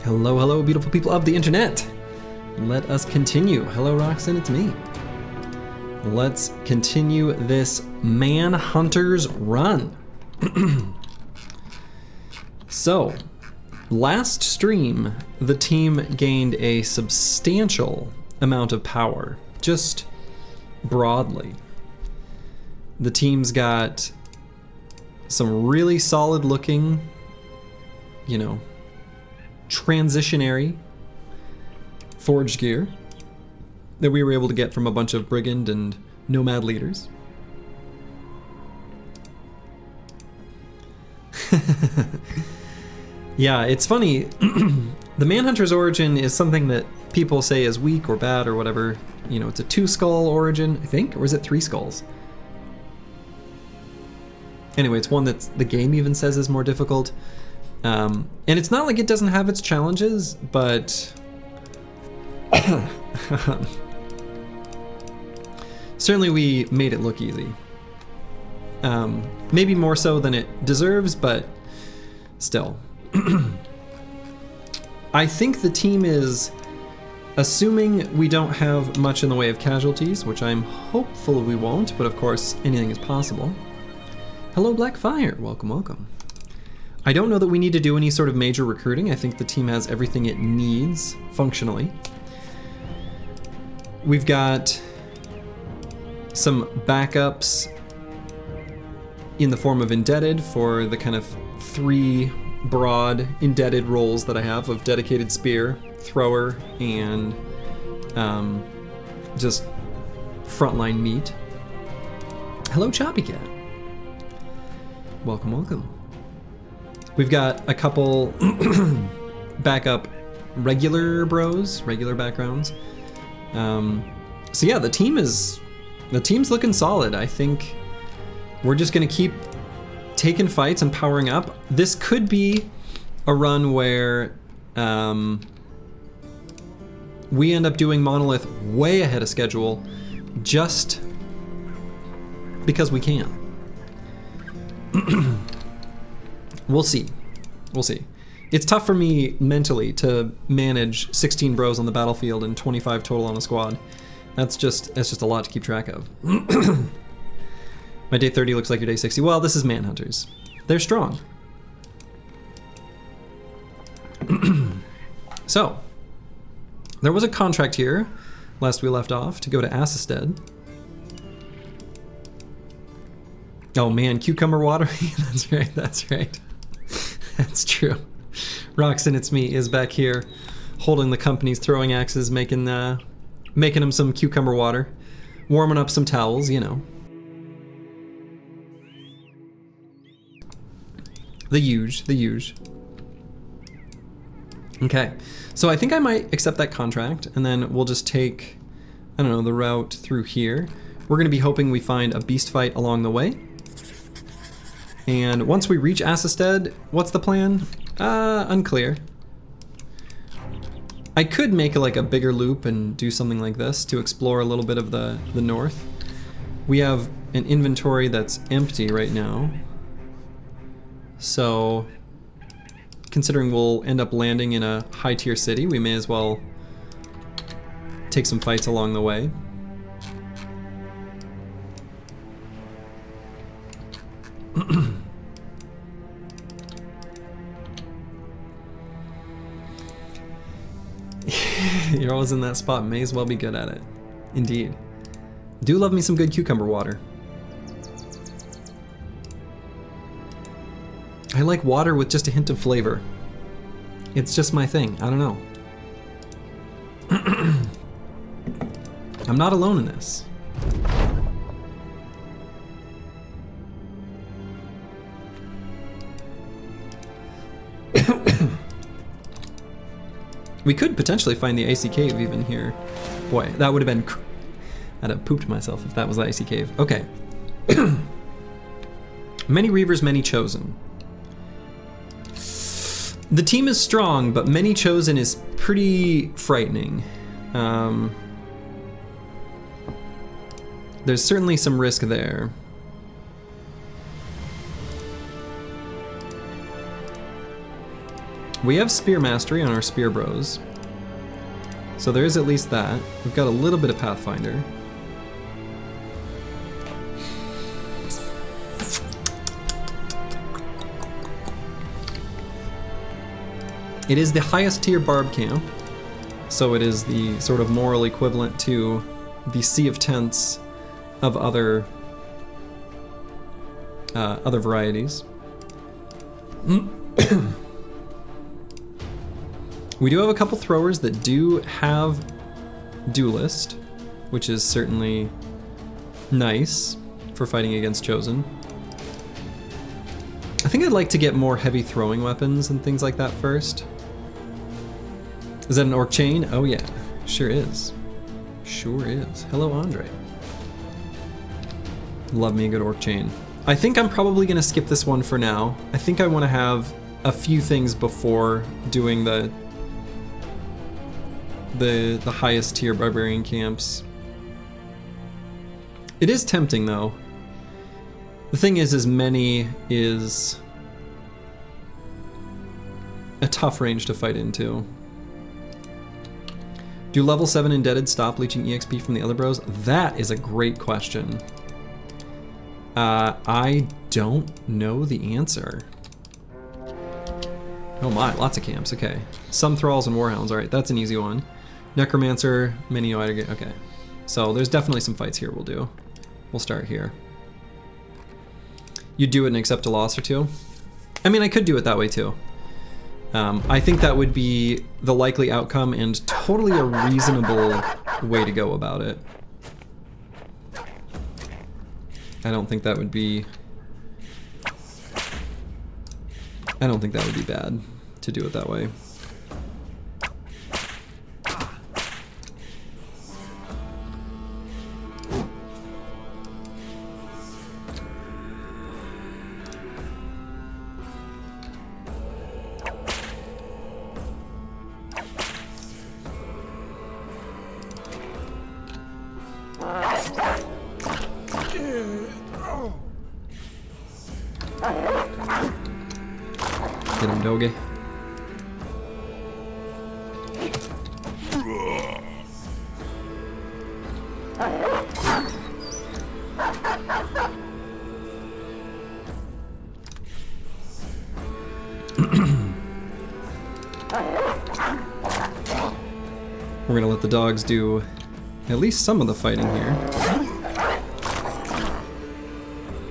Hello, hello, beautiful people of the internet. Let us continue. Hello, Roxanne, it's me. Let's continue this Manhunters run. So, last stream, the team gained a substantial amount of power, just broadly. The team's got some really solid looking, you know, transitionary forged gear that we were able to get from a bunch of brigand and nomad leaders. Yeah, it's funny. The Manhunter's origin is something that people say is weak or bad or whatever. You know, it's a 2-skull origin, I think, or is it 3 skulls? Anyway, it's one that the game even says is more difficult. And it's not like it doesn't have its challenges, but certainly we made it look easy. Maybe more so than it deserves, but still. I think the team is assuming we don't have much in the way of casualties, which I'm hopeful we won't, but of course anything is possible. Hello, Blackfire. Welcome, welcome. I don't know that we need to do any sort of major recruiting. I think the team has everything it needs functionally. We've got some backups in the form of indebted for the kind of 3 broad indebted roles that I have of dedicated spear, thrower, and just frontline meat. Hello, Choppy Cat. Welcome, welcome. We've got a couple backup regular bros, regular backgrounds. So yeah, the team's looking solid. I think we're just gonna keep taking fights and powering up. This could be a run where we end up doing Monolith way ahead of schedule just because we can. We'll see. We'll see. It's tough for me mentally to manage 16 bros on the battlefield and 25 total on a squad. That's just a lot to keep track of. My day 30 looks like your day 60. Well, this is Manhunters. They're strong. So, there was a contract here, last we left off, to go to Assisted. Oh man, cucumber water? That's right, that's right. That's true. Roxanne, it's me, is back here holding the company's throwing axes, making them some cucumber water, warming up some towels, you know. The huge. Okay, so I think I might accept that contract, and then we'll just take, I don't know, the route through here. We're gonna be hoping we find a beast fight along the way. And once we reach Assisted, what's the plan? Unclear. I could make like a bigger loop and do something like this to explore a little bit of the north. We have an inventory that's empty right now. So, considering we'll end up landing in a high-tier city, we may as well take some fights along the way. You're always in that spot, may as well be good at it. Indeed. Do love me some good cucumber water. I like water with just a hint of flavor. It's just my thing, I don't know. I'm not alone in this. We could potentially find the icy cave even here. Boy, that would have been... I'd have pooped myself if that was the icy cave. Okay. Many Reavers, many chosen. The team is strong, but many chosen is pretty frightening. There's certainly some risk there. We have spear mastery on our spear bros. So there is at least that. We've got a little bit of Pathfinder. It is the highest tier barb camp, so it is the sort of moral equivalent to the Sea of Tents of other varieties. We do have a couple throwers that do have duelist, which is certainly nice for fighting against Chosen. I think I'd like to get more heavy throwing weapons and things like that first. Is that an orc chain? Oh yeah, sure is. Sure is. Hello, Andre. Love me a good orc chain. I think I'm probably gonna skip this one for now. I think I want to have a few things before doing the highest tier barbarian camps. It is tempting though. The thing is many is a tough range to fight into. Do level 7 indebted stop leeching EXP from the other bros? That is a great question. I don't know the answer. Oh my, lots of camps, okay. Some thralls and warhounds, alright, that's an easy one. Necromancer, mini wiederganger, okay. So there's definitely some fights here we'll do. We'll start here. You do it and accept a loss or two? I mean, I could do it that way too. I think that would be the likely outcome and totally a reasonable way to go about it. I don't think that would be bad to do it that way. Get him, doggy. We're gonna let the dogs do at least some of the fighting here.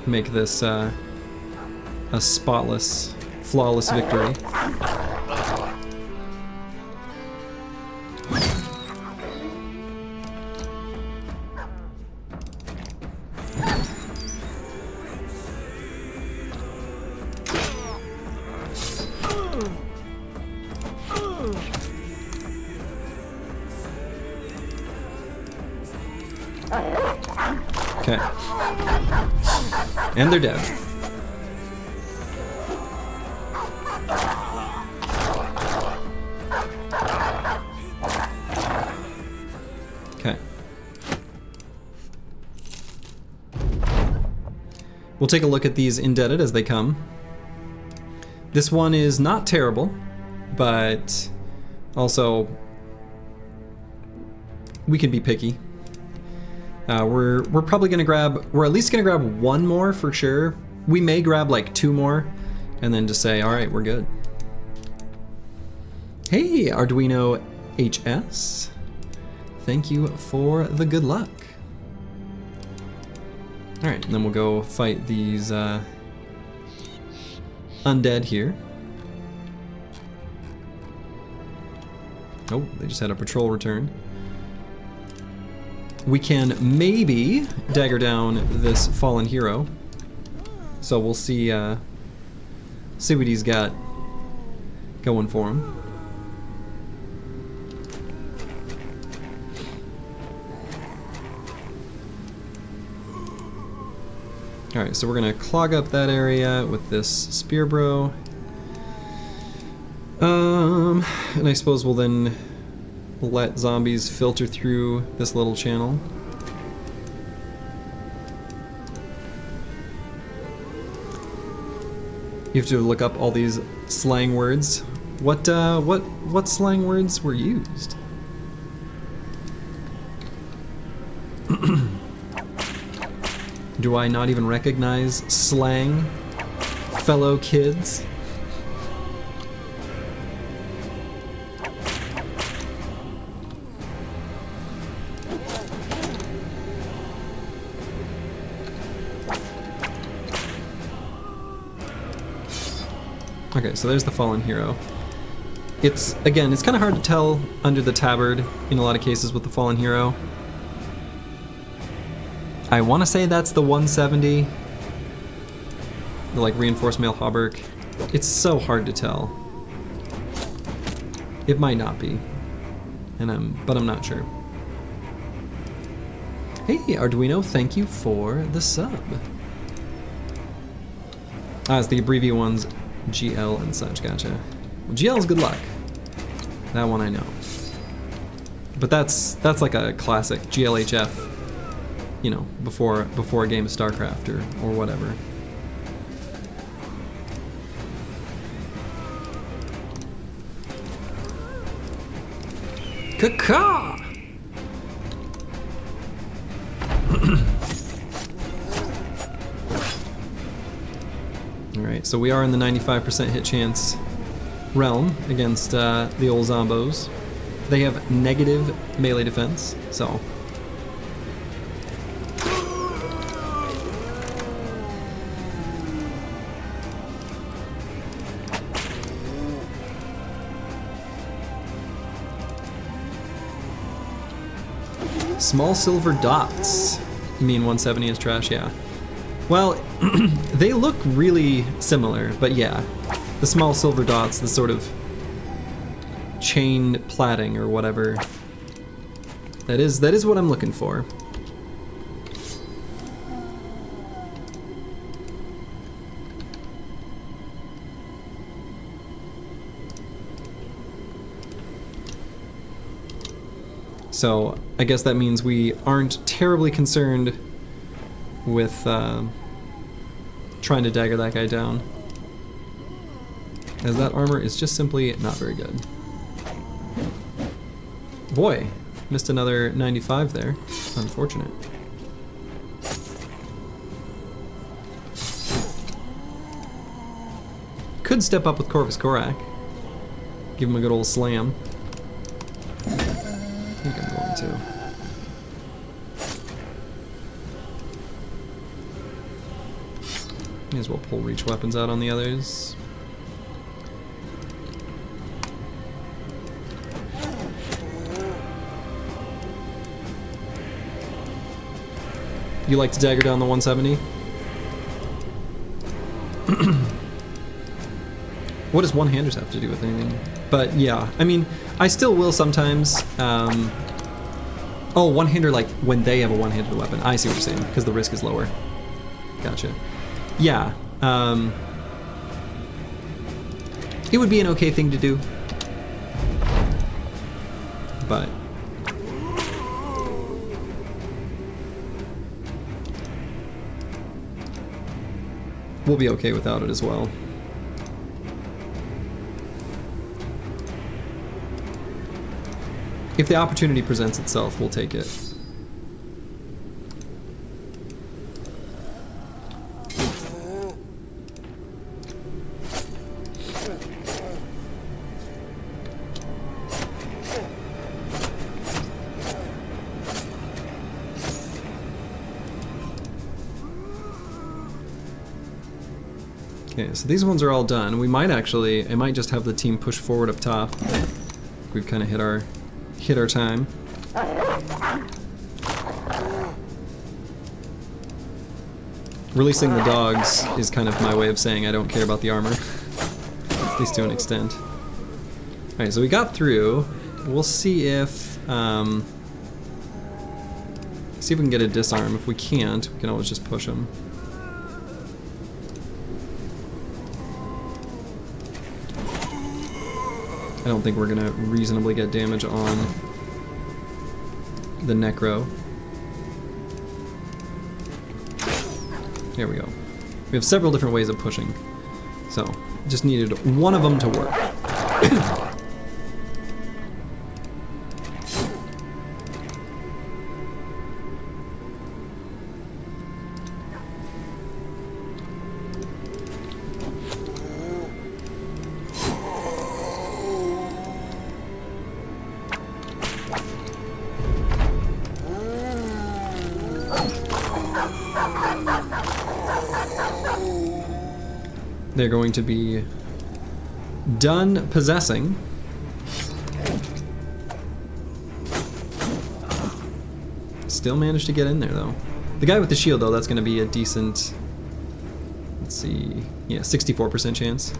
Make this a spotless, flawless victory. Okay. And they're dead. Okay. We'll take a look at these indebted as they come. This one is not terrible, but also we can be picky. We're probably gonna grab, we're at least gonna grab one more for sure. We may grab like two more and then just say, all right, we're good. Hey, Arduino HS. Thank you for the good luck. All right, and then we'll go fight these undead here. Oh, they just had a patrol return. We can maybe dagger down this fallen hero. So we'll see see what he's got going for him. Alright, so we're gonna clog up that area with this spear bro. And I suppose we'll then let zombies filter through this little channel. You have to look up all these slang words What slang words were used? Do I not even recognize slang, fellow kids? Okay, so there's the fallen hero. It's kind of hard to tell under the tabard in a lot of cases with the fallen hero. I want to say that's the 170, the like reinforced mail hauberk. It's so hard to tell. It might not be, but I'm not sure. Hey, Arduino, thank you for the sub. Ah, it's the abbreviated ones, GL and such. Gotcha. Well, GL is good luck. That one I know. But that's like a classic GLHF. You know, before a game of StarCraft or whatever. Caca! Alright, so we are in the 95% hit chance realm against the old zombos. They have negative melee defense, so... Small silver dots. You mean 170 is trash? Yeah. Well, they look really similar, but yeah. The small silver dots, the sort of chain plaiting or whatever. That is what I'm looking for. So I guess that means we aren't terribly concerned with trying to dagger that guy down, as that armor is just simply not very good. Boy, missed another 95 there. Unfortunate. Could step up with Corvus Korak. Give him a good old slam. I think I'm going to. May as well pull reach weapons out on the others. You like to dagger down the 170? What does one-handers have to do with anything? But yeah, I mean, I still will sometimes. Oh, one-hander, like when they have a one-handed weapon. I see what you're saying, because the risk is lower. Gotcha. Yeah. It would be an okay thing to do. But we'll be okay without it as well. If the opportunity presents itself, we'll take it. Okay, so these ones are all done. We might actually, I might just have the team push forward up top. We've kind of hit our time. Releasing the dogs is kind of my way of saying I don't care about the armor, at least to an extent. Alright, so we got through. We'll see if we can get a disarm. If we can't, we can always just push them. I don't think we're gonna reasonably get damage on the Necro. There we go. We have several different ways of pushing, so just needed one of them to work. They're going to be done possessing. Still managed to get in there though. The guy with the shield though, that's going to be a decent, let's see, yeah, 64% chance.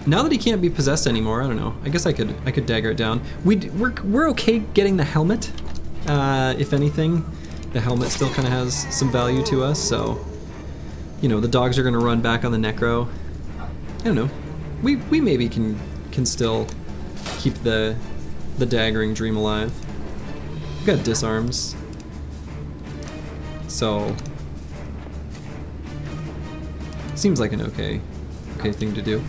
Now that he can't be possessed anymore, I don't know. I guess I could dagger it down. We're okay getting the helmet. If anything, the helmet still kind of has some value to us. So, you know, the dogs are gonna run back on the necro. I don't know. We maybe can still keep the daggering dream alive. We've got disarms, so seems like an okay thing to do.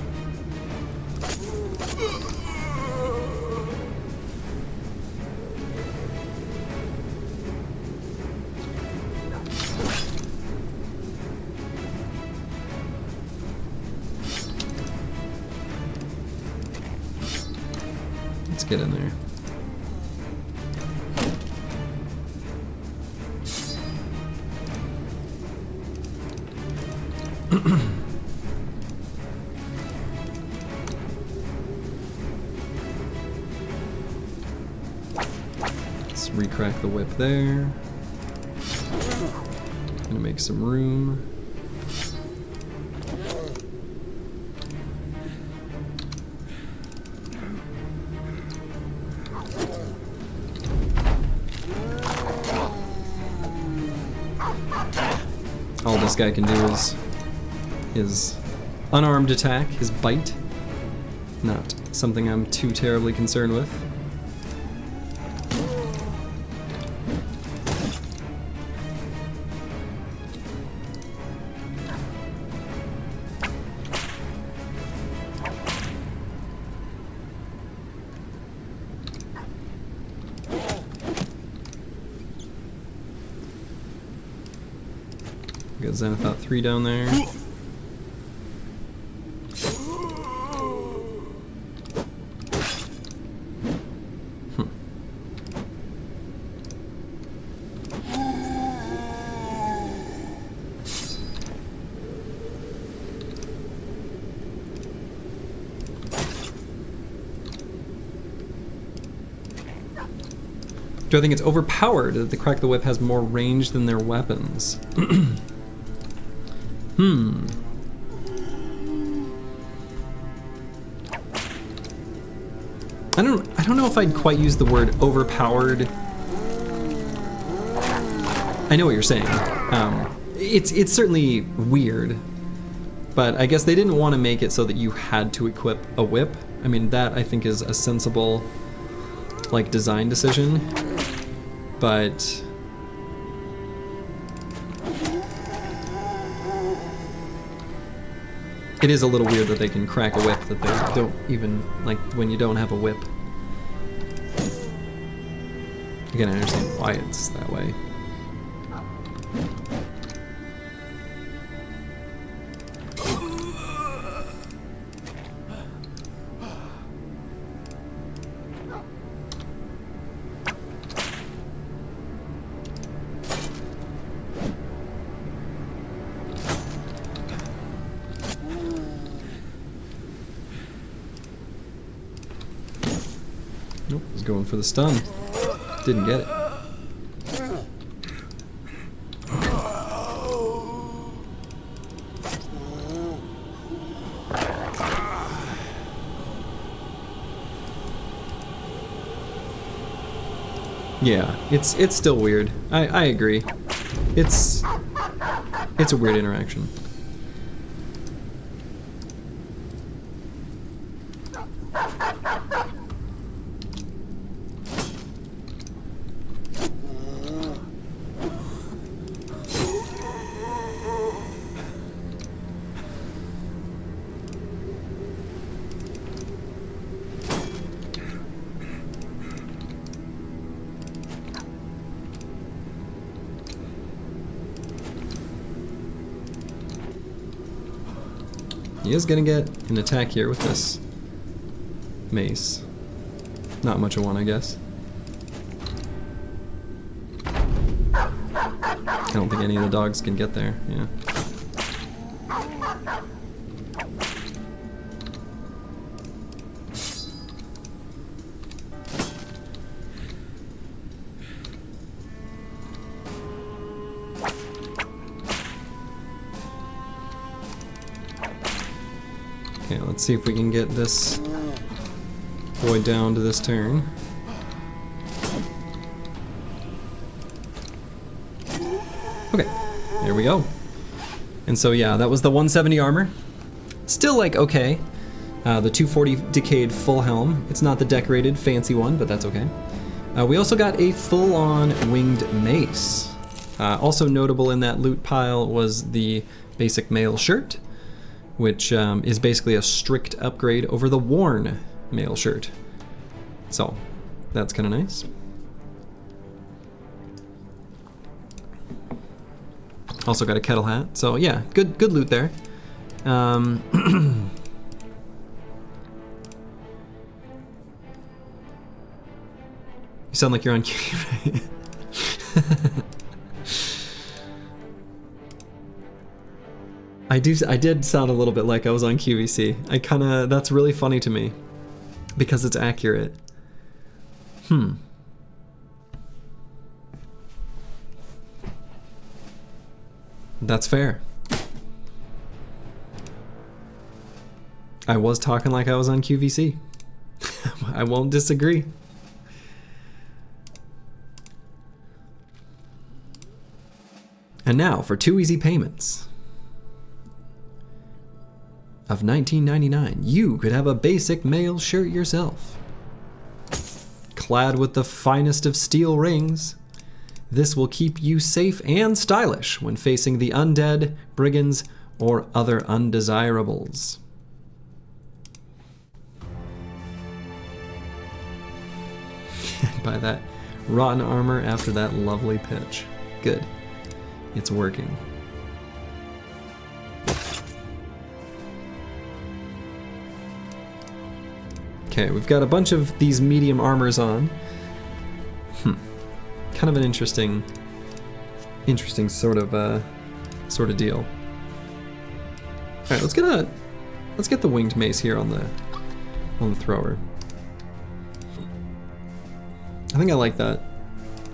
Let's get in there. Let's recrack the whip there. Gonna make some room. All this guy can do is his unarmed attack, his bite. Not something I'm too terribly concerned with. Got Xanathot 3 down there. Do I think it's overpowered that the Crack the Whip has more range than their weapons? I don't know if I'd quite use the word overpowered. I know what you're saying. It's certainly weird, but I guess they didn't want to make it so that you had to equip a whip. I mean, that I think is a sensible, like, design decision, but it is a little weird that they can crack a whip that they don't even, like, when you don't have a whip. Again, I understand why it's that way. Nope, he's going for the stun. Didn't get it. Yeah, it's still weird. I agree. It's a weird interaction. He is gonna get an attack here with this mace. Not much of one, I guess. I don't think any of the dogs can get there, yeah. Okay, let's see if we can get this boy down to this turn. Okay, there we go. And so yeah, that was the 170 armor. Still like okay. The 240 decayed full helm. It's not the decorated fancy one, but that's okay. We also got a full-on winged mace. Also notable in that loot pile was the basic mail shirt, which is basically a strict upgrade over the worn mail shirt. So that's kind of nice. Also got a kettle hat. So yeah, good loot there. You sound like you're on cue. I did sound a little bit like I was on QVC. That's really funny to me because it's accurate. That's fair. I was talking like I was on QVC. I won't disagree. And now for 2 easy payments of $19.99, you could have a basic mail shirt yourself. Clad with the finest of steel rings, this will keep you safe and stylish when facing the undead, brigands, or other undesirables. Buy that rotten armor after that lovely pitch. Good. It's working. Okay, we've got a bunch of these medium armors on. Kind of an interesting sort of deal. All right, let's get the winged mace here on the thrower. I think I like that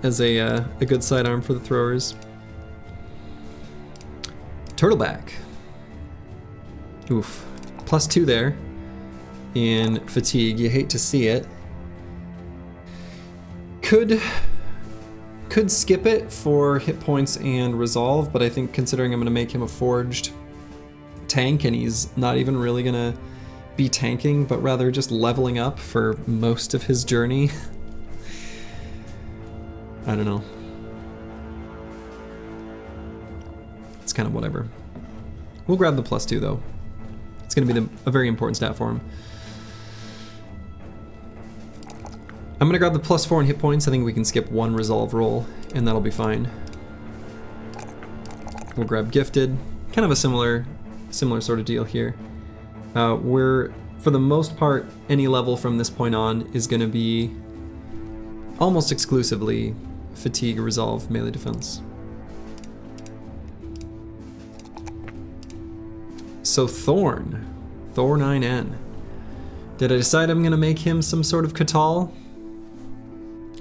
as a good sidearm for the throwers. Turtleback. Oof. +2 there in fatigue. You hate to see it. Could skip it for hit points and resolve, but I think considering I'm going to make him a forged tank and he's not even really going to be tanking, but rather just leveling up for most of his journey. I don't know. It's kind of whatever. We'll grab the +2 though. It's going to be a very important stat for him. I'm going to grab the +4 in hit points. I think we can skip 1 resolve roll and that'll be fine. We'll grab gifted. Kind of a similar sort of deal here. We're, for the most part, any level from this point on is going to be almost exclusively fatigue, resolve, melee defense. So Thorn 9N. Did I decide I'm gonna make him some sort of Catal?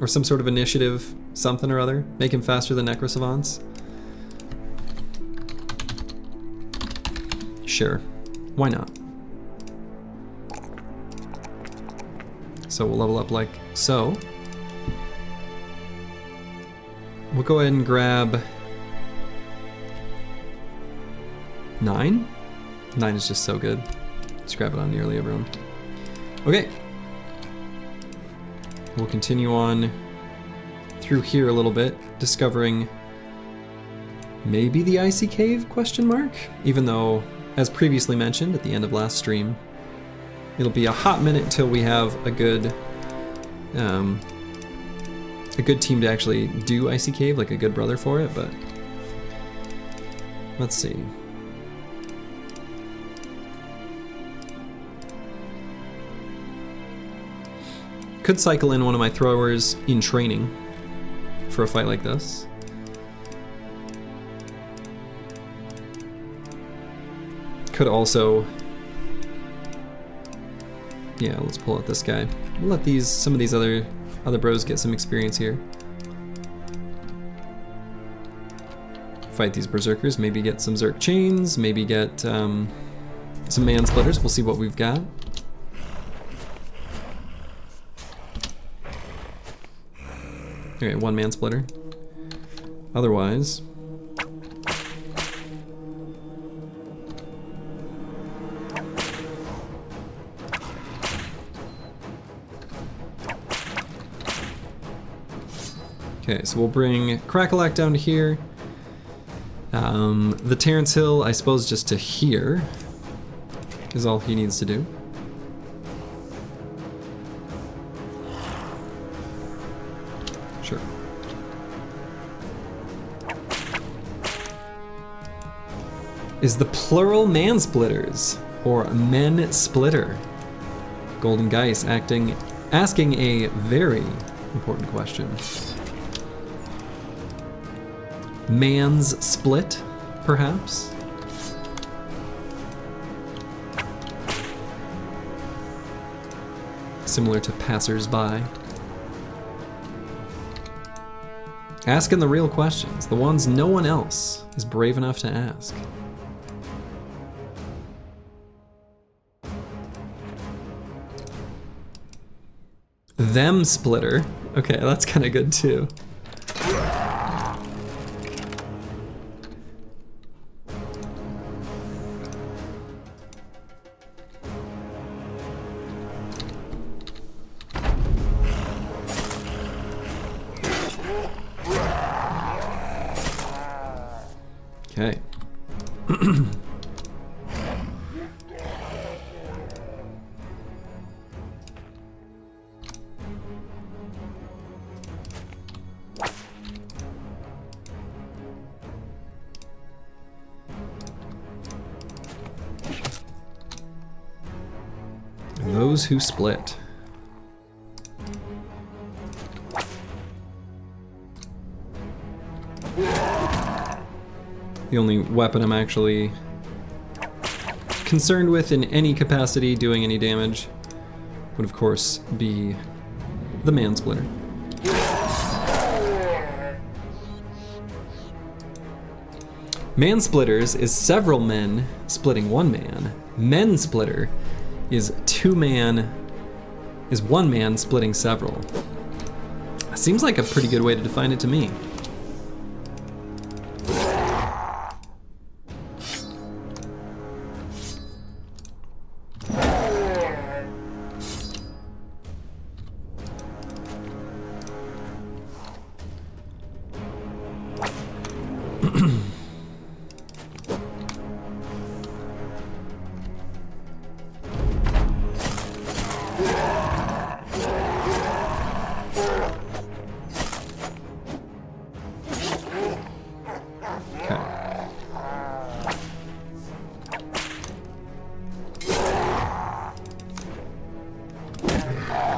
Or some sort of initiative something or other? Make him faster than Necrosavants? Sure, why not? So we'll level up like so. We'll go ahead and grab 9. 9 is just so good. Let's grab it on nearly everyone. Okay. We'll continue on through here a little bit, discovering maybe the icy cave, question mark? Even though, as previously mentioned at the end of last stream, it'll be a hot minute until we have a good team to actually do icy cave, like a good brother for it, but let's see. Could cycle in one of my throwers in training for a fight like this. Could also, yeah, let's pull out this guy. We'll let some of these other bros get some experience here. Fight these berserkers, maybe get some Zerk chains, maybe get some man splitters. We'll see what we've got. Okay, one man splitter. Otherwise, okay, so we'll bring Crackalack down to here. The Terrence Hill, I suppose, just to here is all he needs to do. Sure. Is the plural man splitters or men splitter? Golden Geist asking a very important question. Man's split, perhaps? Similar to passers-by. Asking the real questions, the ones no one else is brave enough to ask. Them splitter. Okay, that's kind of good too. Okay. Those who split. The only weapon I'm actually concerned with in any capacity doing any damage would of course be the man splitter. Man splitters is several men splitting one man. Men splitter is one man splitting several. Seems like a pretty good way to define it to me.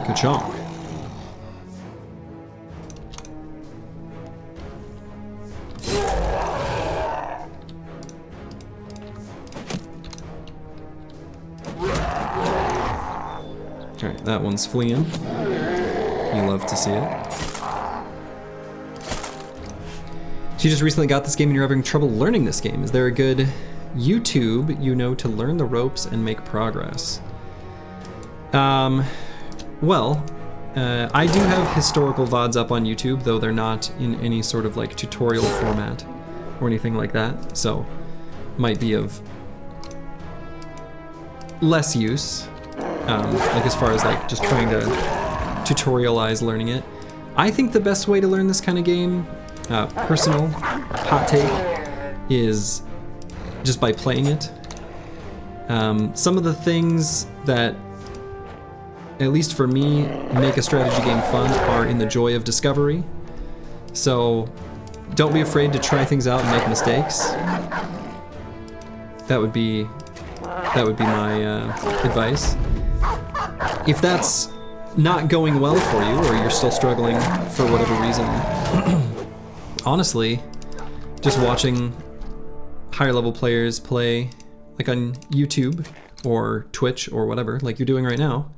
Good job. Alright, that one's fleeing. You love to see it. So you just recently got this game and you're having trouble learning this game. Is there a good YouTube you know to learn the ropes and make progress? Well, I do have historical VODs up on YouTube, though they're not in any sort of like tutorial format or anything like that, so might be of less use, like as far as like just trying to tutorialize learning it. I think the best way to learn this kind of game, personal hot take, is just by playing it. Some of the things that, at least for me, make a strategy game fun are in the joy of discovery. So don't be afraid to try things out and make mistakes. That would be my advice. If that's not going well for you, or you're still struggling for whatever reason, honestly, just watching higher level players play, like on YouTube or Twitch or whatever, like you're doing right now,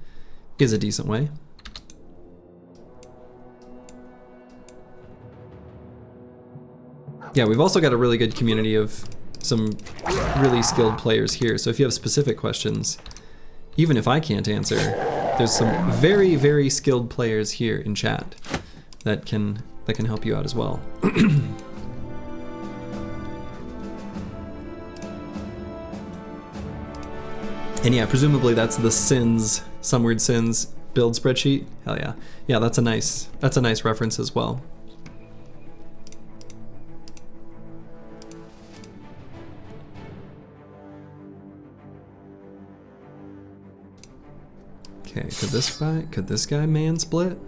is a decent way. Yeah, we've also got a really good community of some really skilled players here, so if you have specific questions, even if I can't answer, there's some very, very skilled players here in chat that can help you out as well. And yeah, presumably that's the Sins, Some Weird Sins build spreadsheet. Hell yeah. Yeah, that's a nice reference as well. Okay, could this guy man split?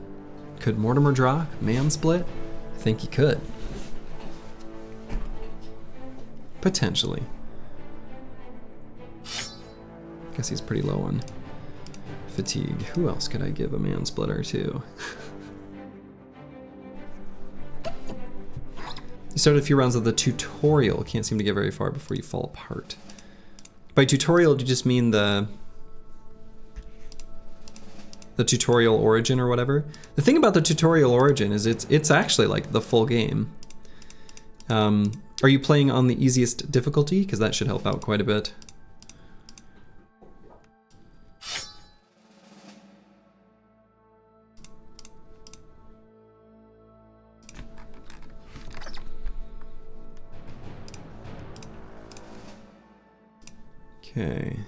Could Mortimer Drock man split? I think he could. Potentially. Guess he's pretty low on fatigue. Who else could I give a man splitter to? You started a few rounds of the tutorial. Can't seem to get very far before you fall apart. By tutorial, do you just mean the tutorial origin or whatever? The thing about the tutorial origin is it's actually like the full game. Are you playing on the easiest difficulty? Because that should help out quite a bit. Okay.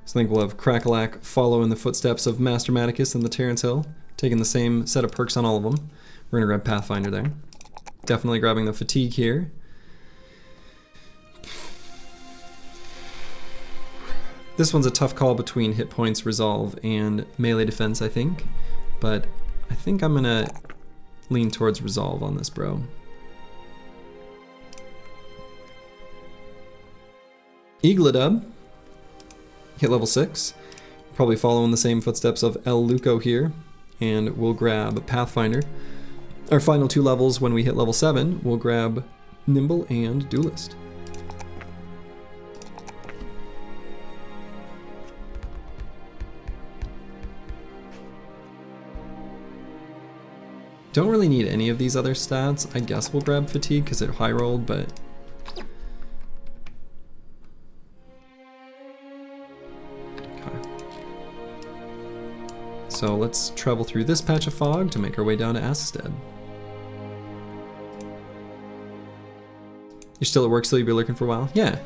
So I think we'll have Crackalack follow in the footsteps of Master Maticus and the Terrence Hill, taking the same set of perks on all of them. We're gonna grab Pathfinder there. Definitely grabbing the fatigue here. This one's a tough call between hit points, resolve, and melee defense, I think. But I think I'm gonna lean towards resolve on this bro. Eagledub. Hit level 6, probably following the same footsteps of El Luco here, and we'll grab Pathfinder. Our final 2 levels, when we hit level 7, we'll grab Nimble and Duelist. Don't really need any of these other stats. I guess we'll grab Fatigue because it high rolled, but so let's travel through this patch of fog to make our way down to Assestead. You're still at work, so you'll be lurking for a while? Yeah.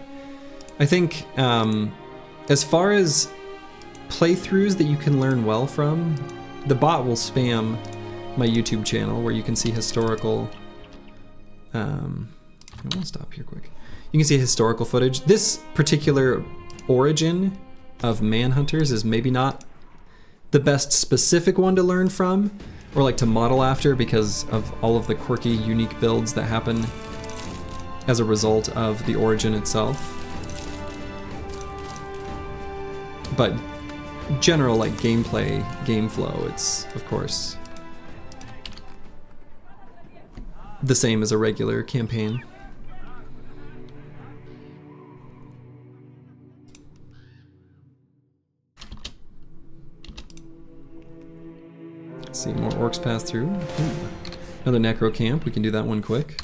I think as far as playthroughs that you can learn well from, the bot will spam my YouTube channel where you can see historical... I want to stop here quick. You can see historical footage. This particular origin of Manhunters is maybe not the best specific one to learn from, or like to model after, because of all of the quirky, unique builds that happen as a result of the origin itself. But general like gameplay, game flow, it's of course the same as a regular campaign. See, more orcs pass through. Ooh. Another necro camp, we can do that one quick.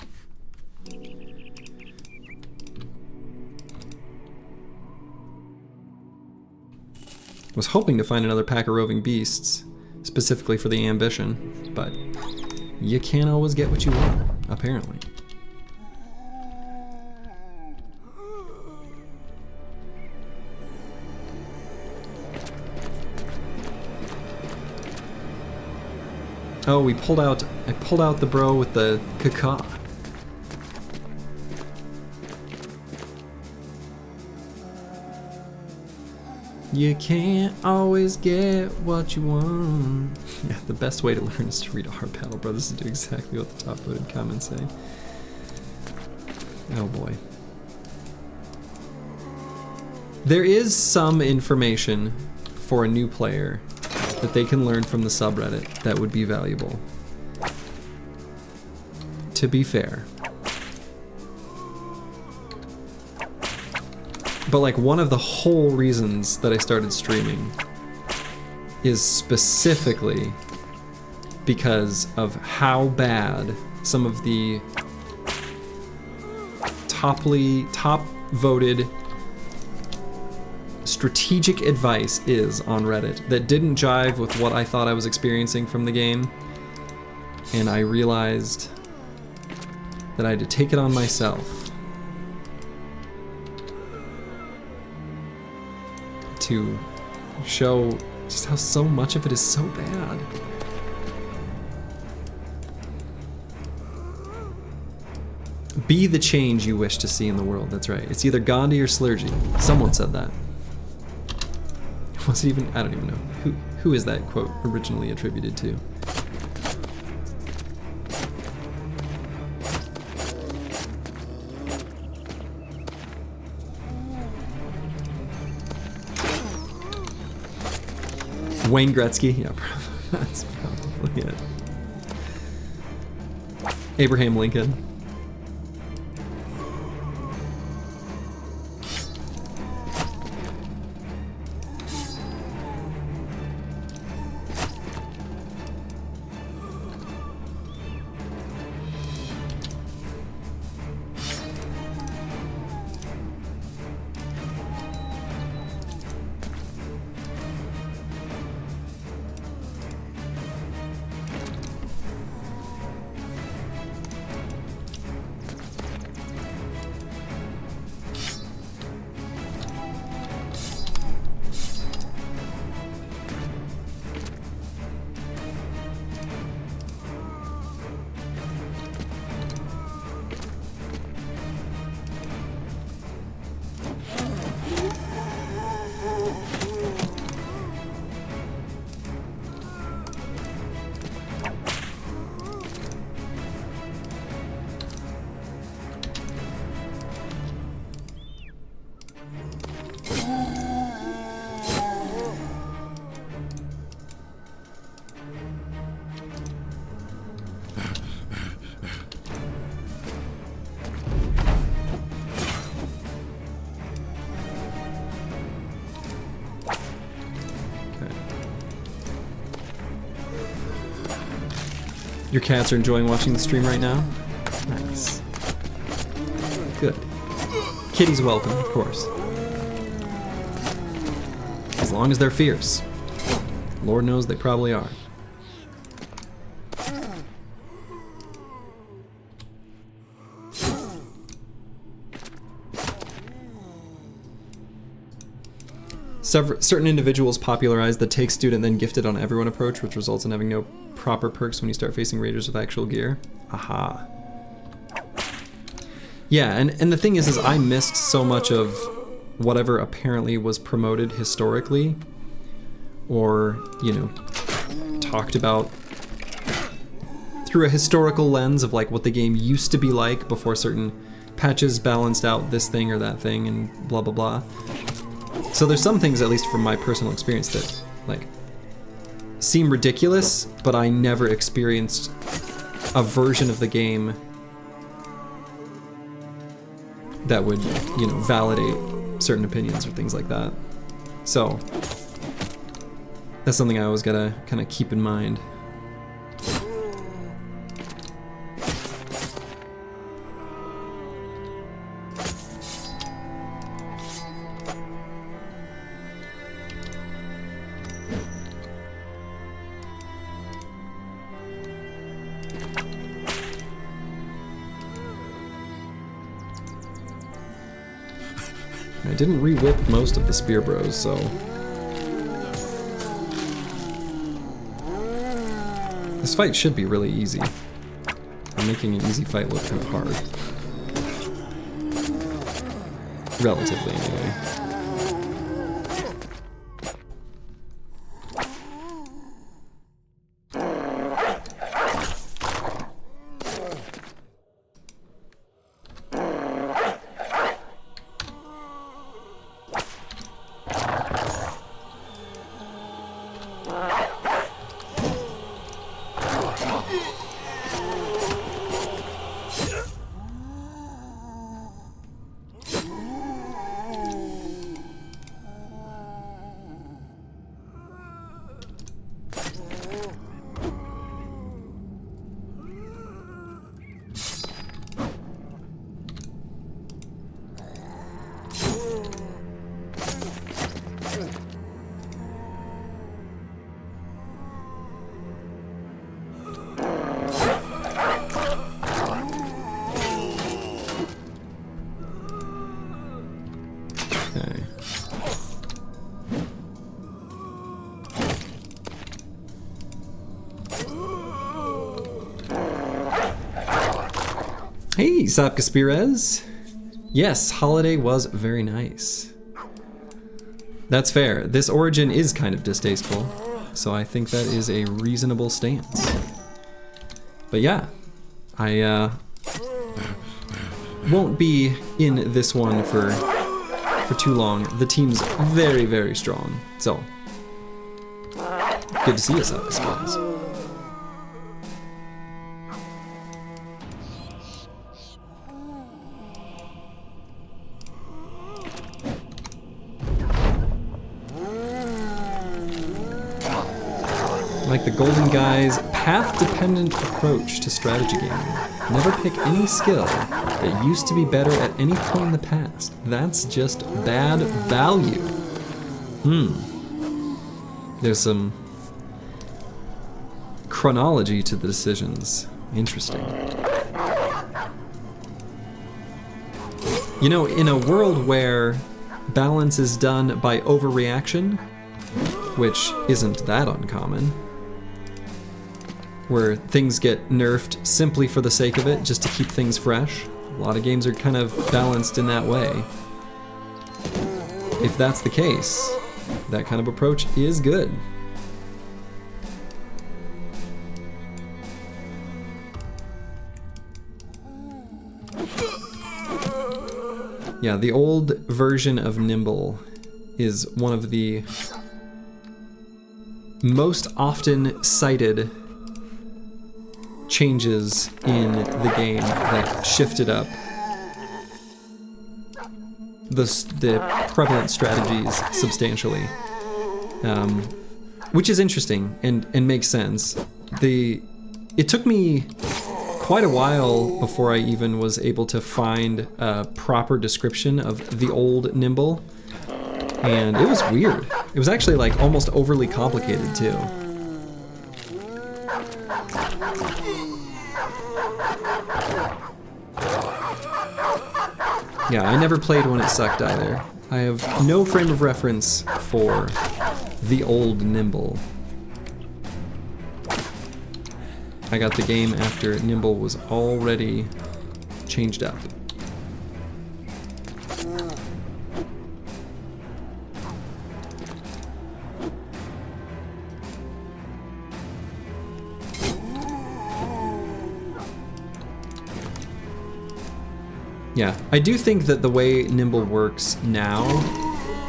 Was hoping to find another pack of roving beasts, specifically for the ambition, but you can't always get what you want, apparently. Oh, I pulled out the bro with the caca. You can't always get what you want. Yeah, the best way to learn is to read our Battle Brothers and do exactly what the top voted comments say. Oh boy. There is some information for a new player that they can learn from the subreddit that would be valuable. To be fair. But like one of the whole reasons that I started streaming is specifically because of how bad some of the top voted strategic advice is on Reddit that didn't jive with what I thought I was experiencing from the game. And I realized that I had to take it on myself to show just how so much of it is so bad. Be the change you wish to see in the world. That's right. It's either Gandhi or Slurgy. Someone said that. Was it even? I don't even know. Who is that quote originally attributed to? Wayne Gretzky? Yeah, that's probably it. Abraham Lincoln. Your cats are enjoying watching the stream right now? Nice. Good. Kitty's welcome, of course. As long as they're fierce. Lord knows they probably are. Certain individuals popularized the take student then gifted on everyone approach, which results in having no proper perks when you start facing raiders with actual gear. Aha. Yeah, and the thing is I missed so much of whatever apparently was promoted historically, or, you know, talked about through a historical lens of like what the game used to be like before certain patches balanced out this thing or that thing and blah blah blah. So there's some things, at least from my personal experience, that like seem ridiculous, but I never experienced a version of the game that would, you know, validate certain opinions or things like that. So that's something I always gotta kind of keep in mind. I didn't re-whip most of the spear bros, so this fight should be really easy. I'm making an easy fight look kind of hard. Relatively, anyway. Hey, Sapkaspirez. Yes, holiday was very nice. That's fair. This origin is kind of distasteful, so I think that is a reasonable stance. But yeah, I won't be in this one for too long. The team's very, very strong, so good to see you, Sapkaspirez. Like the Golden Guy's path-dependent approach to strategy gaming. Never pick any skill that used to be better at any point in the past. That's just bad value. There's some chronology to the decisions. Interesting. You know, in a world where balance is done by overreaction, which isn't that uncommon, where things get nerfed simply for the sake of it, just to keep things fresh. A lot of games are kind of balanced in that way. If that's the case, that kind of approach is good. Yeah, the old version of Nimble is one of the most often cited changes in the game that shifted up the prevalent strategies substantially, which is interesting and makes sense. It took me quite a while before I even was able to find a proper description of the old Nimble, and it was weird. It was actually like almost overly complicated too. Yeah, I never played when it sucked either. I have no frame of reference for the old Nimble. I got the game after Nimble was already changed up. Yeah, I do think that the way Nimble works now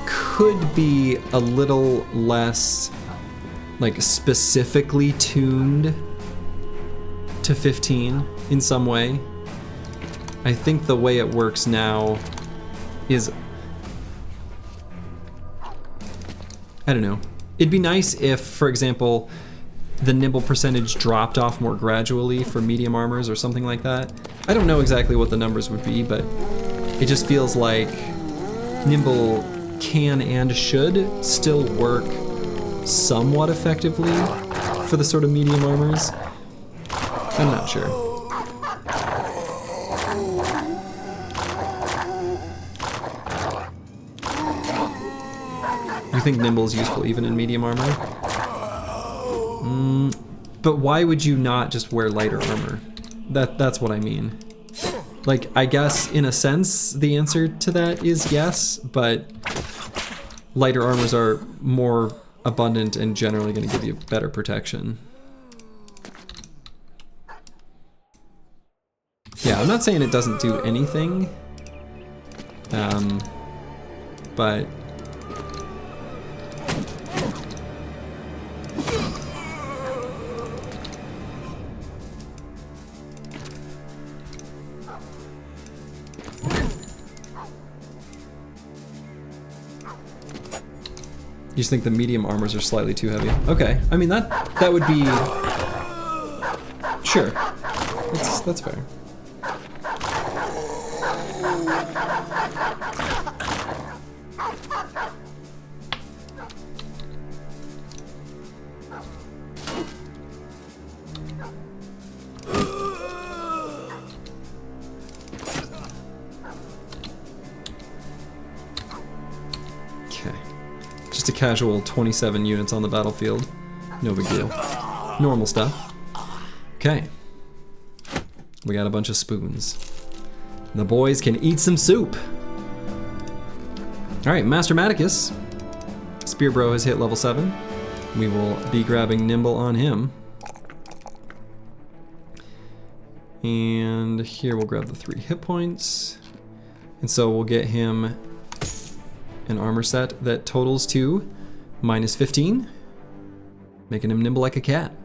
could be a little less, like, specifically tuned to 15 in some way. I think the way it works now is, I don't know. It'd be nice if, for example, the Nimble percentage dropped off more gradually for medium armors or something like that. I don't know exactly what the numbers would be, but it just feels like Nimble can and should still work somewhat effectively for the sort of medium armors. I'm not sure. You think Nimble is useful even in medium armor? But why would you not just wear lighter armor? That's what I mean. Like, I guess in a sense the answer to that is yes, but lighter armors are more abundant and generally going to give you better protection. Yeah, I'm not saying it doesn't do anything, but you just think the medium armors are slightly too heavy. Okay, I mean that would be sure. That's fair. Just a casual 27 units on the battlefield. No big deal. Normal stuff. Okay. We got a bunch of spoons. The boys can eat some soup. All right, Master Maticus. Spear Bro has hit level 7. We will be grabbing Nimble on him. And here we'll grab the 3 hit points. And so we'll get him an armor set that totals to -15, making him nimble like a cat.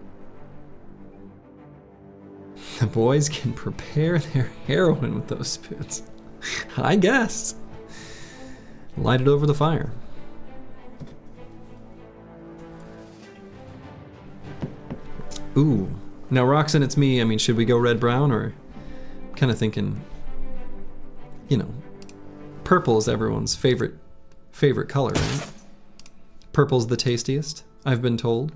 The boys can prepare their heroin with those spoons. I guess. Light it over the fire. Ooh. Now, Roxanne, it's me. I mean, should we go red-brown, or I'm kind of thinking, you know, purple is everyone's favorite color, right? Purple's the tastiest, I've been told.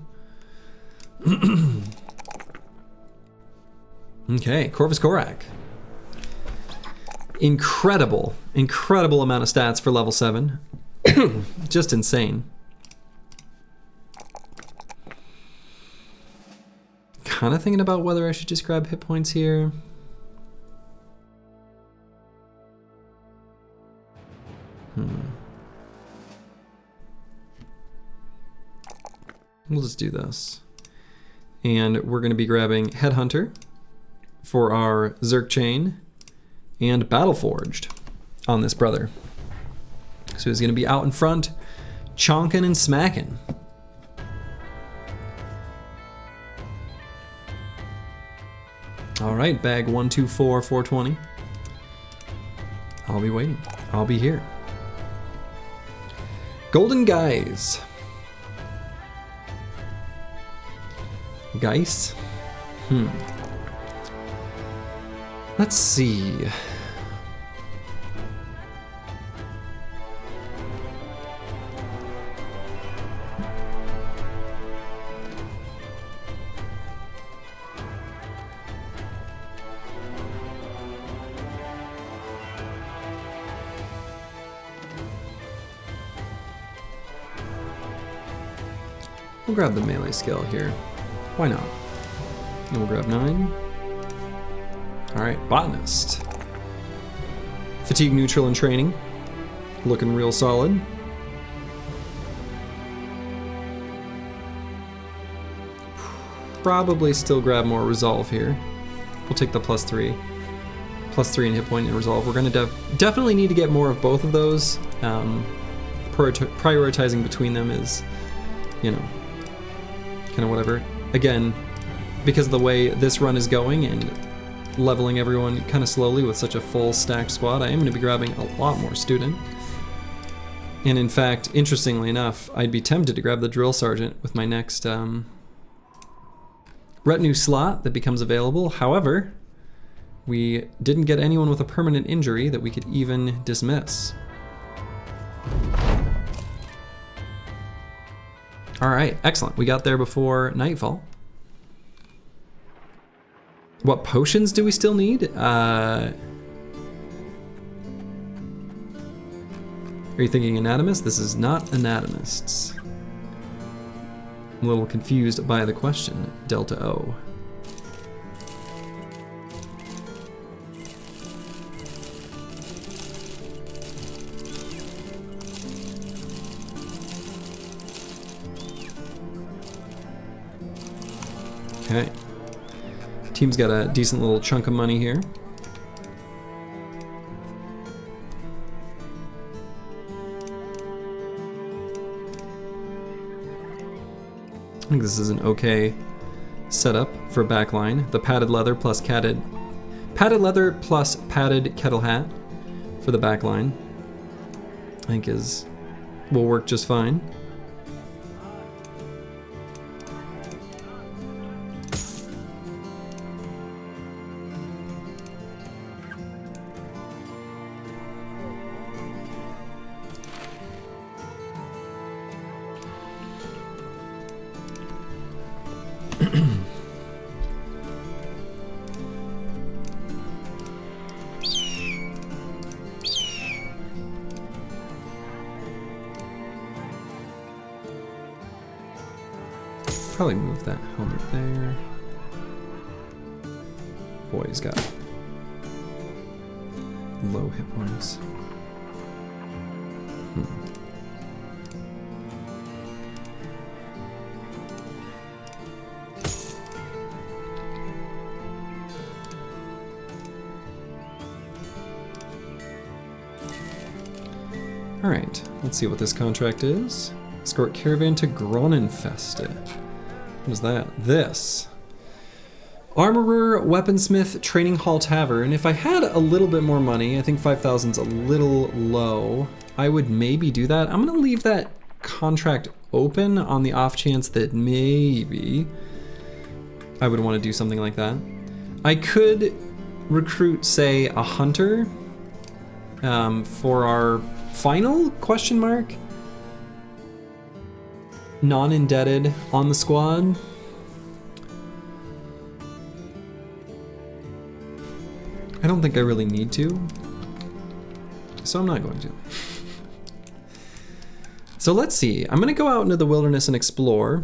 Okay, Corvus Corac. Incredible amount of stats for level 7. Just insane. Kind of thinking about whether I should just grab hit points here. We'll just do this. And we're going to be grabbing Headhunter for our Zerk Chain and Battleforged on this brother. So he's going to be out in front, chonking and smacking. All right, bag 124, 420. I'll be waiting. I'll be here. Golden Guys. Geis? Let's see. We'll grab the melee skill here. Why not? And we'll grab 9. All right, Botanist. Fatigue neutral and training. Looking real solid. Probably still grab more resolve here. We'll take the +3. +3 in hit point and resolve. We're gonna definitely need to get more of both of those. Prioritizing between them is, you know, kind of whatever. Again, because of the way this run is going and leveling everyone kind of slowly with such a full stacked squad, I am going to be grabbing a lot more student. And in fact, interestingly enough, I'd be tempted to grab the drill sergeant with my next retinue slot that becomes available. However, we didn't get anyone with a permanent injury that we could even dismiss. All right, excellent. We got there before nightfall. What potions do we still need? Are you thinking Anatomist? This is not Anatomists. I'm a little confused by the question, Delta O. Okay. Team's got a decent little chunk of money here. I think this is an okay setup for a backline. The padded leather plus padded kettle hat for the backline, I think will work just fine. Probably move that helmet there. Boy, he's got low hit points. All right, let's see what this contract is. Escort caravan to Gronenfeste. What is that? This. Armorer, Weaponsmith, Training Hall Tavern. If I had a little bit more money, I think 5,000's a little low, I would maybe do that. I'm gonna leave that contract open on the off chance that maybe I would want to do something like that. I could recruit, say, a hunter for our final question mark. Non-indebted on the squad. I don't think I really need to, so I'm not going to. So let's see, I'm gonna go out into the wilderness and explore.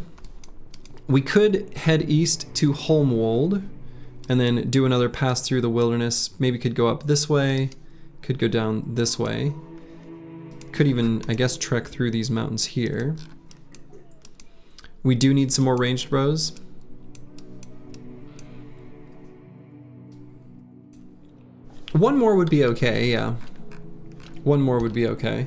We could head east to Holmwold and then do another pass through the wilderness. Maybe could go up this way, could go down this way. Could even, I guess, trek through these mountains here. We do need some more ranged bros. One more would be okay, yeah. One more would be okay.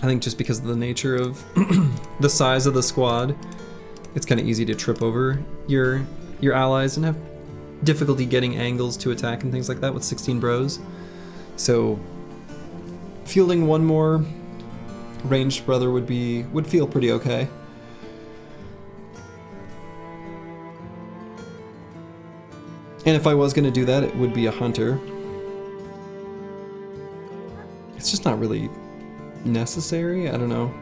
I think just because of the nature of the size of the squad, it's kind of easy to trip over your allies and have difficulty getting angles to attack and things like that with 16 bros. So fielding one more ranged brother would feel pretty okay. And if I was going to do that, it would be a hunter. It's just not really necessary? I don't know.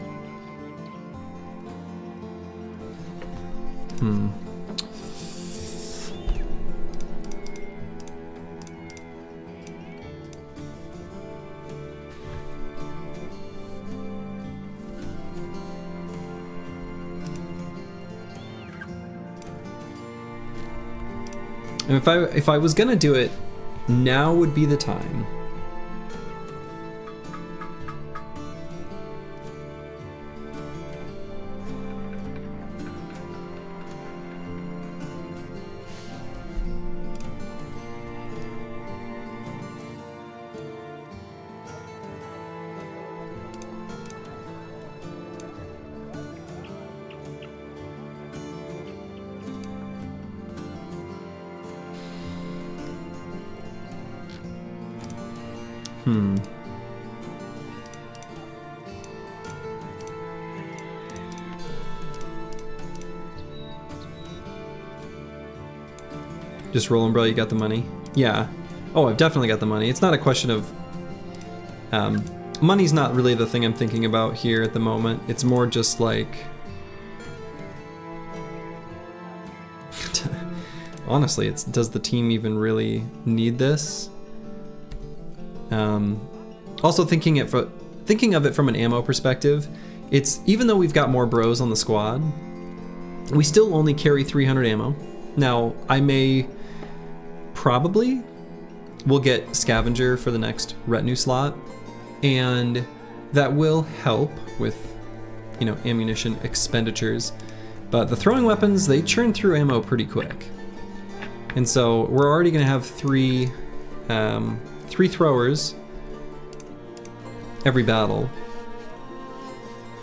And if I was gonna do it, now would be the time. Just rolling, bro, you got the money? Yeah. Oh, I've definitely got the money. It's not a question of... money's not really the thing I'm thinking about here at the moment. It's more just like... Honestly, does the team even really need this? Also thinking of it from an ammo perspective, it's even though we've got more bros on the squad, we still only carry 300 ammo. Now, I may probably will get scavenger for the next retinue slot, and that will help with, you know, ammunition expenditures. But the throwing weapons, they churn through ammo pretty quick. And so we're already gonna have three throwers every battle.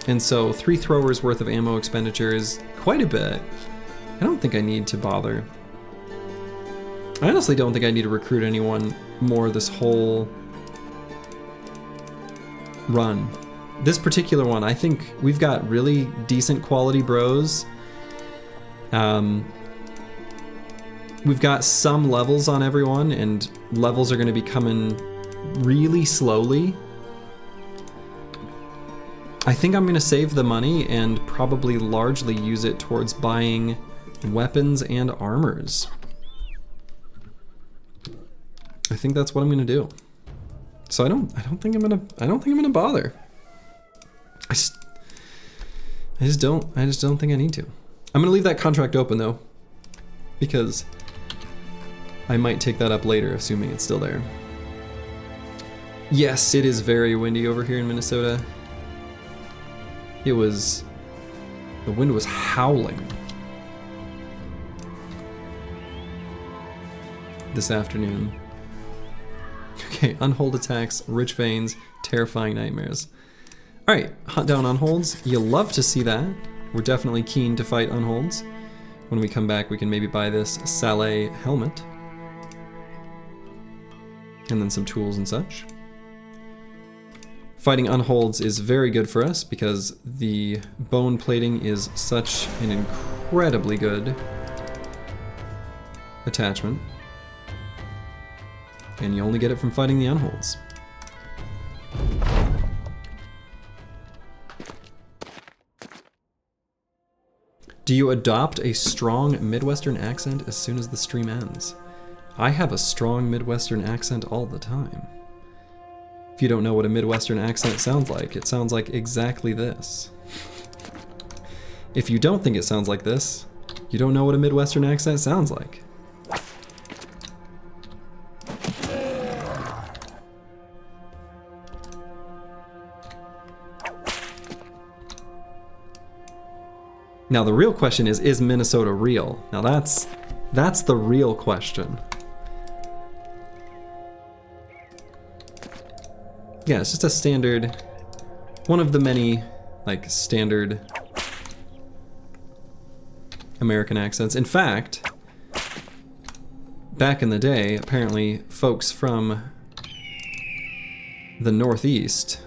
And so 3 throwers worth of ammo expenditure is quite a bit. I don't think I need to bother. I honestly don't think I need to recruit anyone more this whole run. This particular one, I think we've got really decent quality bros. We've got some levels on everyone, and levels are going to be coming really slowly. I think I'm gonna save the money and probably largely use it towards buying weapons and armors. I think that's what I'm gonna do. So I don't think I'm gonna bother. I just don't think I need to. I'm gonna leave that contract open though, because I might take that up later, assuming it's still there. Yes, it is very windy over here in Minnesota. The wind was howling this afternoon. Okay, unhold attacks, rich veins, terrifying nightmares. All right, hunt down unholds. You'll love to see that. We're definitely keen to fight unholds. When we come back, we can maybe buy this Saleh helmet. And then some tools and such. Fighting unholds is very good for us because the bone plating is such an incredibly good attachment. And you only get it from fighting the unholds. Do you adopt a strong Midwestern accent as soon as the stream ends? I have a strong Midwestern accent all the time. If you don't know what a Midwestern accent sounds like, it sounds like exactly this. If you don't think it sounds like this, you don't know what a Midwestern accent sounds like. Now the real question is Minnesota real? Now that's the real question. Yeah, it's just a standard, one of the many like standard American accents. In fact, back in the day, apparently folks from the Northeast,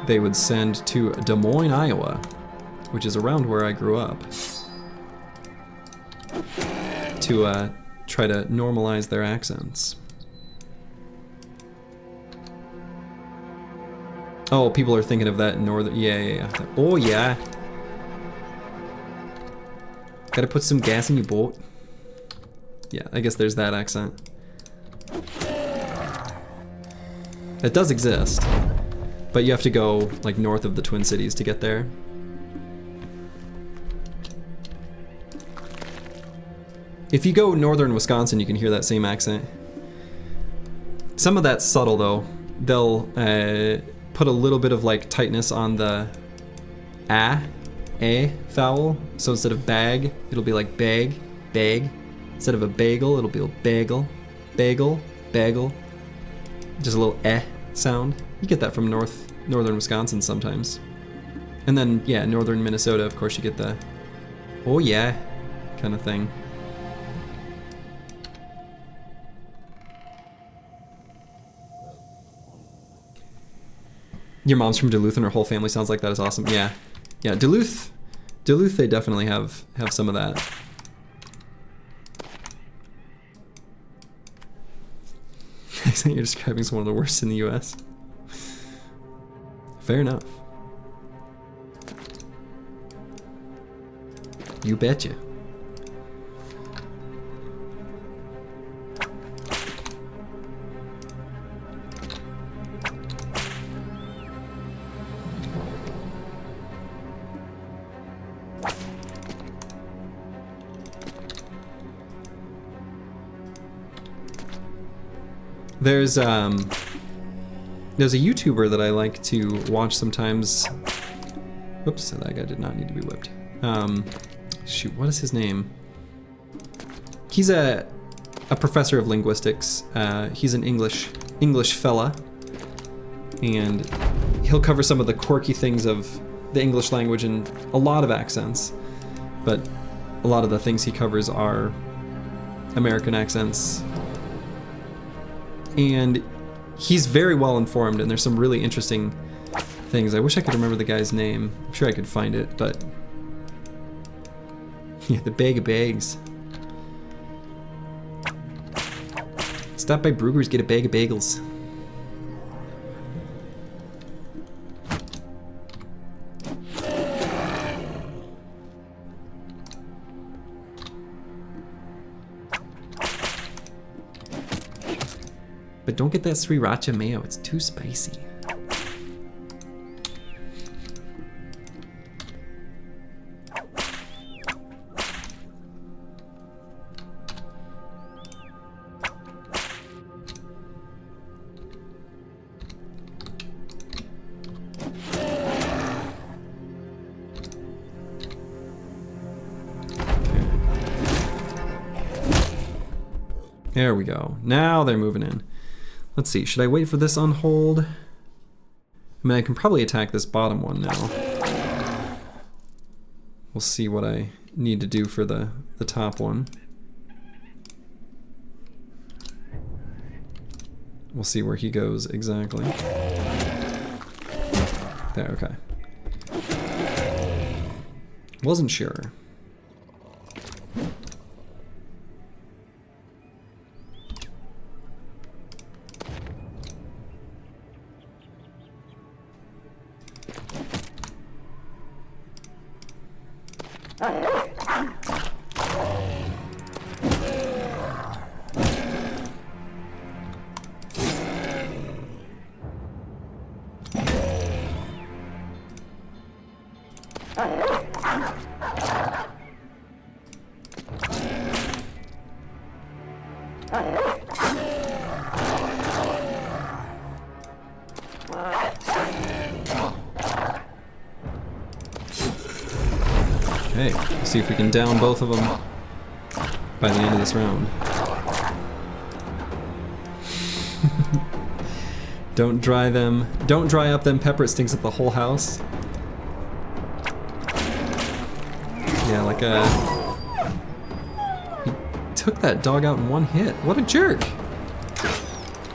they would send to Des Moines, Iowa, which is around where I grew up, to try to normalize their accents. Oh, people are thinking of that northern, yeah. Oh yeah. Gotta put some gas in your boat. Yeah, I guess there's that accent. It does exist, but you have to go like north of the Twin Cities to get there. If you go northern Wisconsin, you can hear that same accent. Some of that's subtle though. They'll put a little bit of like tightness on the a vowel. So instead of bag, it'll be like bag. Instead of a bagel, it'll be a bagel. Bagel. Just a little sound. You get that from northern Wisconsin sometimes. And then, yeah, northern Minnesota, of course, you get the oh yeah kind of thing. Your mom's from Duluth and her whole family sounds like that is awesome. Yeah. Yeah, Duluth, they definitely have some of that. You're describing as one of the worst in the US. Fair enough. You betcha. There's a YouTuber that I like to watch sometimes. Whoops, that guy did not need to be whipped. Shoot, what is his name? He's a professor of linguistics. He's an English fella, and he'll cover some of the quirky things of the English language and a lot of accents, but a lot of the things he covers are American accents. And he's very well informed, and there's some really interesting things. I wish I could remember the guy's name. I'm sure I could find it, but yeah, the bag of bags. Stop by Brugger's, get a bag of bagels. but don't get that sriracha mayo. It's too spicy. There we go. Now they're moving in. Let's see, should I wait for this on hold? I mean, I can probably attack this bottom one now. We'll see what I need to do for the top one. We'll see where he goes exactly. There, okay. Wasn't sure. Okay, let's see if we can down both of them by the end of this round. Don't dry up them pepper, it stinks up the whole house. Yeah, like he took that dog out in one hit. What a jerk!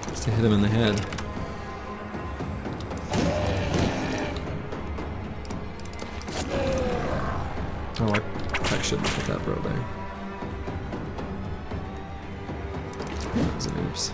Just to hit him in the head. Oh, I shouldn't have put that bro there. That was an oops.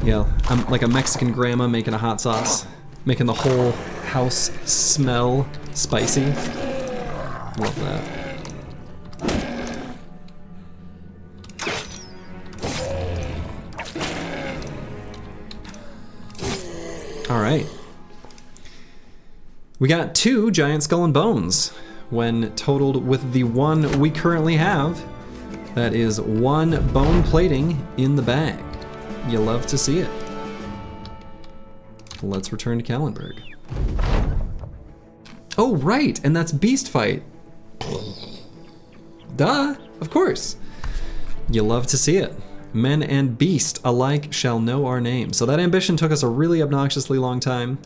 Yeah, I'm like a Mexican grandma making a hot sauce, making the whole house smell spicy. Love that. All right. We got 2 giant skull and bones when totaled with the 1 we currently have. That is 1 bone plating in the bag. You love to see it. Let's return to Kallenberg. Oh, right, and that's Beast Fight. Duh, of course. You love to see it. Men and beast alike shall know our name. So that ambition took us a really obnoxiously long time.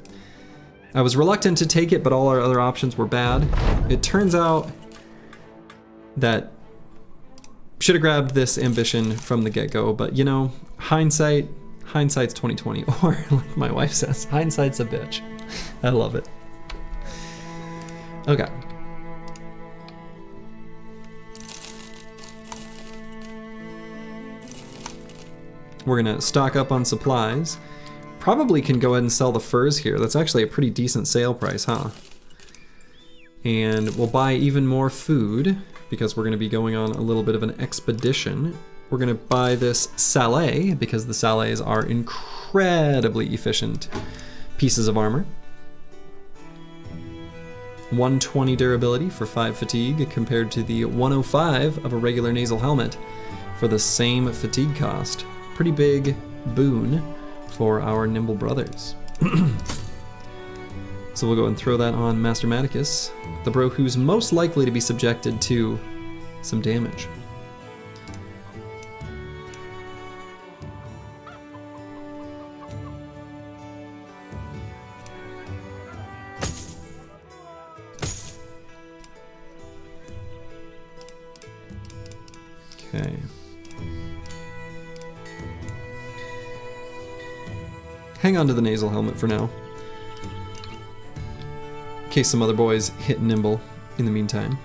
I was reluctant to take it, but all our other options were bad. It turns out that should have grabbed this ambition from the get-go, but you know, hindsight's 2020, or like my wife says, hindsight's a bitch. I love it. Okay. We're gonna stock up on supplies. Probably can go ahead and sell the furs here. That's actually a pretty decent sale price, huh? And we'll buy even more food because we're gonna be going on a little bit of an expedition. We're gonna buy this sallet because the sallets are incredibly efficient pieces of armor. 120 durability for 5 fatigue compared to the 105 of a regular nasal helmet for the same fatigue cost. Pretty big boon for our nimble brothers. So we'll go and throw that on Master Maticus, the bro who's most likely to be subjected to some damage. Okay. Hang on to the nasal helmet for now. in case some other boys hit nimble in the meantime.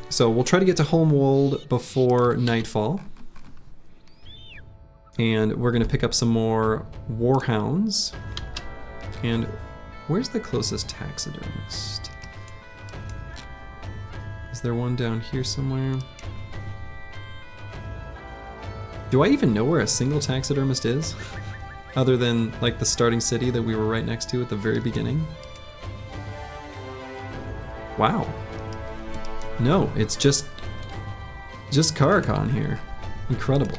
So we'll try to get to Homeworld before nightfall. And we're gonna pick up some more warhounds. And where's the closest taxidermist? Is there one down here somewhere? Do I even know where a single taxidermist is? Other than like the starting city that we were right next to at the very beginning? Wow. No, it's just Caravan here. Incredible.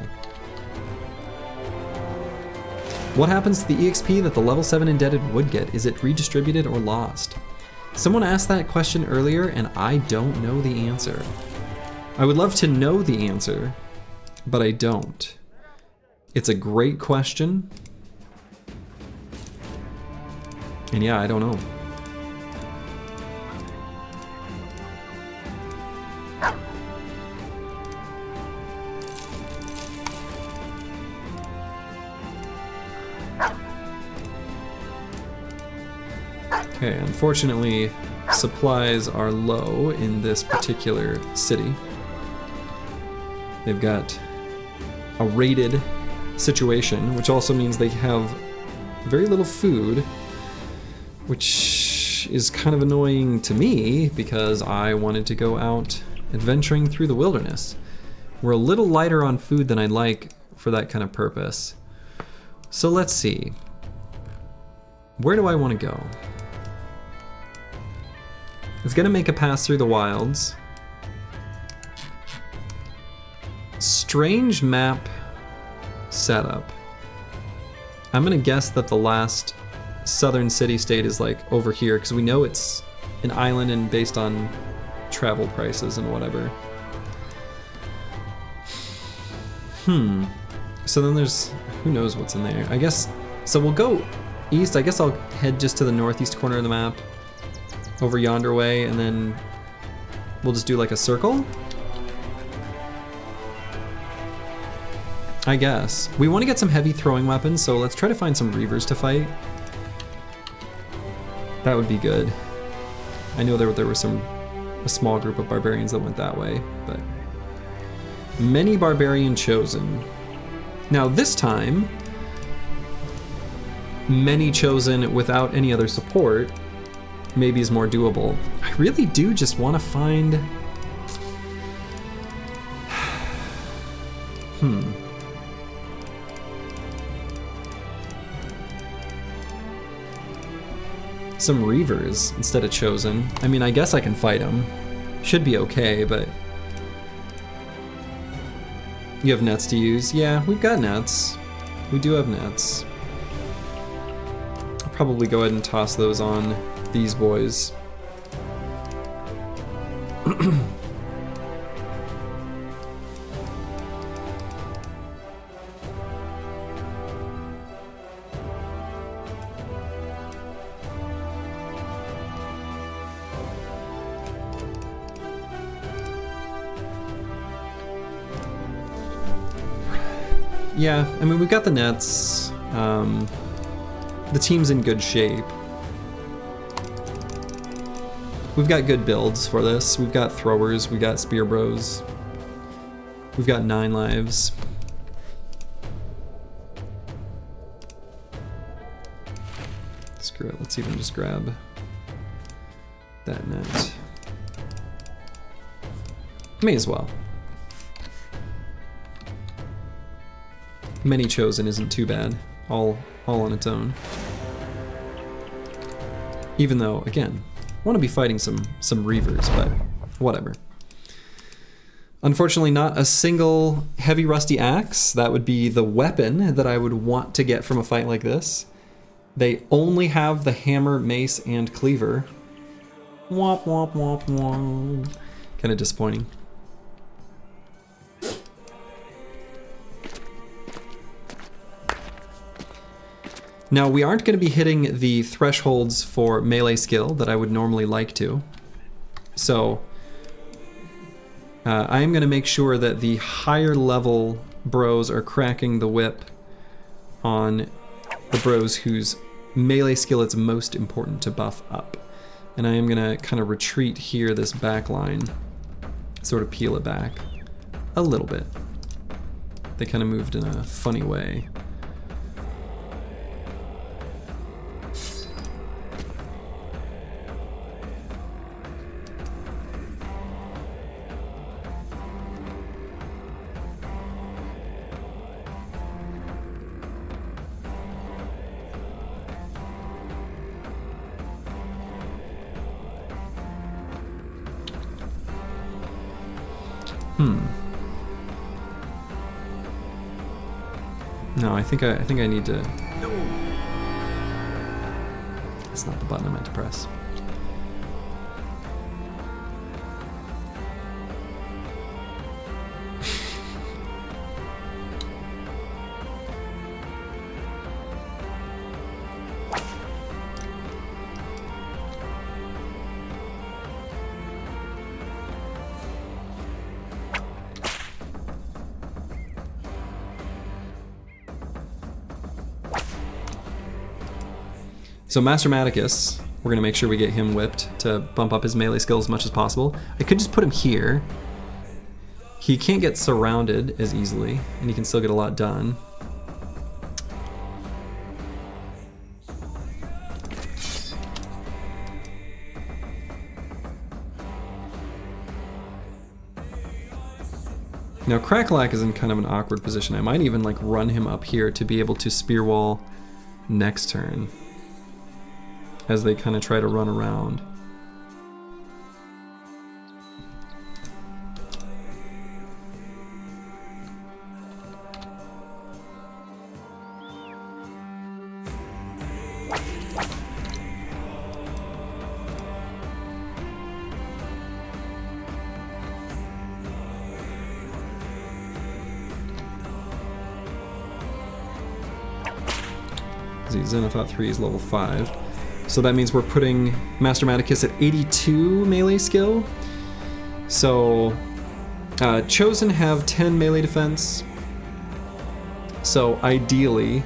What happens to the EXP that the level 7 indebted would get? Is it redistributed or lost? Someone asked that question earlier and I don't know the answer. I would love to know the answer, but I don't. It's a great question. And yeah, I don't know. Okay, unfortunately, supplies are low in this particular city. They've got a raided situation, which also means they have very little food, which is kind of annoying to me because I wanted to go out adventuring through the wilderness. We're a little lighter on food than I'd like for that kind of purpose. So let's see. Where do I want to go? It's gonna make a pass through the wilds. Strange map setup. I'm gonna guess that the last southern city-state is like over here, because we know it's an island and based on travel prices and whatever. So then there's, who knows what's in there. I guess, so we'll go east. I guess I'll head just to the northeast corner of the map, over yonder way, and then we'll just do like a circle? I guess. We want to get some heavy throwing weapons, so let's try to find some Reavers to fight. That would be good. I know there were a small group of barbarians that went that way, but many barbarian chosen. Now this time, many chosen without any other support maybe is more doable. I really do just want to find... Some Reavers instead of chosen. I mean, I guess I can fight them. Should be okay, but... You have nets to use? Yeah, we've got nets. We do have nets. I'll probably go ahead and toss those on these boys. Yeah, I mean, we've got the nets. The team's in good shape. We've got good builds for this. We've got throwers, we've got spear bros. We've got 9 lives. Screw it, let's even just grab that net. May as well. Many chosen isn't too bad, all on its own. Even though, again, want to be fighting some Reavers, but whatever. Unfortunately, not a single heavy rusty axe. That would be the weapon that I would want to get from a fight like this. They only have the hammer, mace, and cleaver. Womp womp womp womp. Kind of disappointing. Now, we aren't going to be hitting the thresholds for melee skill that I would normally like to. So, I am going to make sure that the higher level bros are cracking the whip on the bros whose melee skill it's most important to buff up. And I am gonna kind of retreat here this back line, sort of peel it back a little bit. They kind of moved in a funny way. No, I think I need to. No. That's not the button I meant to press. So Master Maticus, we're gonna make sure we get him whipped to bump up his melee skill as much as possible. I could just put him here. He can't get surrounded as easily, and he can still get a lot done. Now Cracklack is in kind of an awkward position. I might even like run him up here to be able to spear wall next turn, as they kind of try to run around. Xenothought 3 is level 5. So that means we're putting Master Maticus at 82 melee skill. So Chosen have 10 melee defense. So ideally,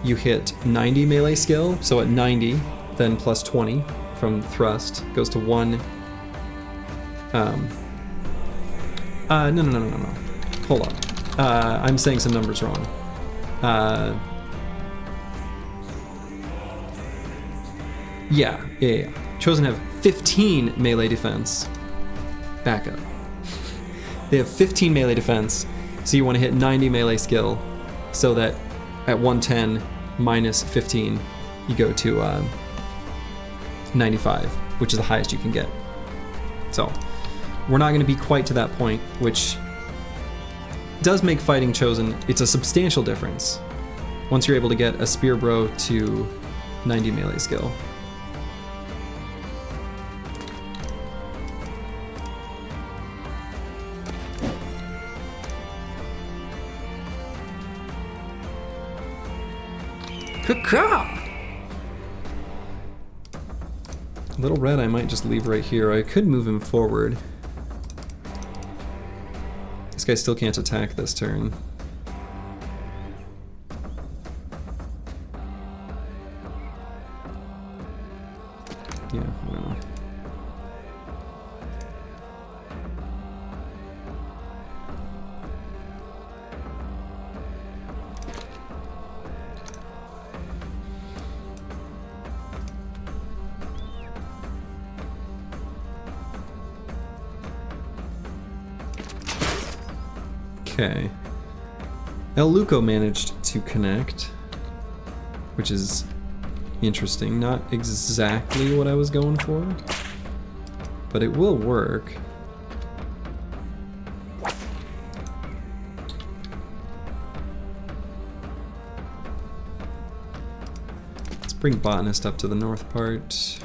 you hit 90 melee skill. So at 90, then plus 20 from thrust goes to 1. No. Hold up. I'm saying some numbers wrong. Yeah. Chosen have 15 melee defense. Back up. They have 15 melee defense, so you want to hit 90 melee skill, so that at 110 minus 15, you go to 95, which is the highest you can get. So we're not going to be quite to that point, which does make fighting Chosen, it's a substantial difference once you're able to get a Spear Bro to 90 melee skill. Little Red I might just leave right here. I could move him forward. This guy still can't attack this turn. Yeah, I don't know. Okay. El Luco managed to connect, which is interesting. Not exactly what I was going for, but it will work. Let's bring Botanist up to the north part.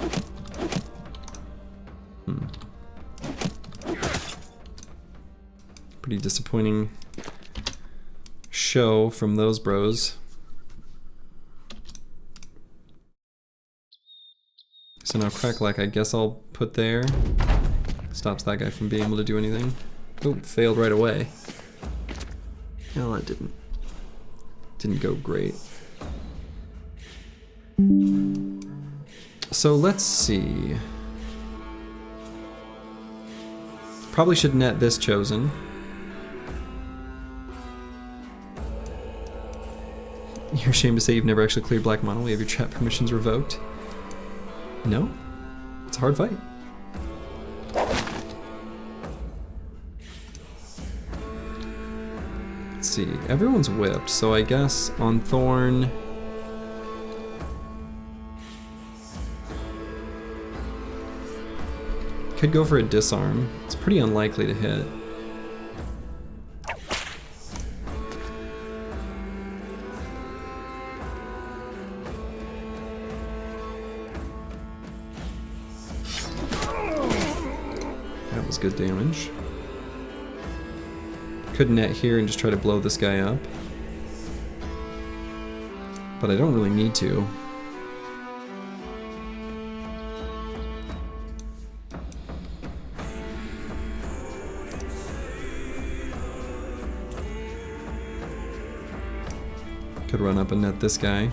Pretty disappointing show from those bros. So now Cracklack, I guess I'll put there. Stops that guy from being able to do anything. Oh, failed right away. Well, that didn't go great. So let's see. Probably should net this chosen. You're ashamed to say you've never actually cleared Black Mono. We have your chat permissions revoked. No? It's a hard fight. Let's see. Everyone's whipped, so I guess on Thorn... Could go for a disarm. It's pretty unlikely to hit. That was good damage. Could net here and just try to blow this guy up. But I don't really need to. Could run up and net this guy,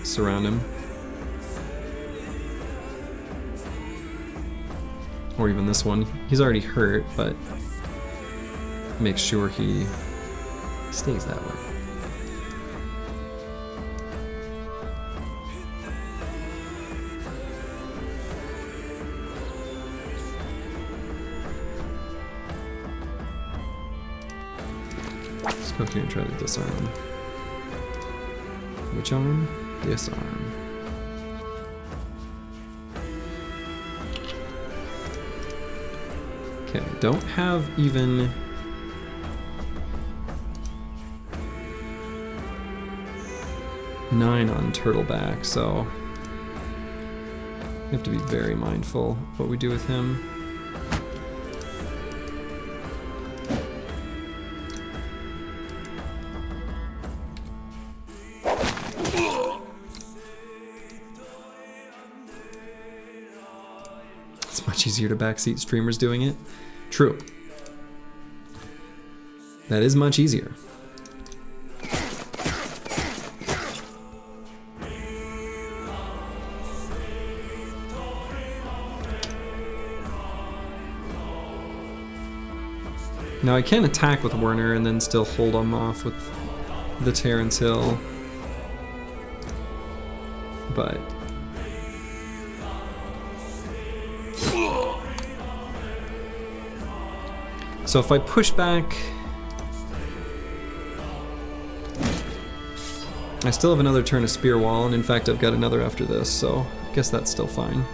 surround him. Or even this one. He's already hurt, but make sure he stays that way. Let's go here and try to disarm him. Which arm? This arm. Okay, don't have even... nine on Turtleback, so... we have to be very mindful of what we do with him. Easier to backseat streamers doing it. True. That is much easier. Now I can attack with Werner and then still hold him off with the Terrence Hill. But so if I push back, I still have another turn of Spear Wall, and in fact I've got another after this, so I guess that's still fine.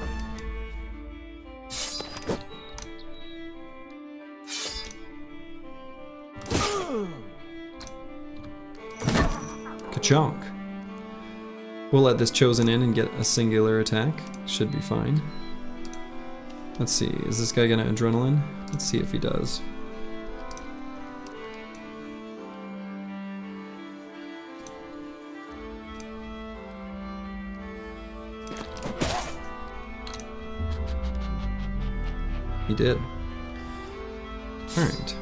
Ka-chonk. We'll let this chosen in and get a singular attack. Should be fine. Let's see, is this guy gonna adrenaline? Let's see if he does. He did. Alright.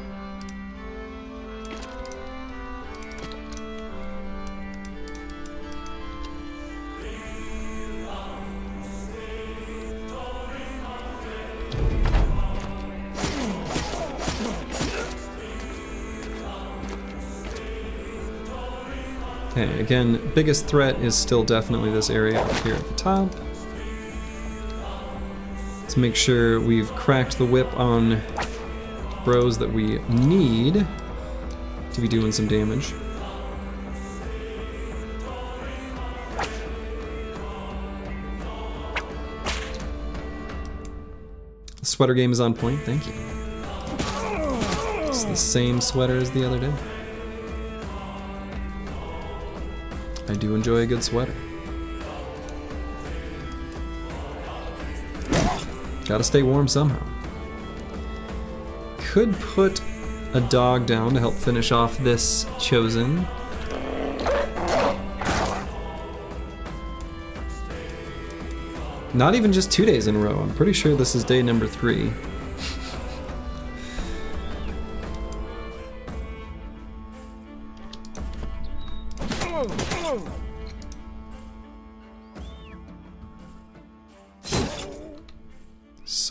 Okay, again, biggest threat is still definitely this area up here at the top. Let's make sure we've cracked the whip on bros that we need to be doing some damage. The sweater game is on point, thank you. It's the same sweater as the other day. I do enjoy a good sweater. Gotta stay warm somehow. Could put a dog down to help finish off this chosen. Not even just 2 days in a row. I'm pretty sure this is day number 3.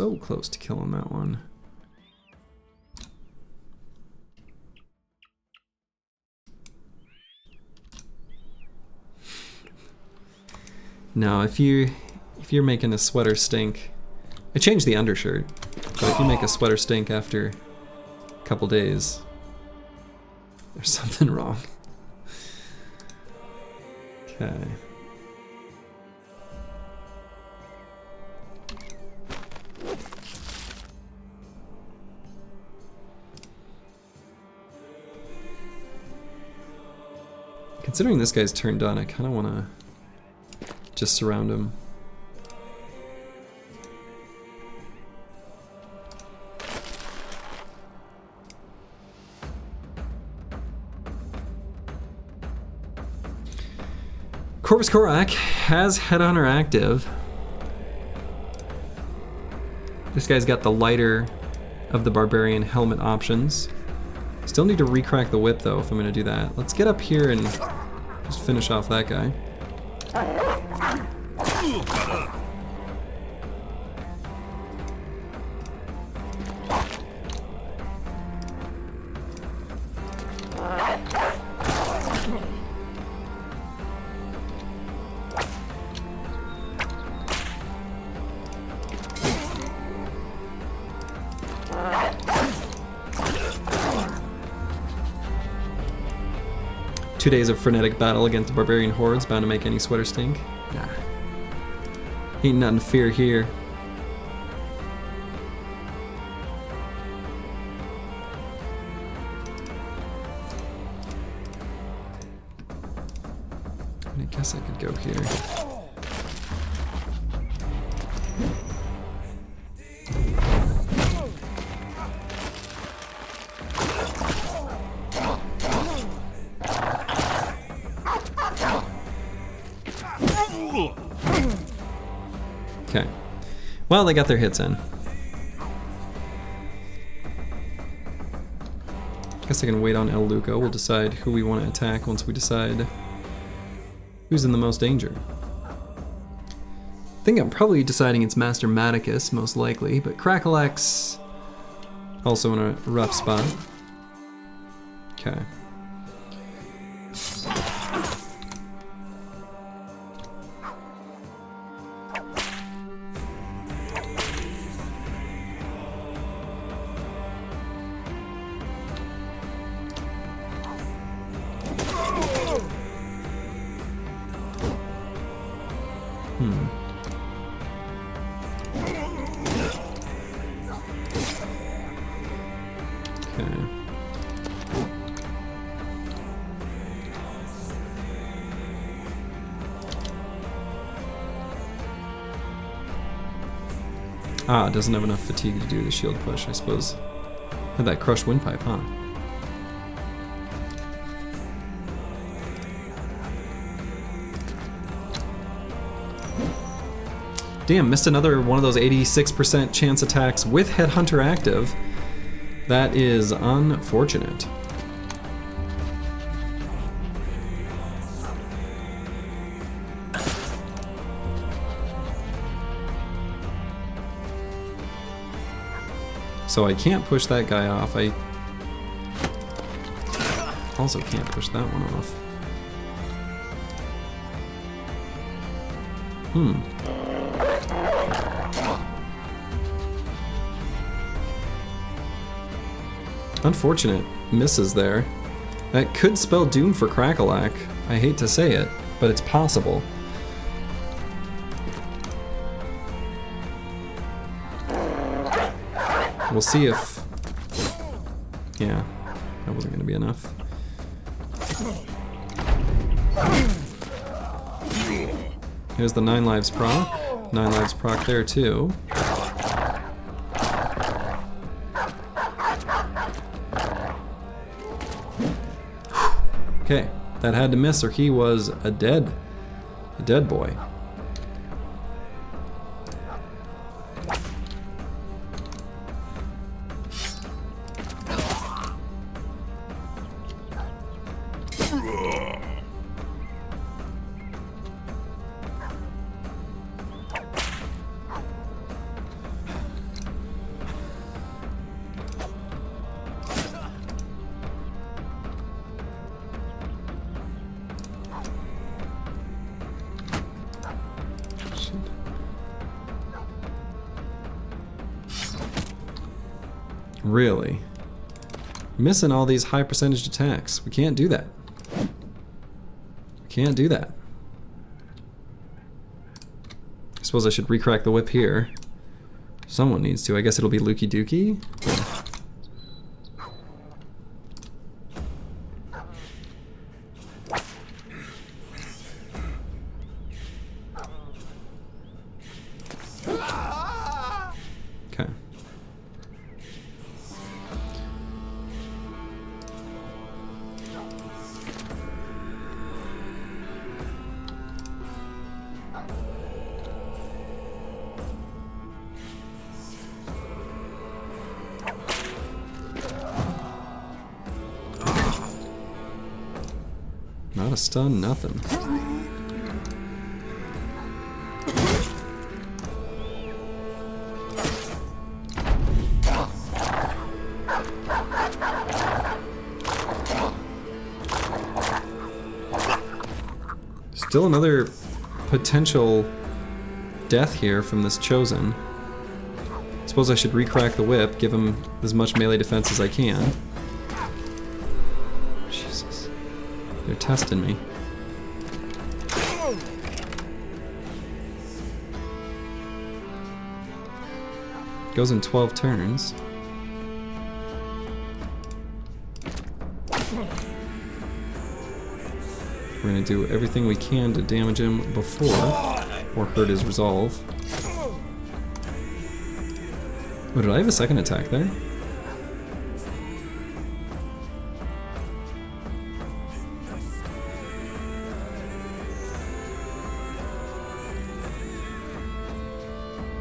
so close to killing that one. No, if you're making a sweater stink, I changed the undershirt, but if you make a sweater stink after a couple days, there's something wrong. Okay. Considering this guy's turned done, I kind of want to just surround him. Corvus Korak has Headhunter active. This guy's got the lighter of the Barbarian helmet options. Still need to recrack the whip though if I'm gonna do that. Let's get up here and just finish off that guy. 2 days of frenetic battle against the barbarian hordes, bound to make any sweater stink. Nah. Ain't nothing to fear here. I guess I could go here. Okay. Well, they got their hits in. Guess I can wait on El Luco. We'll decide who we want to attack once we decide who's in the most danger. I think I'm probably deciding it's Master Maticus, most likely, but Cracklex also in a rough spot. Okay. Ah, it doesn't have enough fatigue to do the shield push, I suppose. Had that crushed windpipe, huh? Damn, missed another one of those 86% chance attacks with Headhunter active. That is unfortunate. So I can't push that guy off. I also can't push that one off. Unfortunate misses there. That could spell doom for Crackalack. I hate to say it, but it's possible. We'll see if... Yeah, that wasn't going to be enough. Here's the 9 lives proc. 9 lives proc there too. Okay, that had to miss or he was a dead boy. Really? Missing all these high percentage attacks. We can't do that. We can't do that. I suppose I should recrack the whip here. Someone needs to. I guess it'll be Lukey Dookie. Okay. Not a stun, nothing. Still another potential death here from this Chosen. Suppose I should recrack the whip, give him as much melee defense as I can. Jesus. They're testing me. Goes in 12 turns. We're gonna do everything we can to damage him before or hurt his resolve. Oh, did I have a second attack there?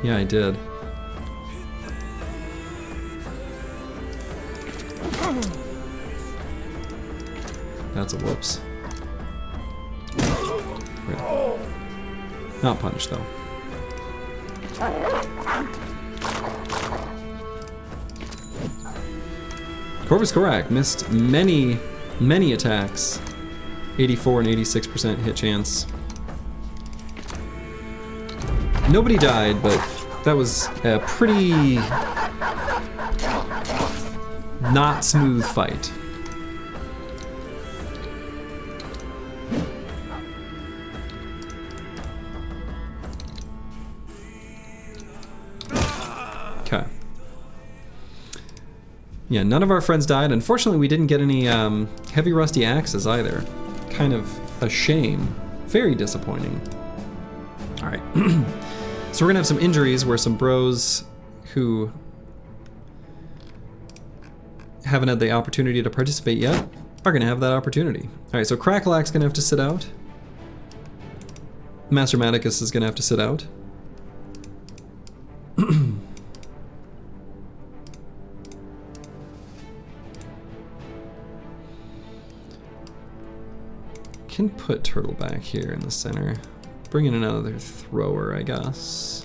Yeah, I did. That's a whoops. Not punished though. Corvus Korak missed many attacks. 84 and 86% hit chance. Nobody died, but that was a pretty not smooth fight. Okay. Yeah, none of our friends died. Unfortunately, we didn't get any heavy rusty axes either. Kind of a shame. Very disappointing. All right. So we're gonna have some injuries where some bros who haven't had the opportunity to participate yet are gonna have that opportunity. All right, so Crackalack's gonna have to sit out. Master Maticus is gonna have to sit out. Can put Turtle back here in the center. Bring in another thrower, I guess.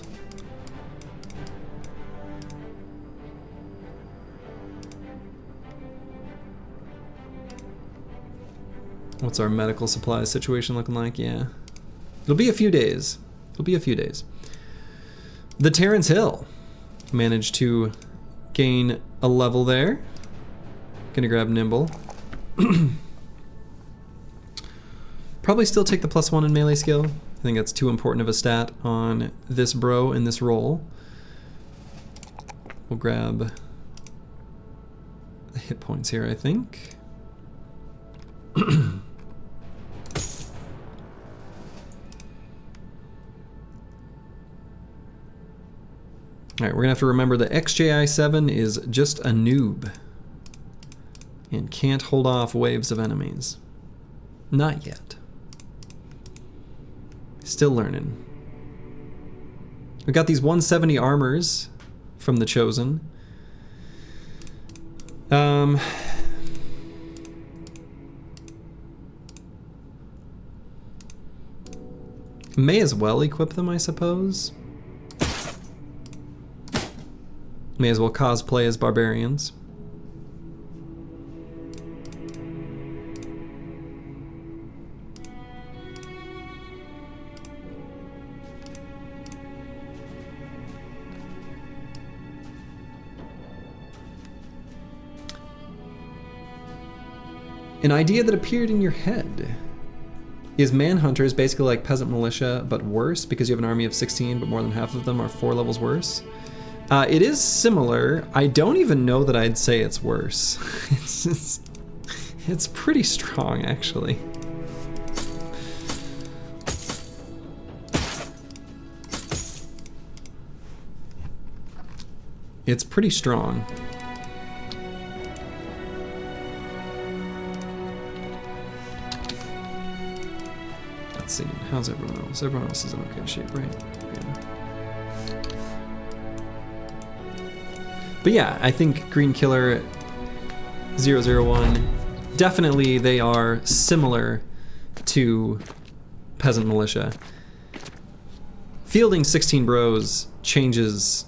What's our medical supplies situation looking like? Yeah. It'll be a few days. It'll be a few days. The Terrence Hill managed to gain a level there. Gonna grab Nimble. Probably still take the +1 in melee skill. I think that's too important of a stat on this bro in this role. We'll grab the hit points here, I think. Alright, we're gonna have to remember that XJI-7 is just a noob and can't hold off waves of enemies. Not yet. Still learning. We got these 170 armors from the Chosen. May as well equip them, I suppose. May as well cosplay as barbarians. An idea that appeared in your head. Is Manhunters basically like Peasant Militia, but worse because you have an army of 16, but more than half of them are 4 levels worse? It is similar. I don't even know that I'd say it's worse. It's pretty strong, actually. It's pretty strong. Let's see, how's everyone else? Everyone else is in okay shape, right? Yeah. But yeah, I think Green Killer 001, definitely they are similar to Peasant Militia. Fielding 16 bros changes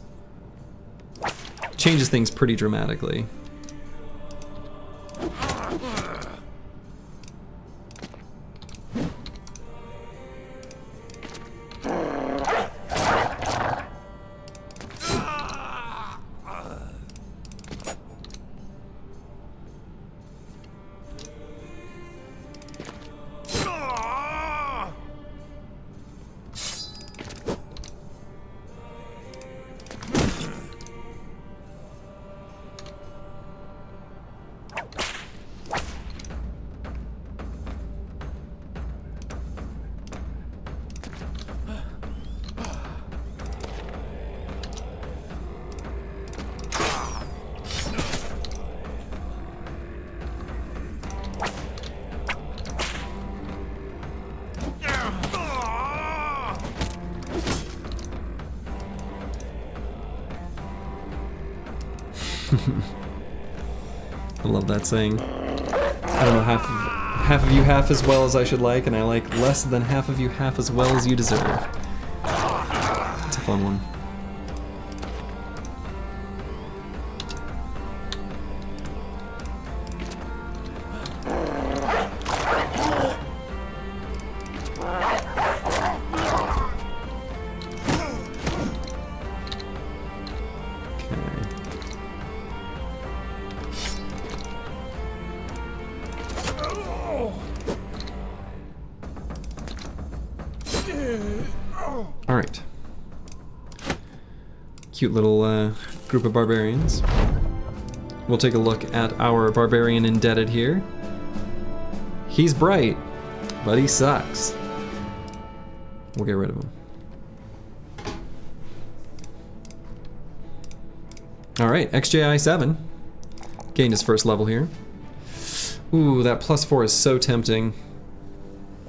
things pretty dramatically. I love that saying. I don't know, half of you half as well as I should like, and I like less than half of you half as well as you deserve. It's a fun one. Alright. Cute little group of barbarians. We'll take a look at our barbarian indebted here. He's bright, but he sucks. We'll get rid of him. Alright, XJI 7. Gained his first level here. Ooh, that +4 is so tempting.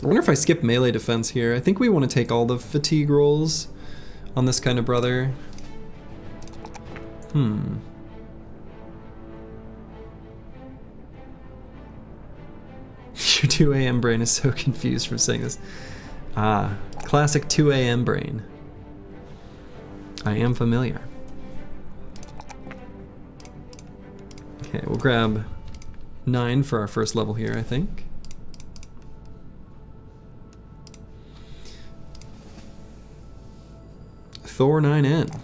I wonder if I skip melee defense here. I think we want to take all the fatigue rolls on this kind of brother. Your 2 AM brain is so confused from saying this. Ah, classic 2 AM brain. I am familiar. Okay, we'll grab 9 for our first level here, I think. Thor 9N.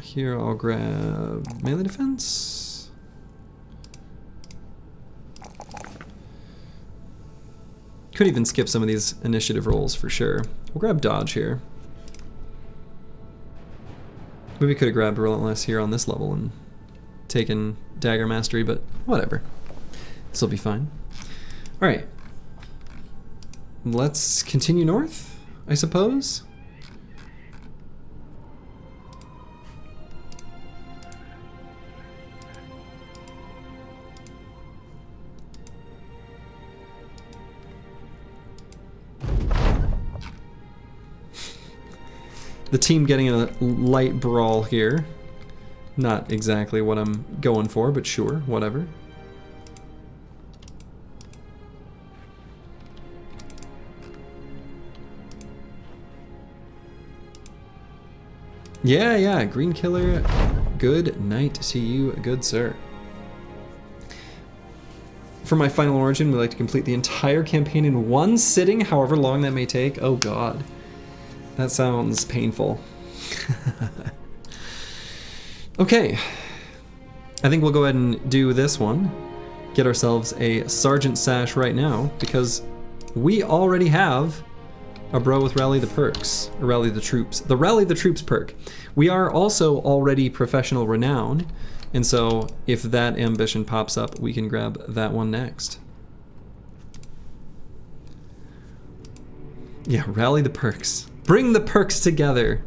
Here I'll grab melee defense. Could even skip some of these initiative rolls for sure. We'll grab dodge here. Maybe could have grabbed relentless here on this level and taken dagger mastery, but whatever. This will be fine. All right. Let's continue north, I suppose. The team getting a light brawl here. Not exactly what I'm going for, but sure, whatever. Yeah, Green Killer, good night to you, good sir. For my final origin, we like to complete the entire campaign in one sitting, however long that may take. Oh god, that sounds painful. Okay, I think we'll go ahead and do this one. Get ourselves a Sergeant Sash right now, because we already have a bro with Rally the Perks, or Rally the Troops. The Rally the Troops perk. We are also already Professional Renown, and so if that ambition pops up, we can grab that one next. Yeah, Rally the Perks. Bring the perks together.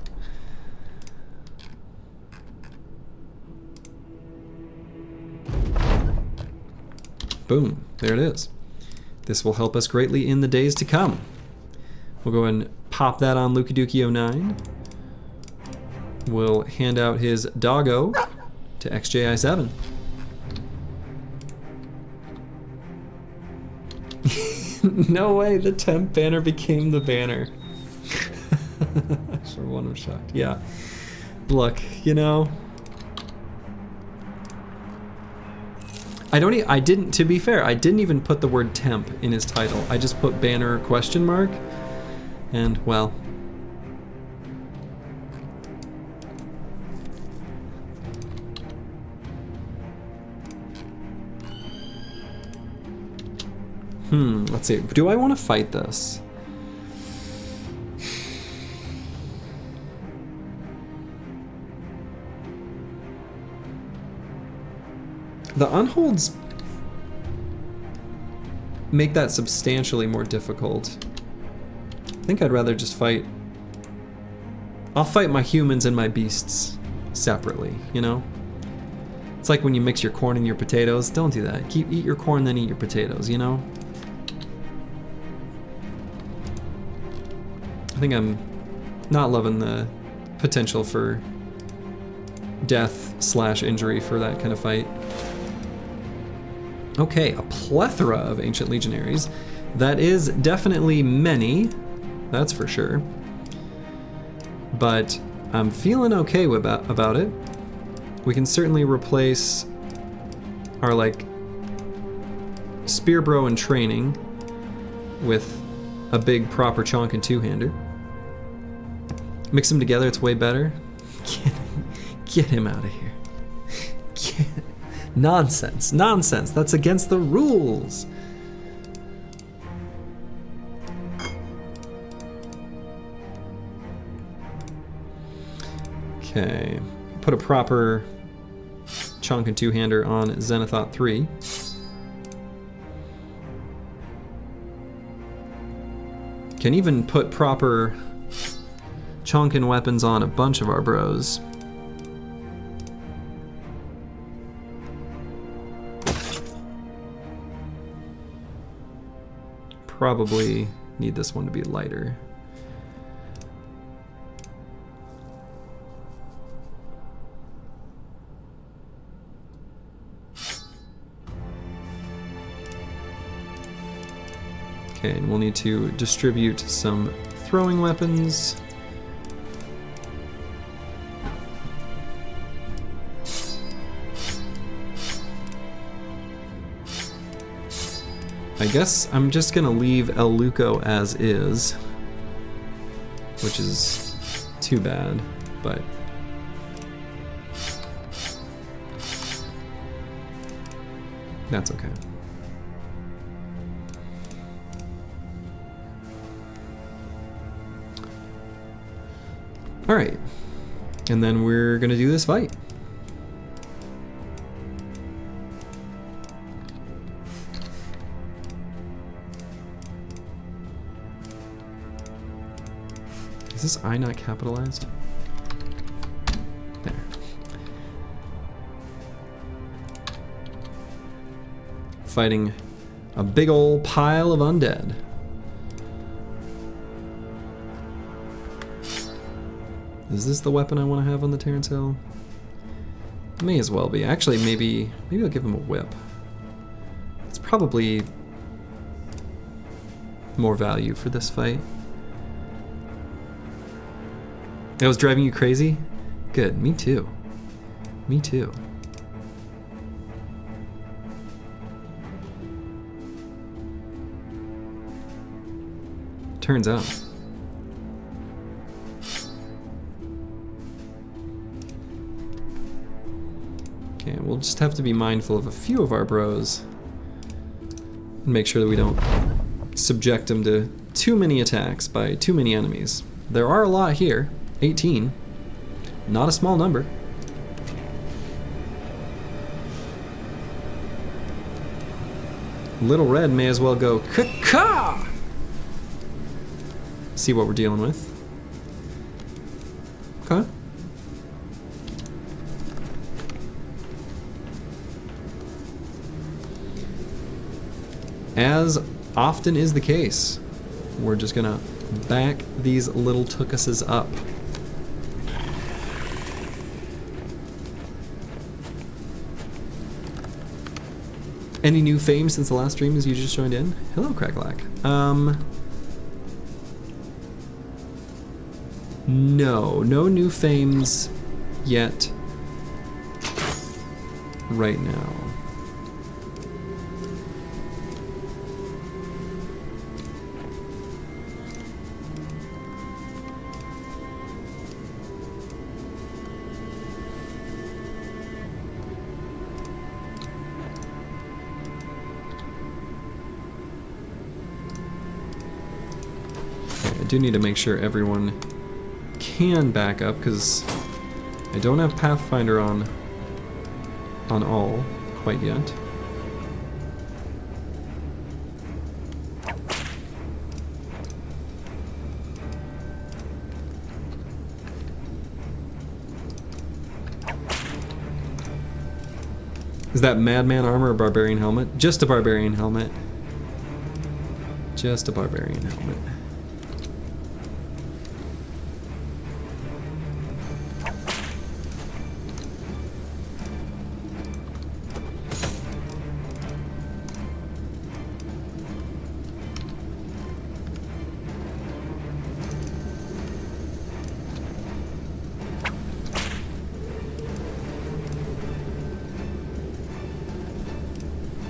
Boom, there it is. This will help us greatly in the days to come. We'll go and pop that on Luki Dookie 09. We'll hand out his doggo to XJI7. No way, the temp banner became the banner. For one, I'm shocked. Yeah. Look, you know. I didn't, to be fair, I didn't even put the word temp in his title. I just put banner question mark, and well. Let's see. Do I want to fight this? The unholds make that substantially more difficult. I think I'd rather just fight... I'll fight my humans and my beasts separately, you know? It's like when you mix your corn and your potatoes. Don't do that. Eat your corn, then eat your potatoes, you know? I think I'm not loving the potential for death/injury for that kind of fight. Okay, a plethora of Ancient Legionaries. That is definitely many, that's for sure. But I'm feeling okay about it. We can certainly replace our, like, Spear Bro in training with a big proper chonk and two-hander. Mix them together, it's way better. Get him out of here. Nonsense, nonsense, that's against the rules. Okay, put a proper chonk and two-hander on Zenithot 3. Can even put proper chonk and weapons on a bunch of our bros. Probably need this one to be lighter. Okay, and we'll need to distribute some throwing weapons. I guess I'm just gonna leave El Luco as is, which is too bad, but that's okay. All right, and then we're gonna do this fight. Is this I not capitalized? There. Fighting a big old pile of undead. Is this the weapon I want to have on the Terrence Hill? May as well be. Actually, maybe I'll give him a whip. It's probably more value for this fight. That was driving you crazy? Good, me too. Me too. Turns out. Okay, we'll just have to be mindful of a few of our bros. And make sure that we don't subject them to too many attacks by too many enemies. There are a lot here. 18. Not a small number. Little Red may as well go ka-ka! See what we're dealing with. Okay. As often is the case, we're just gonna back these little tookuses up. Any new fame since the last stream as you just joined in? Hello, Crackalack. No new fames yet right now. I do need to make sure everyone can back up because I don't have Pathfinder on all quite yet. Is that Madman armor or Barbarian helmet? Just a Barbarian helmet. Just a Barbarian helmet.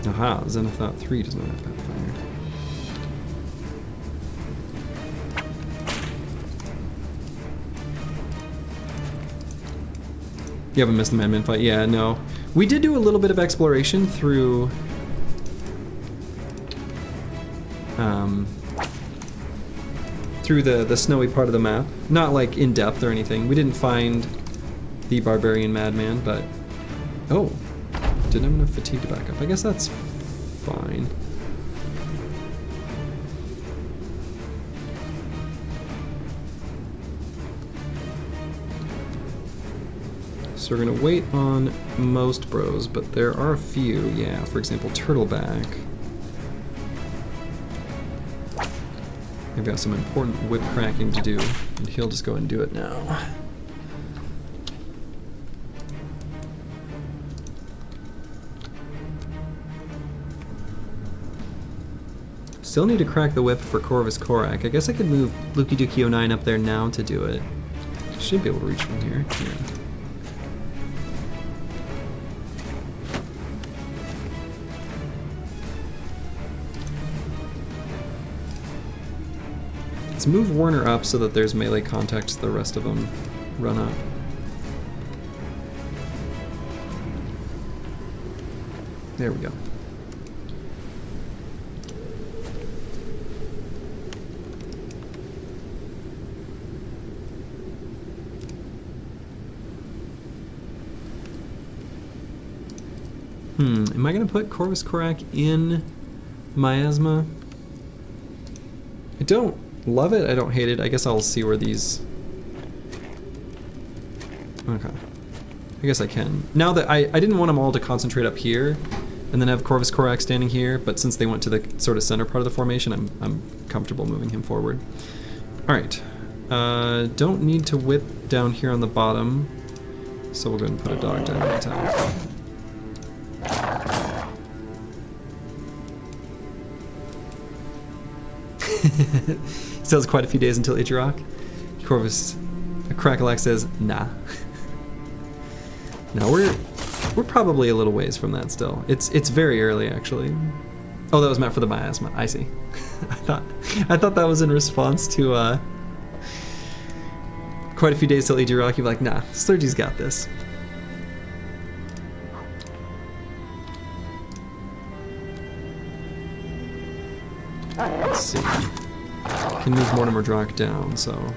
Aha, Zenithot 3 does not have Pathfinder. You haven't missed the Madman fight? Yeah, no. We did do a little bit of exploration through the snowy part of the map. Not like in depth or anything. We didn't find the Barbarian Madman, but oh, didn't have enough fatigue to back up. I guess that's fine. So we're gonna wait on most bros, but there are a few. Yeah, for example, Turtleback. I've got some important whip cracking to do, and he'll just go and do it now. Still need to crack the whip for Corvus Korak. I guess I could move Luki Duki 09 up there now to do it. Should be able to reach from here. Yeah. Let's move Warner up so that there's melee contact so the rest of them run up. There we go. Am I gonna put Corvus Korak in Miasma? I don't love it, I don't hate it. I guess I'll see where these... Okay. I guess I can. Now that I didn't want them all to concentrate up here and then have Corvus Korak standing here, but since they went to the sort of center part of the formation, I'm comfortable moving him forward. Alright. Don't need to whip down here on the bottom, so we'll go ahead and put a dog down on top. Still has quite a few days until Idjarok. Corvus Crackalack says, nah. No, we're probably a little ways from that still. It's very early actually. Oh, that was meant for the miasma. I see. I thought that was in response to quite a few days till Idjarok. You're like, nah, Slurgy's got this. Can move Mortimer Drock down, so...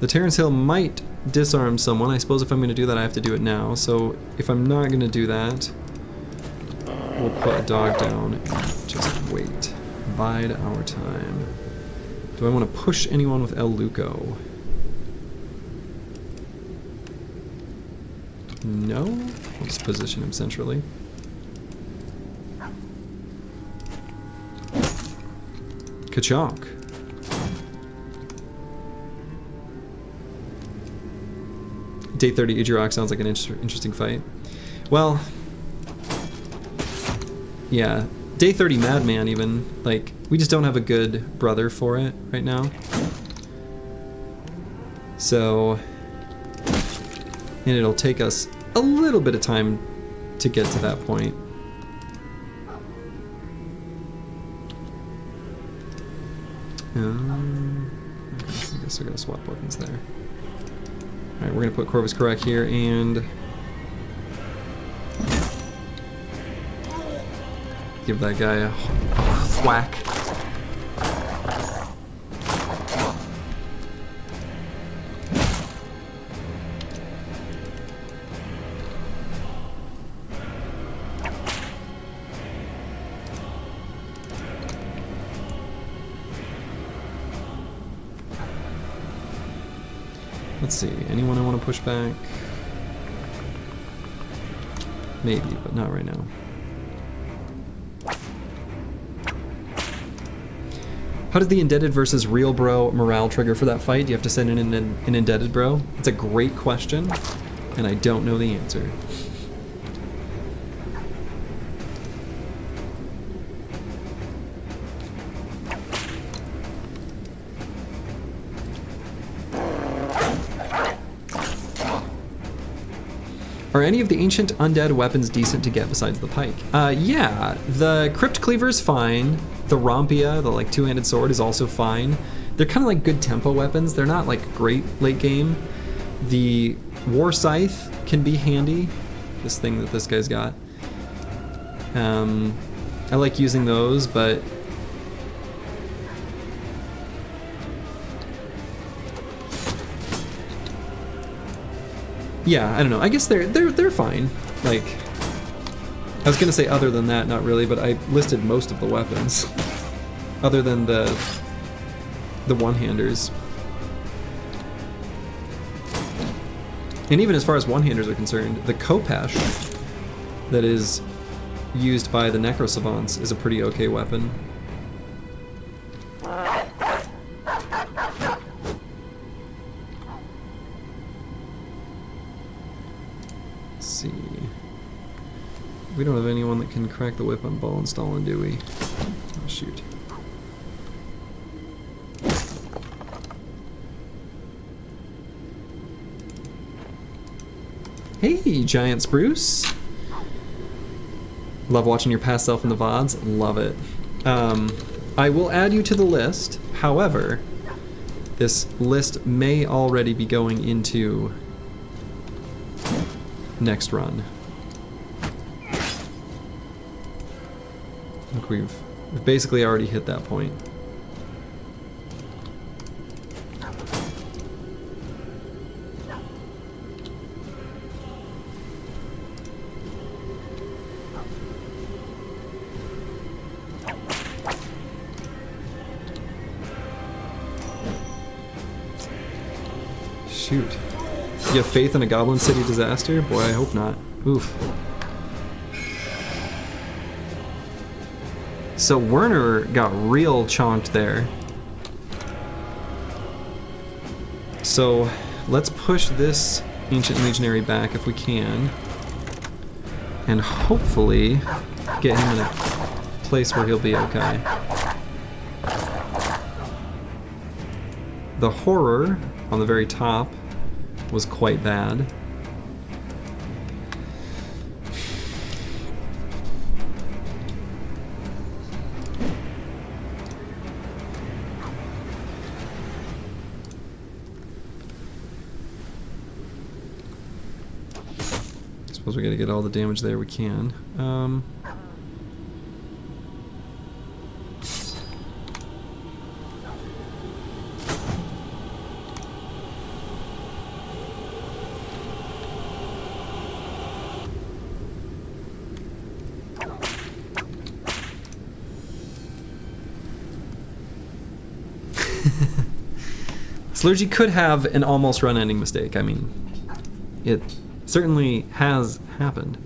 The Terrence Hill might disarm someone. I suppose if I'm going to do that, I have to do it now. So if I'm not going to do that, we'll put a dog down and just wait. Bide our time. Do I want to push anyone with El Luco? No? We'll just position him centrally. Kachok. Day 30 Idrok sounds like an interesting fight. Well, yeah. Day 30 Madman even, like, we just don't have a good brother for it right now. So, and it'll take us a little bit of time to get to that point. Okay, I guess we're gonna swap weapons there. Alright, we're gonna put Corvus Correct here and give that guy a whack. Let's see, anyone I want to push back? Maybe, but not right now. How does the indebted versus real bro morale trigger for that fight? Do you have to send in an indebted bro? It's a great question, and I don't know the answer. Are any of the ancient undead weapons decent to get besides the pike? Yeah, the Crypt Cleaver is fine. The Rompia, the like two-handed sword, is also fine. They're kind of like good tempo weapons. They're not like great late game. The War Scythe can be handy. This thing that this guy's got. I like using those, but yeah, I don't know. I guess they're fine. Like, I was gonna say other than that, not really, but I listed most of the weapons, other than the one-handers. And even as far as one-handers are concerned, the Khopesh that is used by the Necrosavants is a pretty okay weapon. We don't have anyone that can crack the whip on Ball and Stalin, do we? Oh, shoot. Hey, Giant Spruce! Love watching your past self in the VODs. Love it. I will add you to the list. However, this list may already be going into next run. I think we've basically already hit that point. Shoot. You have faith in a Goblin City disaster? Boy, I hope not. Oof. So Werner got real chonked there. So let's push this Ancient Legionary back if we can. And hopefully get him in a place where he'll be okay. The Horror on the very top was quite bad. Suppose we gotta get all the damage there we can. Slurgy could have an almost run-ending mistake. I mean, it certainly has happened.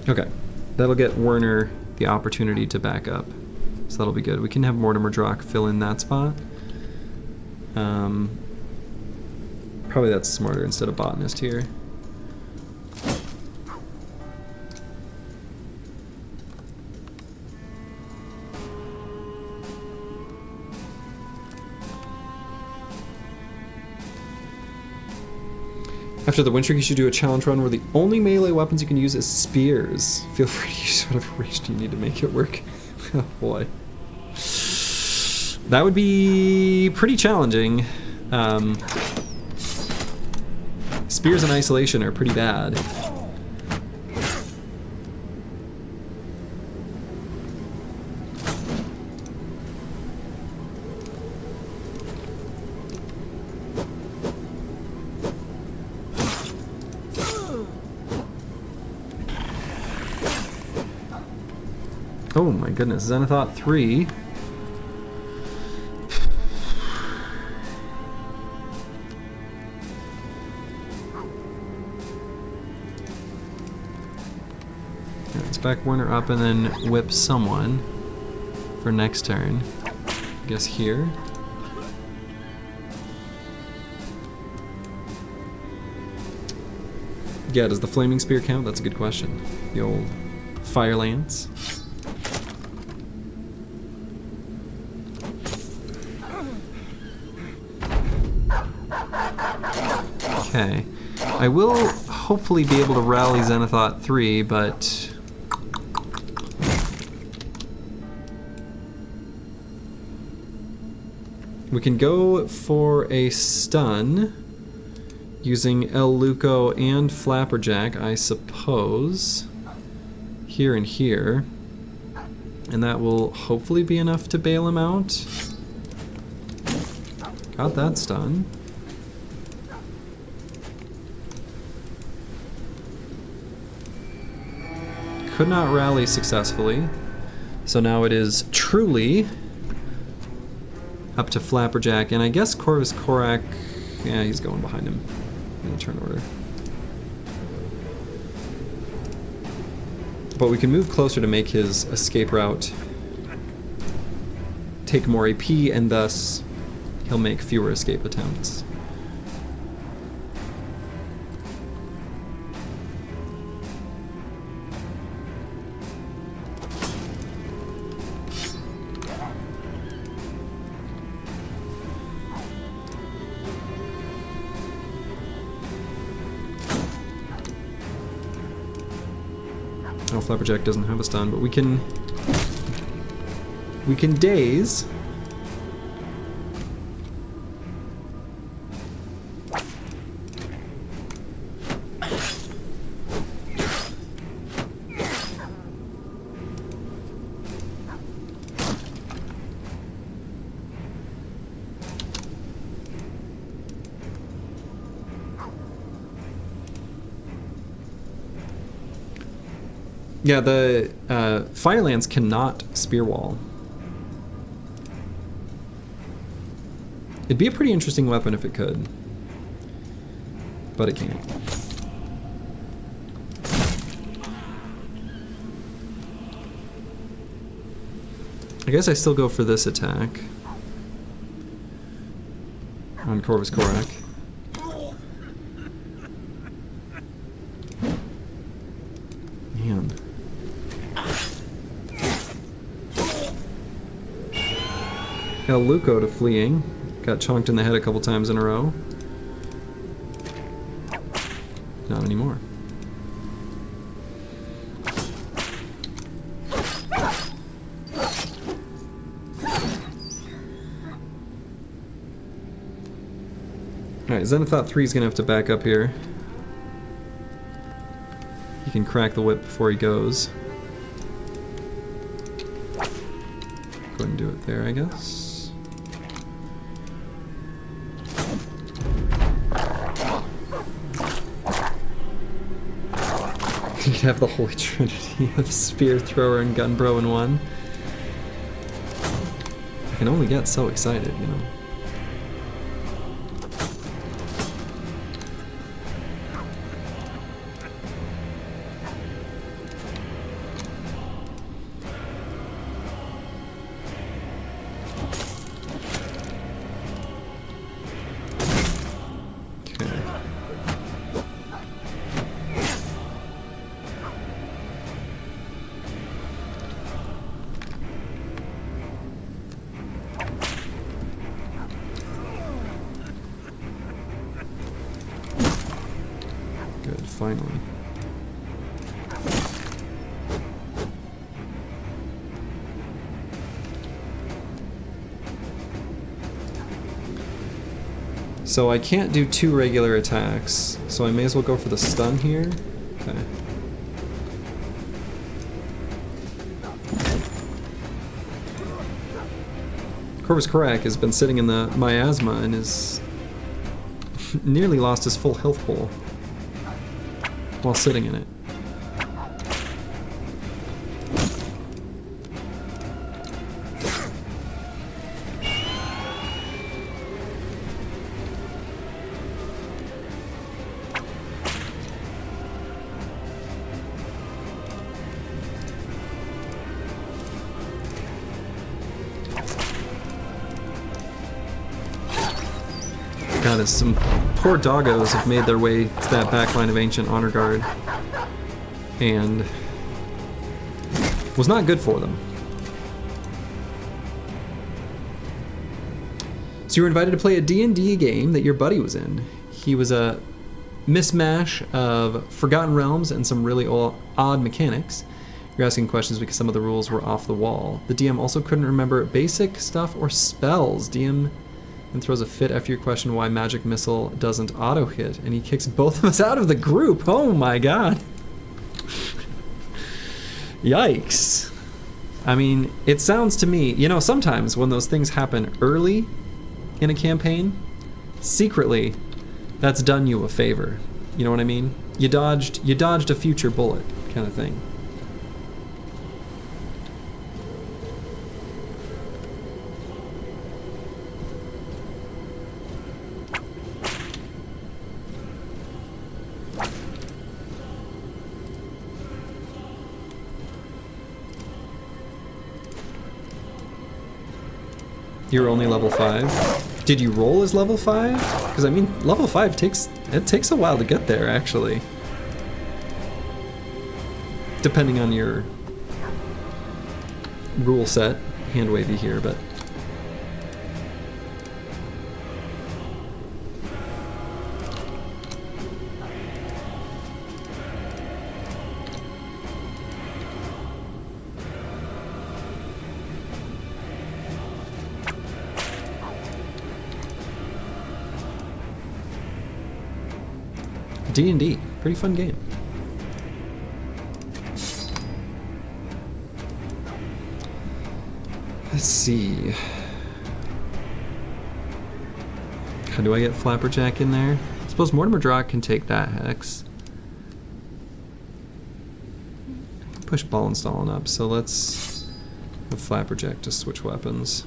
Okay, that'll get Werner the opportunity to back up, so that'll be good. We can have Mortimer Drock fill in that spot. Probably that's smarter instead of Botanist here. After the Winstreak, you should do a challenge run where the only melee weapons you can use is spears. Feel free to use whatever range you need to make it work. Oh boy. That would be pretty challenging. Spears in isolation are pretty bad. Oh my goodness, Xenothought 3. Let's back Werner up and then whip someone for next turn. I guess here. Yeah, does the Flaming Spear count? That's a good question. The old Fire Lance. Okay, I will hopefully be able to rally Xenothought 3, but we can go for a stun using El Luco and Flapperjack, I suppose, here and here, and that will hopefully be enough to bail him out. Got that stun. Could not rally successfully, so now it is truly up to Flapperjack, and I guess Corvus Korak, yeah, he's going behind him in the turn order. But we can move closer to make his escape route take more AP, and thus he'll make fewer escape attempts. Oh, Flapperjack doesn't have a stun, but we can daze. Yeah, the Firelance cannot spear wall. It'd be a pretty interesting weapon if it could, but it can't. I guess I still go for this attack on Corvus Korak. Man. El Luco to fleeing. Got chonked in the head a couple times in a row. Not anymore. Alright, Zenithot 3 is going to have to back up here. He can crack the whip before he goes. Go ahead and do it there, I guess. You could have the Holy Trinity of Spear Thrower and Gunbro in one. I can only get so excited, you know. Finally. So I can't do 2 regular attacks, so I may as well go for the stun here. Okay. Corvus Korak has been sitting in the miasma and is nearly lost his full health pool while sitting in it. God, as some poor doggos have made their way to that back line of Ancient Honor Guard, and was not good for them. So you were invited to play a D&D game that your buddy was in. He was a mismash of Forgotten Realms and some really odd mechanics. You're asking questions because some of the rules were off the wall. The DM also couldn't remember basic stuff or spells. DM and throws a fit after your question why Magic Missile doesn't auto-hit, and he kicks both of us out of the group. Oh my god. Yikes. I mean, it sounds to me, you know, sometimes when those things happen early in a campaign, secretly, that's done you a favor. You know what I mean? You dodged a future bullet, kind of thing. You're only level 5. Did you roll as level 5? Because I mean, level 5 takes a while to get there, actually. Depending on your rule set. Hand wavy here, but D&D, pretty fun game. Let's see. How do I get Flapperjack in there? I suppose Mortimer Drock can take that hex. Push Ball and Stalin up, so let's have Flapperjack to switch weapons.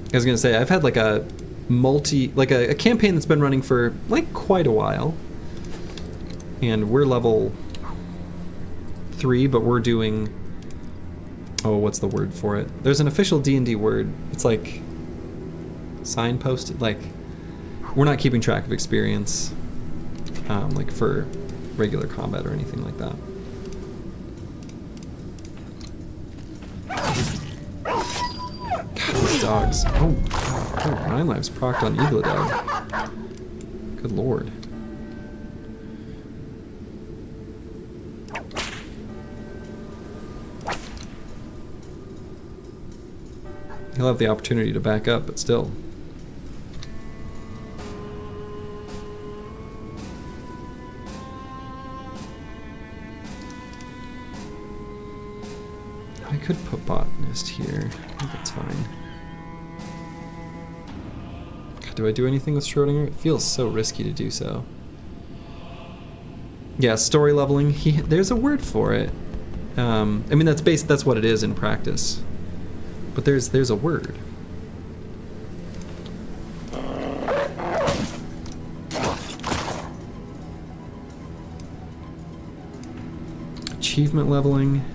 I was gonna say, I've had like a a campaign that's been running for like quite a while, and we're level 3, but we're doing, oh, what's the word for it? There's an official D&D word. It's like signposted. Like, we're not keeping track of experience, like for regular combat or anything like that. dogs. Oh, 9 lives procced on EELI dog. Good lord. He'll have the opportunity to back up, but still. I could put botanist here. I think that's fine. God, do I do anything with Schrodinger? It feels so risky to do so. Yeah, story leveling. There's a word for it. I mean, that's what it is in practice. But there's a word. Achievement leveling.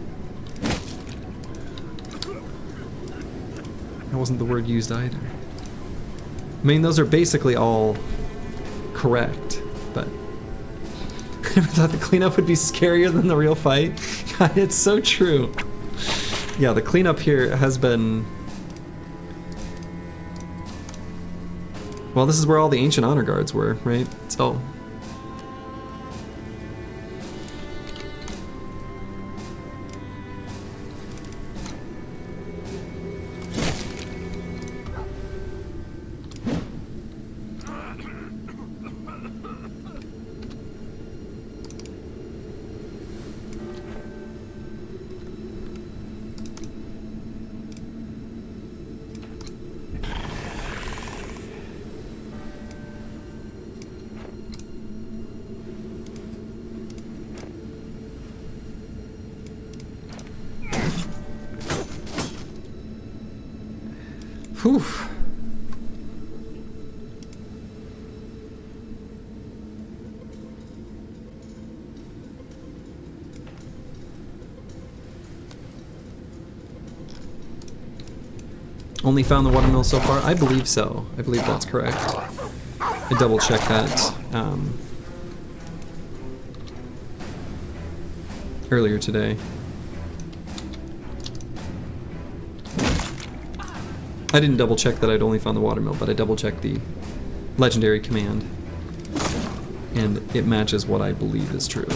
That wasn't the word used either. I mean, those are basically all correct, but I never thought the cleanup would be scarier than the real fight. God, it's so true. Yeah, the cleanup here has been... Well, this is where all the ancient honor guards were, right? So... Whew. Only found the watermill so far? I believe so. I believe that's correct. I double checked that earlier today. I didn't double check that I'd only found the watermill, but I double checked the legendary command. And it matches what I believe is true.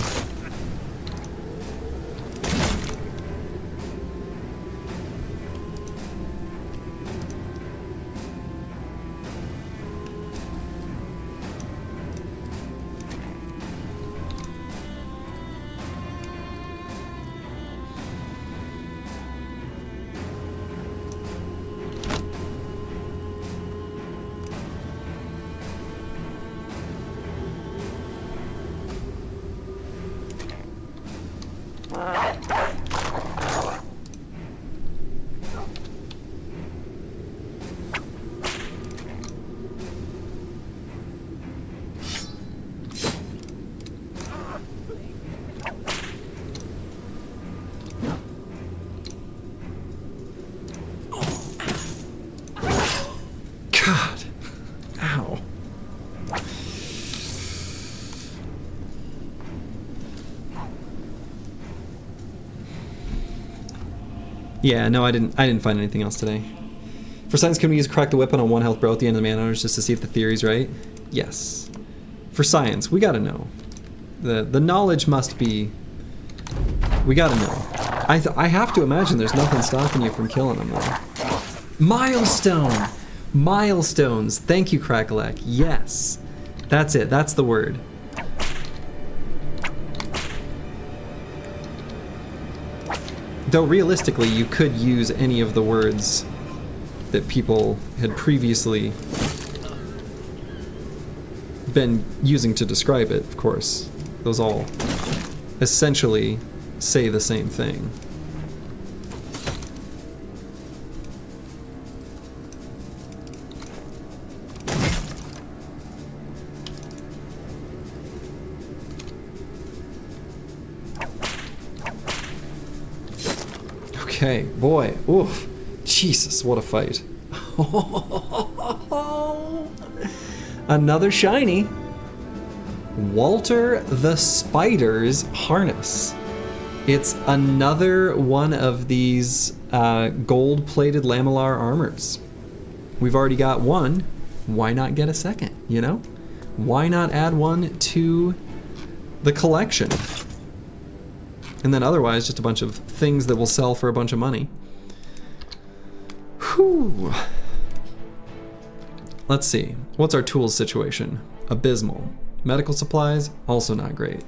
God. Ow. Yeah, no, I didn't find anything else today. For science, can we use crack the whip on a 1 health bro at the end of the Manhunters just to see if the theory's right? Yes. For science, we gotta know. The knowledge must be... We gotta know. I have to imagine there's nothing stopping you from killing them, though. Milestone! Milestones! Thank you, Crackalack. Yes. That's it. That's the word. Though realistically, you could use any of the words that people had previously been using to describe it, of course. Those all essentially say the same thing. Okay, boy, oof, Jesus, what a fight. Another shiny. Walter the Spider's harness. It's another one of these gold-plated lamellar armors. We've already got one. Why not get a second, you know? Why not add one to the collection? And then otherwise, just a bunch of things that will sell for a bunch of money. Whew. Let's see. What's our tools situation? Abysmal. Medical supplies, also not great.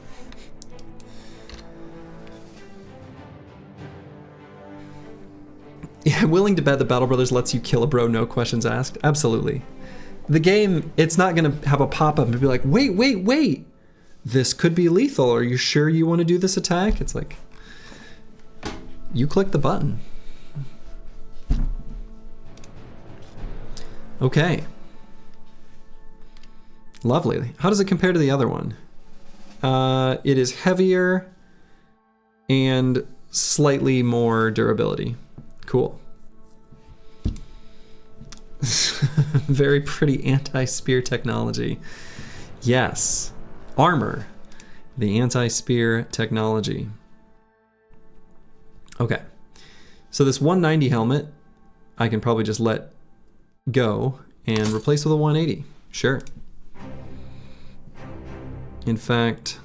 Yeah, I'm willing to bet that Battle Brothers lets you kill a bro, no questions asked. Absolutely. The game, it's not gonna have a pop-up and be like, wait, wait, wait! This could be lethal. Are you sure you want to do this attack? It's like, you click the button. Okay. Lovely. How does it compare to the other one? It is heavier and slightly more durability. Cool. Very pretty anti-spear technology. Yes. Armor. The anti-spear technology. Okay. So this 190 helmet, I can probably just let go and replace with a 180. Sure. In fact,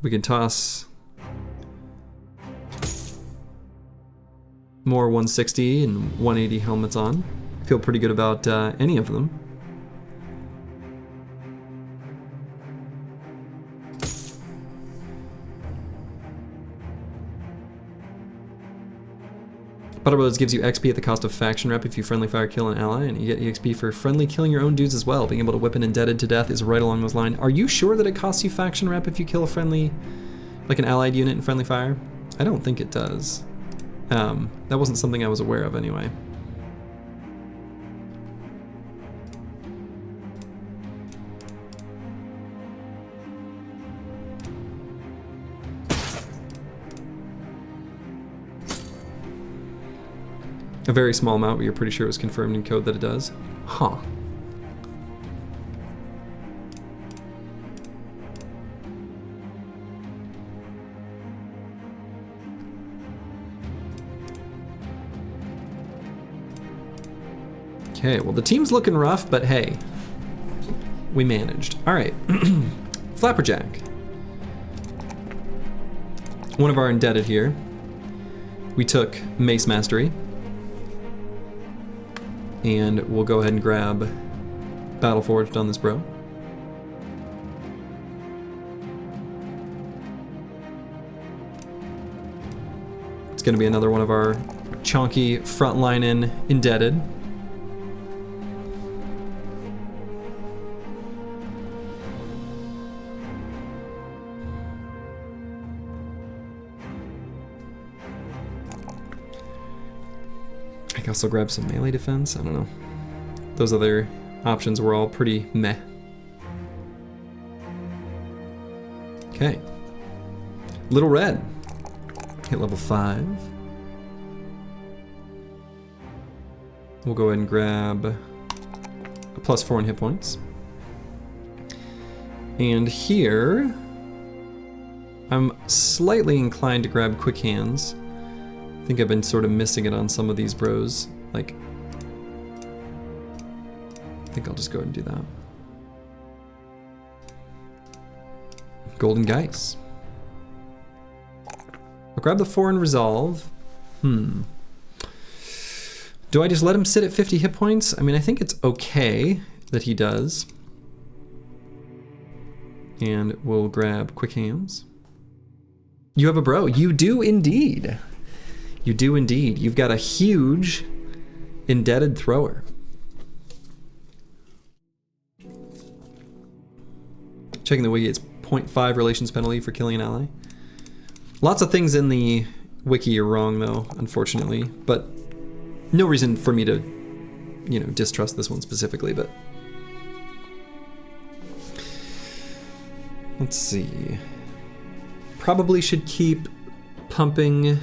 we can toss more 160 and 180 helmets on. I feel pretty good about any of them. Battle Brothers gives you XP at the cost of faction rep if you friendly fire kill an ally, and you get EXP for friendly killing your own dudes as well. Being able to whip an indebted to death is right along those lines. Are you sure that it costs you faction rep if you kill a friendly, like an allied unit in friendly fire? I don't think it does. That wasn't something I was aware of anyway. A very small amount, but you're pretty sure it was confirmed in code that it does. Huh. Okay, well the team's looking rough, but hey, we managed. All right, Flapperjack. One of our indebted here. We took Mace Mastery. And we'll go ahead and grab Battleforged on this bro. It's gonna be another one of our chonky frontline indebted. I can also grab some melee defense. I don't know. Those other options were all pretty meh. Okay. Little Red. Hit level 5. We'll go ahead and grab a +4 in hit points. And here, I'm slightly inclined to grab Quick Hands. I think I've been sort of missing it on some of these bros. Like, I think I'll just go ahead and do that. Golden Geist. I'll grab the 4 in Resolve. Do I just let him sit at 50 hit points? I mean, I think it's okay that he does. And we'll grab Quick Hands. You have a bro. You do indeed. You do indeed. You've got a huge indebted thrower. Checking the wiki, it's 0.5 relations penalty for killing an ally. Lots of things in the wiki are wrong though, unfortunately, but no reason for me to, you know, distrust this one specifically, but let's see. Probably should keep pumping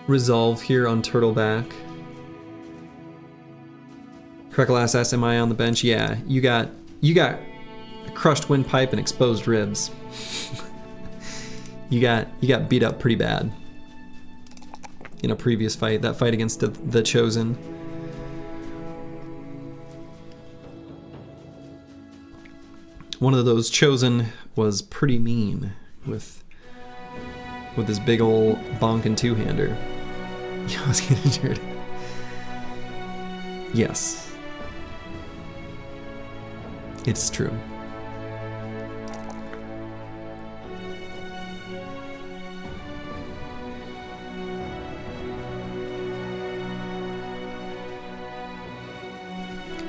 Resolve here on Turtleback. Crackle-ass ass, am I on the bench? Yeah, you got a crushed windpipe and exposed ribs. you got beat up pretty bad in a previous fight. That fight against the Chosen. One of those chosen was pretty mean with this big ol' bonkin' two-hander. I was getting injured. Yes. It's true.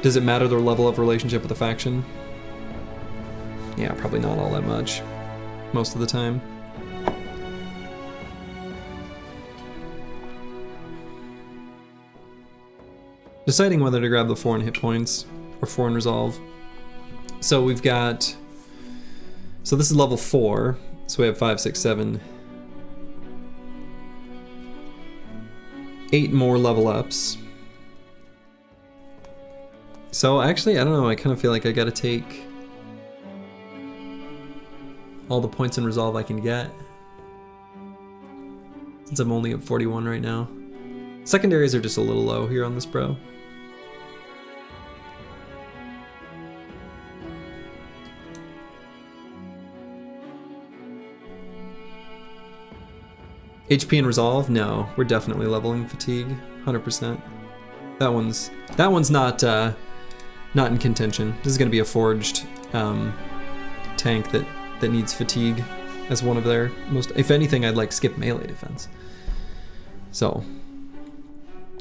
Does it matter the level of relationship with the faction? Yeah, probably not all that much. Most of the time. Deciding whether to grab the 4 in hit points or 4 in resolve. So we've got... So this is level 4. So we have 5, 6, 7... 8 more level ups. So actually, I don't know, I kind of feel like I gotta take all the points in resolve I can get, since I'm only at 41 right now. Secondaries are just a little low here on this bro. HP and resolve? No, we're definitely leveling fatigue, 100%. That one's not in contention. This is going to be a forged tank that needs fatigue as one of their most... If anything, I'd like skip melee defense. So,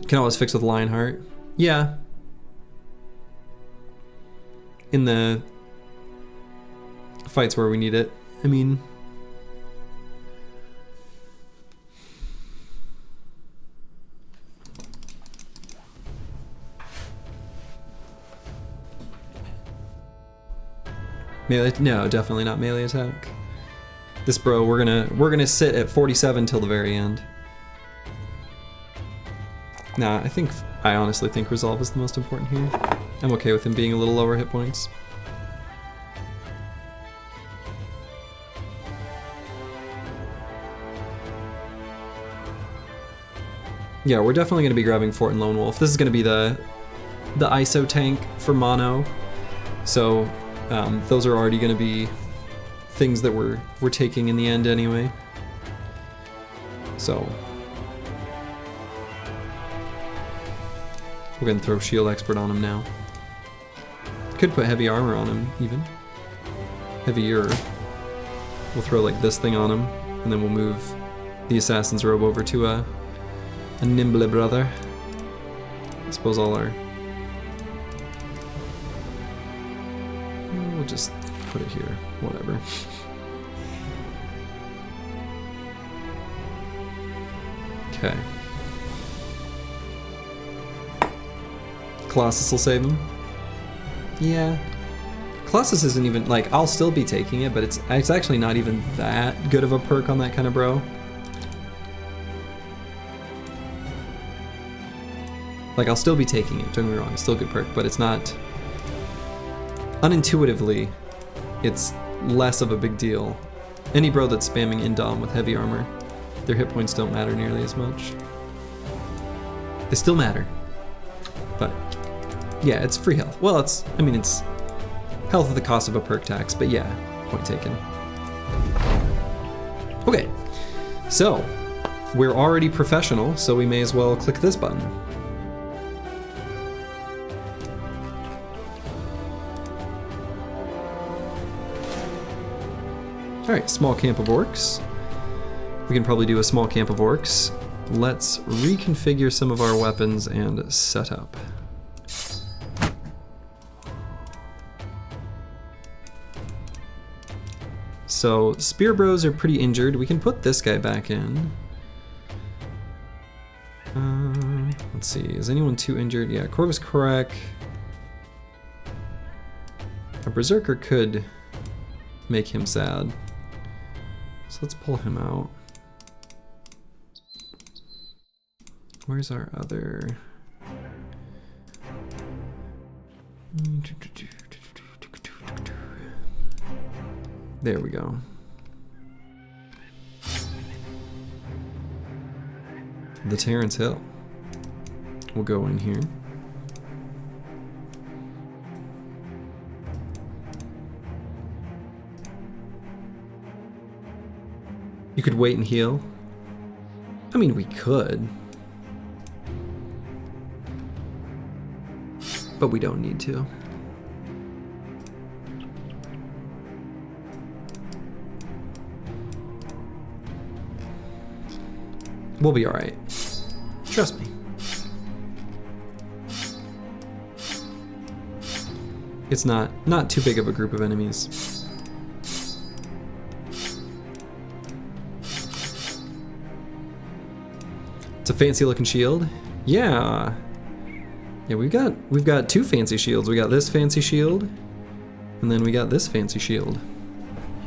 can always fix with Lionheart. Yeah. In the fights where we need it. I mean... Melee? No, definitely not melee attack. This bro, we're gonna sit at 47 till the very end. Nah, I honestly think resolve is the most important here. I'm okay with him being a little lower hit points. Yeah, we're definitely gonna be grabbing Fort and Lone Wolf. This is gonna be the ISO tank for mono. So those are already going to be things that we're taking in the end anyway. So we're going to throw Shield Expert on him now. Could put heavy armor on him even. Heavier. We'll throw like this thing on him, and then we'll move the Assassin's Robe over to a nimble brother. I suppose all our... We'll just put it here, whatever. Okay. Colossus will save him. Yeah. Colossus isn't even, like, I'll still be taking it, but it's actually not even that good of a perk on that kind of bro. Like, I'll still be taking it, don't get me wrong, it's still a good perk, but it's not... Unintuitively, it's less of a big deal. Any bro that's spamming Indom with heavy armor, their hit points don't matter nearly as much. They still matter, but yeah, it's free health. Well, it's health at the cost of a perk tax, but yeah, point taken. Okay, so we're already professional, so we may as well click this button. Alright, small camp of orcs. We can probably do a small camp of orcs. Let's reconfigure some of our weapons and set up. So, spear bros are pretty injured. We can put this guy back in. Let's see, is anyone too injured? Yeah, Corvus Correc. A Berserker could make him sad. So let's pull him out. Where's our other... There we go. The Terrence Hill. We'll go in here. You could wait and heal. I mean, we could. But we don't need to. We'll be alright. Trust me. It's not too big of a group of enemies. It's a fancy looking shield. Yeah. Yeah, we've got two fancy shields. We got this fancy shield, and then we got this fancy shield.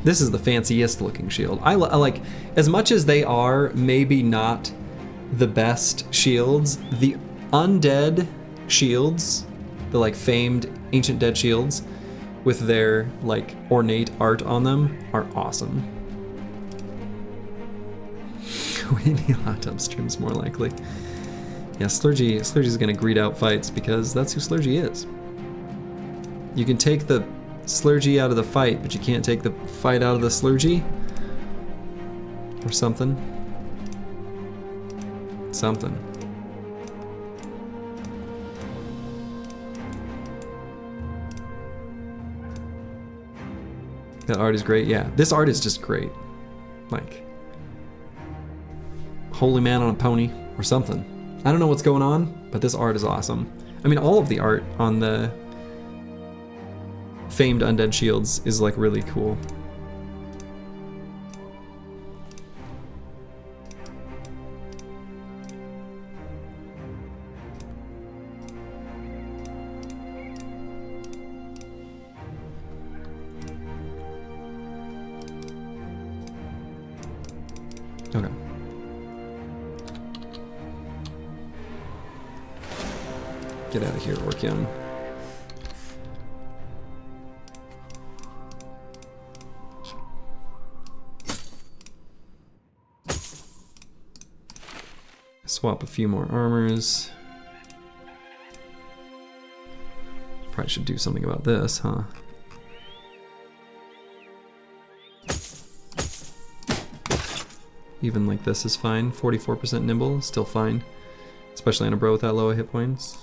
This is the fanciest looking shield. I like, as much as they are maybe not the best shields, the undead shields, the like famed ancient dead shields with their like ornate art on them are awesome. We need hot tub streams more likely. Yeah, Slurgy's gonna greet out fights because that's who Slurgy is. You can take the Slurgy out of the fight, but you can't take the fight out of the Slurgy? Or something. Something. That art is great, yeah. This art is just great. Like, holy man on a pony, or something. I don't know what's going on, but this art is awesome. I mean, all of the art on the famed undead shields is like really cool. Okay. Get out of here, Orkion. Swap a few more armors. Probably should do something about this, huh? Even like this is fine. 44% nimble, still fine. Especially on a bro with that low hit points.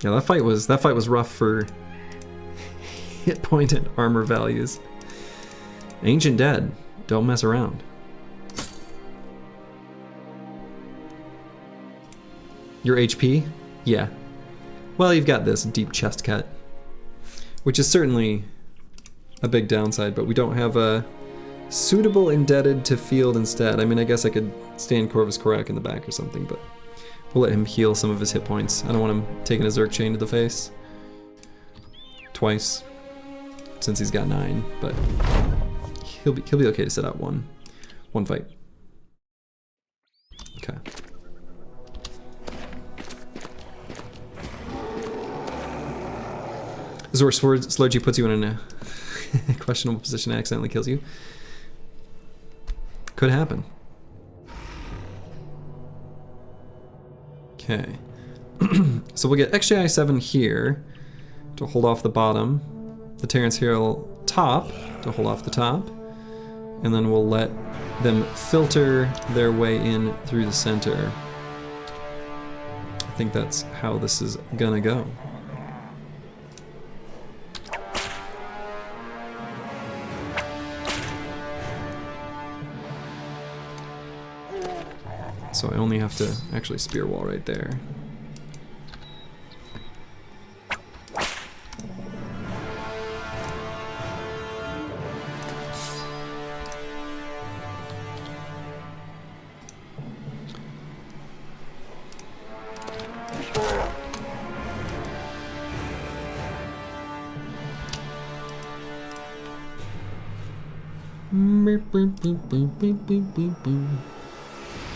Yeah, that fight was rough for hit point and armor values. Ancient Dead, don't mess around. Your HP? Yeah. Well, you've got this deep chest cut, which is certainly a big downside, but we don't have a suitable indebted to field instead. I mean, I guess I could stand Corvus Korak in the back or something, but we'll let him heal some of his hit points. I don't want him taking a Zerg chain to the face. Twice. Since he's got 9, but he'll be okay to sit out one fight. Okay. This is where Slurgy puts you in a questionable position and accidentally kills you. Could happen. Okay. So we'll get XJI 7 here to hold off the bottom, the Terrence Hill top to hold off the top, and then we'll let them filter their way in through the center. I think that's how this is gonna go. So I only have to actually spear wall right there.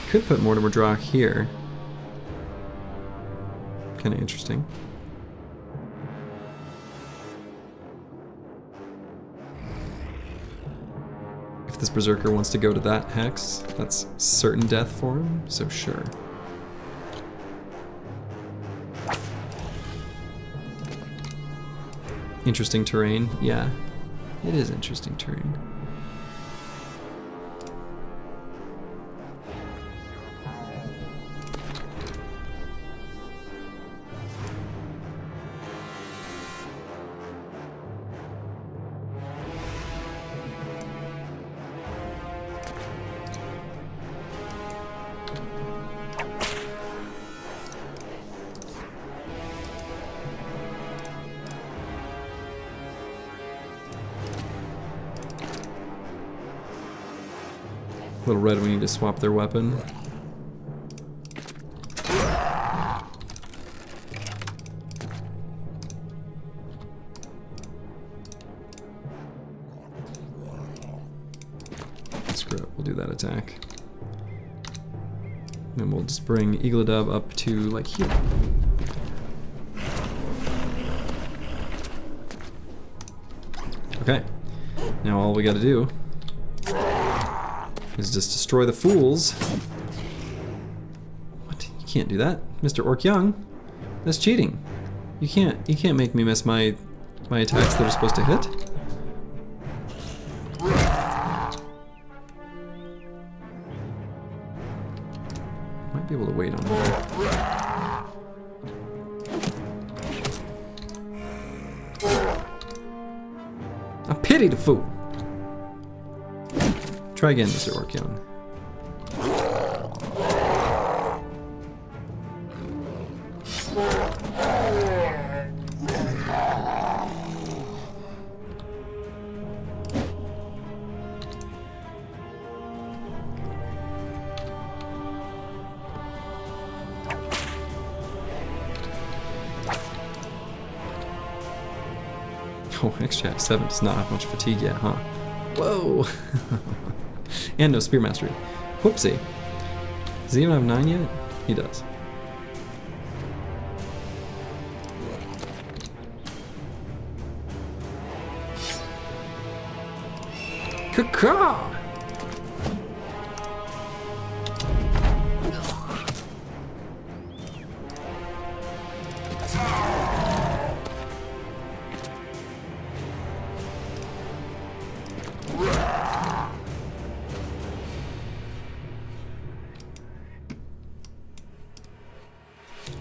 Could put Mortimer Drock here. Kind of interesting. If this Berserker wants to go to that hex, that's certain death for him, so sure. interesting terrain. Yeah, it is interesting terrain. Little red, we need to swap their weapon. Screw it, we'll do that attack. And we'll just bring Eagledub up to like here. Okay, now all we gotta do is just destroy the fools. What? You can't do that, Mr. Orc Young. That's cheating. You can't make me miss my attacks that are supposed to hit. Might be able to wait on that. I pity the fool. Try again, Mr. Orc Young. Oh, XChat 7 does not have much fatigue yet, huh? Whoa! And no spear mastery. Whoopsie. Does he even have 9 yet? He does. Caw-caw!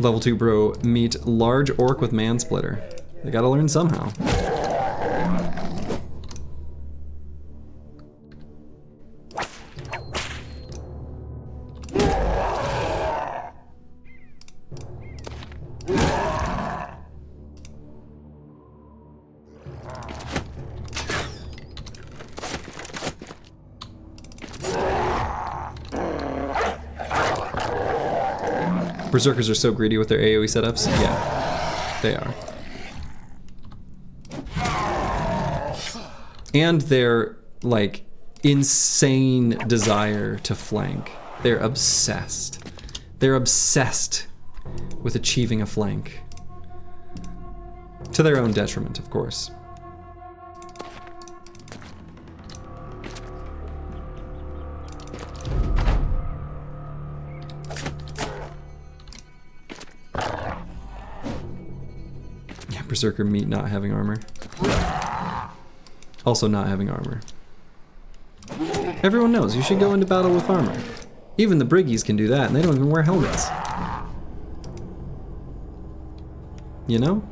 Level 2 bro, meet large orc with man splitter. They gotta learn somehow. Berserkers are so greedy with their AoE setups. Yeah, they are. And their, like, insane desire to flank. They're obsessed. They're obsessed with achieving a flank. To their own detriment, of course. Berserker meat not having armor. Also not having armor. Everyone knows you should go into battle with armor. Even the Briggies can do that, and they don't even wear helmets. You know?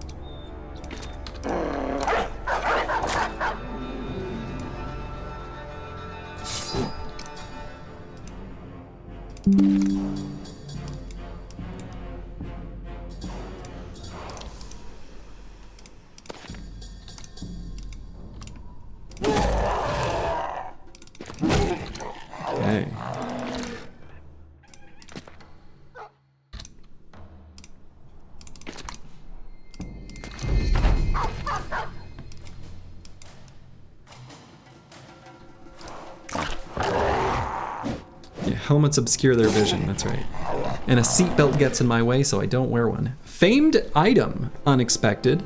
Okay. Yeah, helmets obscure their vision, that's right. And a seatbelt gets in my way, so I don't wear one. Famed item, unexpected.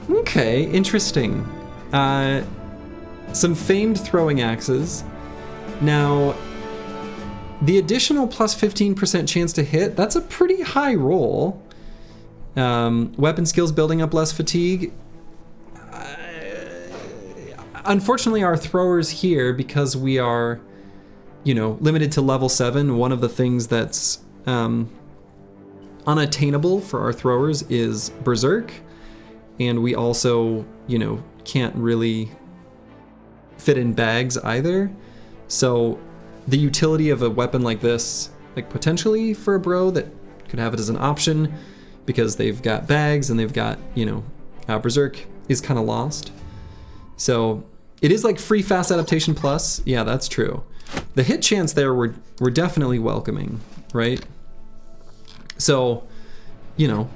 Okay, interesting. Some famed throwing axes. Now, the additional plus 15% chance to hit, that's a pretty high roll. Weapon skills building up less fatigue. unfortunately, our throwers here, because we are, you know, limited to level 7, one of the things that's unattainable for our throwers is Berserk, and we also, you know, can't really fit in bags either. So the utility of a weapon like this, like potentially for a bro that could have it as an option because they've got bags and they've got, you know, Berserk, is kind of lost. So it is like free fast adaptation plus. Yeah, that's true. The hit chance there we're definitely welcoming, right? So, you know,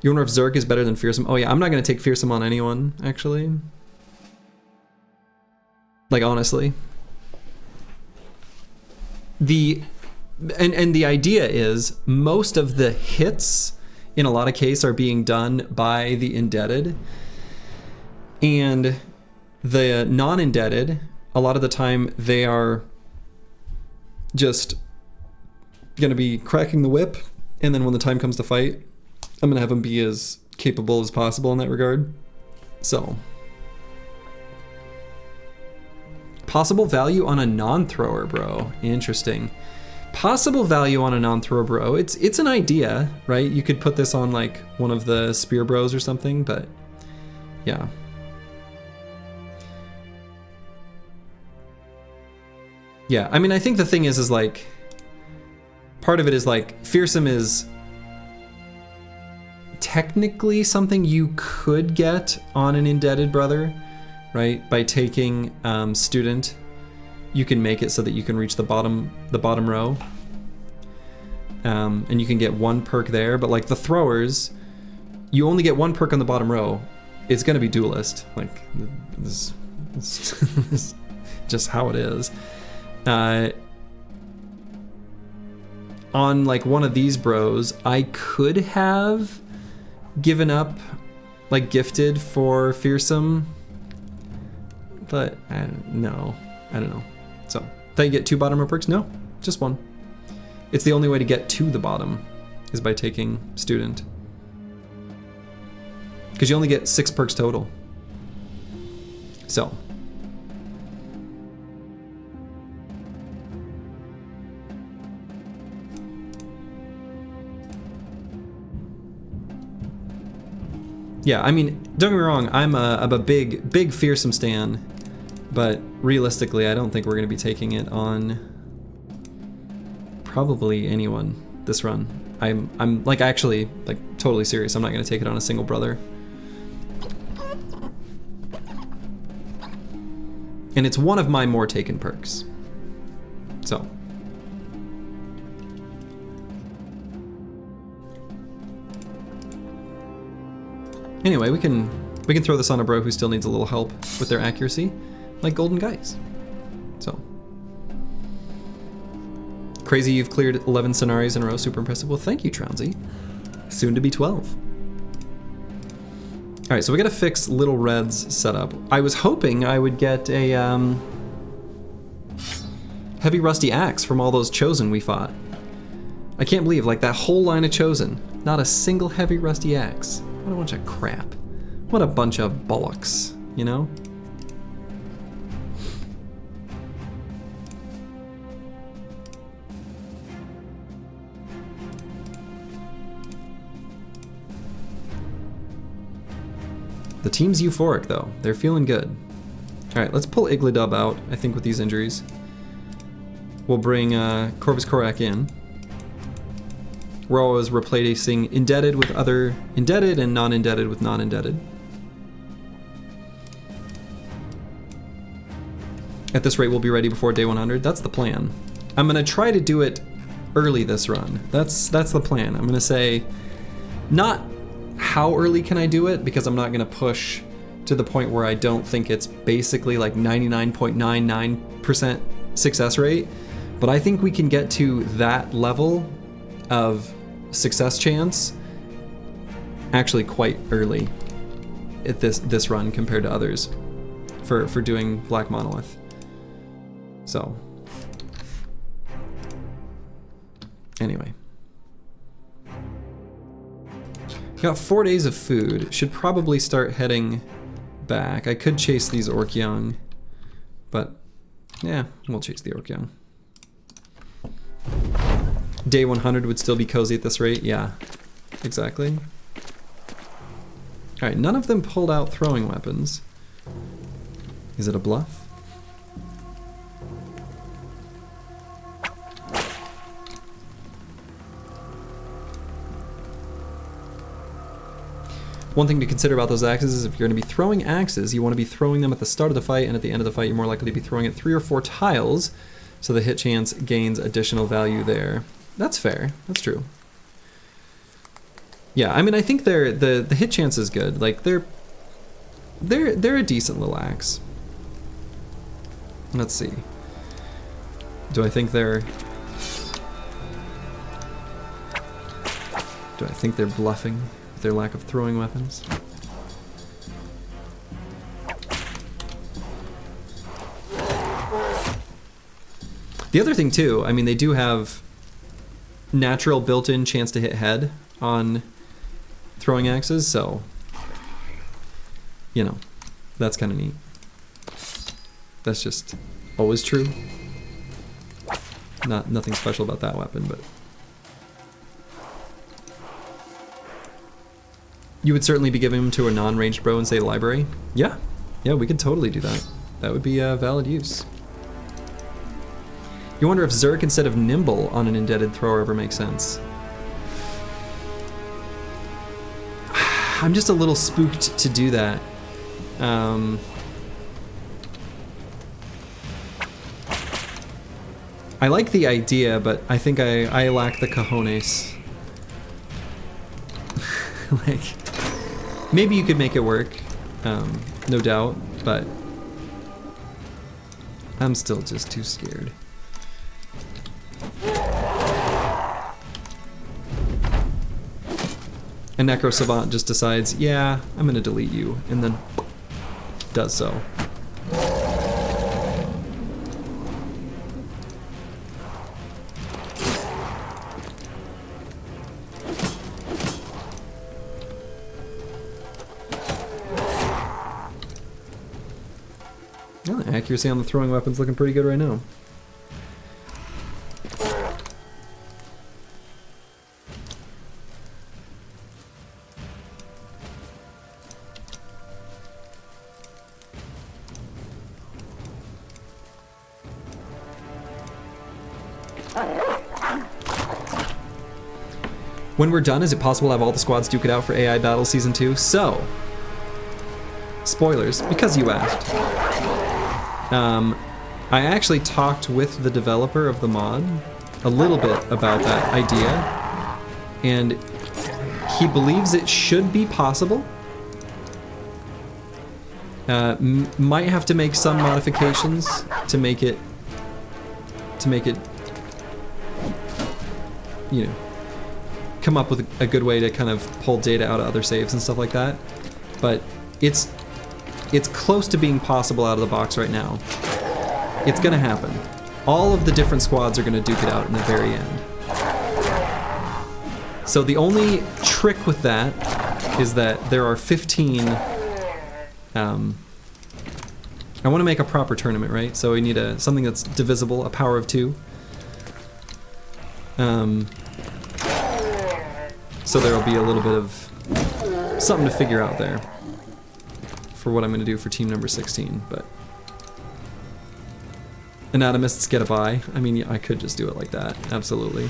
you wonder if Zerg is better than Fearsome? Oh yeah, I'm not gonna take Fearsome on anyone, actually. Like, honestly. The idea is most of the hits in a lot of cases are being done by the indebted, and the non-indebted, a lot of the time they are just gonna be cracking the whip, and then when the time comes to fight, I'm gonna have them be as capable as possible in that regard. So, possible value on a non-thrower, bro. Interesting. Possible value on a non-thrower, bro. It's an idea, right? You could put this on like one of the spear bros or something, but yeah. Yeah, I mean, I think the thing is like, part of it is like, Fearsome is technically something you could get on an indebted brother, right? By taking student, you can make it so that you can reach the bottom row, and you can get one perk there. But like the throwers, you only get one perk on the bottom row. It's gonna be duelist. Like this is just how it is. On like one of these bros, I could have given up, like gifted for Fearsome, but no, I don't know. So, did you get 2 bottom row perks? No, just 1. It's the only way to get to the bottom, is by taking student. Because you only get 6 perks total. So. Yeah, I mean, don't get me wrong, I'm a big Fearsome stan, but realistically, I don't think we're going to be taking it on probably anyone this run. I'm like actually like totally serious. I'm not going to take it on a single brother. And it's one of my more taken perks. So. Anyway, we can throw this on a bro who still needs a little help with their accuracy, like Golden Guys. So. Crazy you've cleared 11 scenarios in a row, super impressive. Well, thank you, Trounsy. Soon to be 12. All right, so we gotta fix Little Red's setup. I was hoping I would get a heavy rusty axe from all those Chosen we fought. I can't believe, like, that whole line of Chosen, not a single heavy rusty axe. What a bunch of crap. What a bunch of bollocks, you know? The team's euphoric, though. They're feeling good. All right, let's pull Iglidub out, I think, with these injuries. We'll bring Corvus Korak in. We're always replacing indebted with other indebted and non-indebted with non-indebted. At this rate, we'll be ready before day 100. That's the plan. I'm gonna try to do it early this run. That's the plan. I'm gonna say, not how early can I do it, because I'm not gonna push to the point where I don't think it's basically like 99.99% success rate, but I think we can get to that level of success chance actually quite early at this run compared to others for doing Black Monolith. So anyway, got 4 days of food. Should probably start heading back. I could chase these Orc Young, but yeah, we'll chase the Orc Young. Day 100 would still be cozy at this rate. Yeah, exactly. All right, none of them pulled out throwing weapons. Is it a bluff? One thing to consider about those axes is if you're going to be throwing axes, you want to be throwing them at the start of the fight, and at the end of the fight you're more likely to be throwing it 3 or 4 tiles, so the hit chance gains additional value there. That's fair. That's true. Yeah, I mean, I think the hit chance is good. Like they're a decent little axe. Let's see. Do I think they're bluffing with their lack of throwing weapons? The other thing too, I mean, they do have natural built-in chance to hit head on throwing axes, so you know, that's kind of neat. That's just always true. Nothing special about that weapon, but you would certainly be giving them to a non-ranged bro in, say, library. Yeah, we could totally do that. That would be a valid use. You wonder if Zerk instead of Nimble on an indebted thrower ever makes sense. I'm just a little spooked to do that. I like the idea, but I think I lack the cojones. Like, maybe you could make it work, no doubt, but I'm still just too scared. And Necro Savant just decides, yeah, I'm gonna delete you, and then does so. Well, the accuracy on the throwing weapon's looking pretty good right now. When we're done, is it possible to have all the squads duke it out for AI Battle Season 2? So, spoilers, because you asked. I actually talked with the developer of the mod a little bit about that idea, and he believes it should be possible. Might have to make some modifications to make it, you know, come up with a good way to kind of pull data out of other saves and stuff like that. But it's close to being possible out of the box right now. It's gonna happen. All of the different squads are gonna duke it out in the very end. So the only trick with that is that there are 15. I want to make a proper tournament, right? So we need something that's divisible, a power of 2. So there'll be a little bit of something to figure out there for what I'm going to do for team number 16, but anatomists get a bye. I mean, yeah, I could just do it like that, absolutely.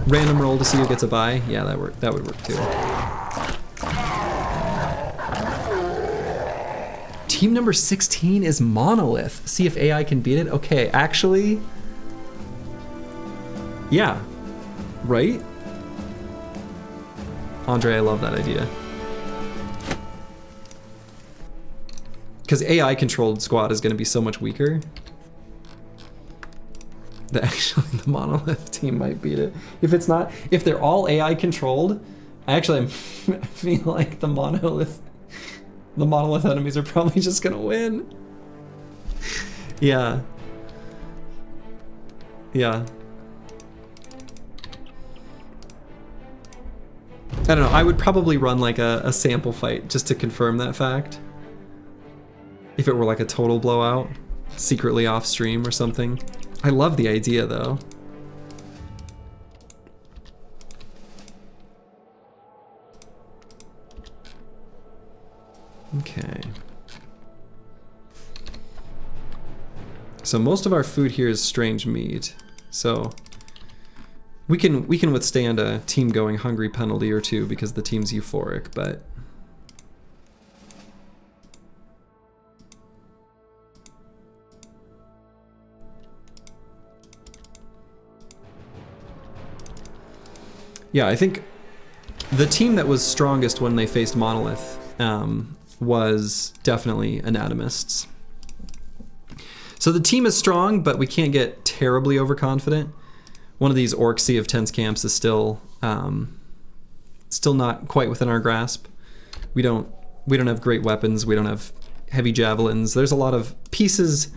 Random roll to see who gets a bye. Yeah, that would work too. Team number 16 is Monolith. See if AI can beat it. Okay, actually, yeah, right? Andre, I love that idea. Because AI controlled squad is going to be so much weaker that actually the Monolith team might beat it. If they're all AI controlled, I feel like the Monolith enemies are probably just gonna win. Yeah. I don't know, I would probably run like a sample fight just to confirm that fact. If it were like a total blowout, secretly off stream or something. I love the idea though. Okay. So most of our food here is strange meat. So we can withstand a team going hungry penalty or two because the team's euphoric, but yeah, I think the team that was strongest when they faced Monolith was definitely Anatomists. So the team is strong, but we can't get terribly overconfident. One of these Orc Sea of Tents camps is still not quite within our grasp. We don't have great weapons. We don't have heavy javelins. There's a lot of pieces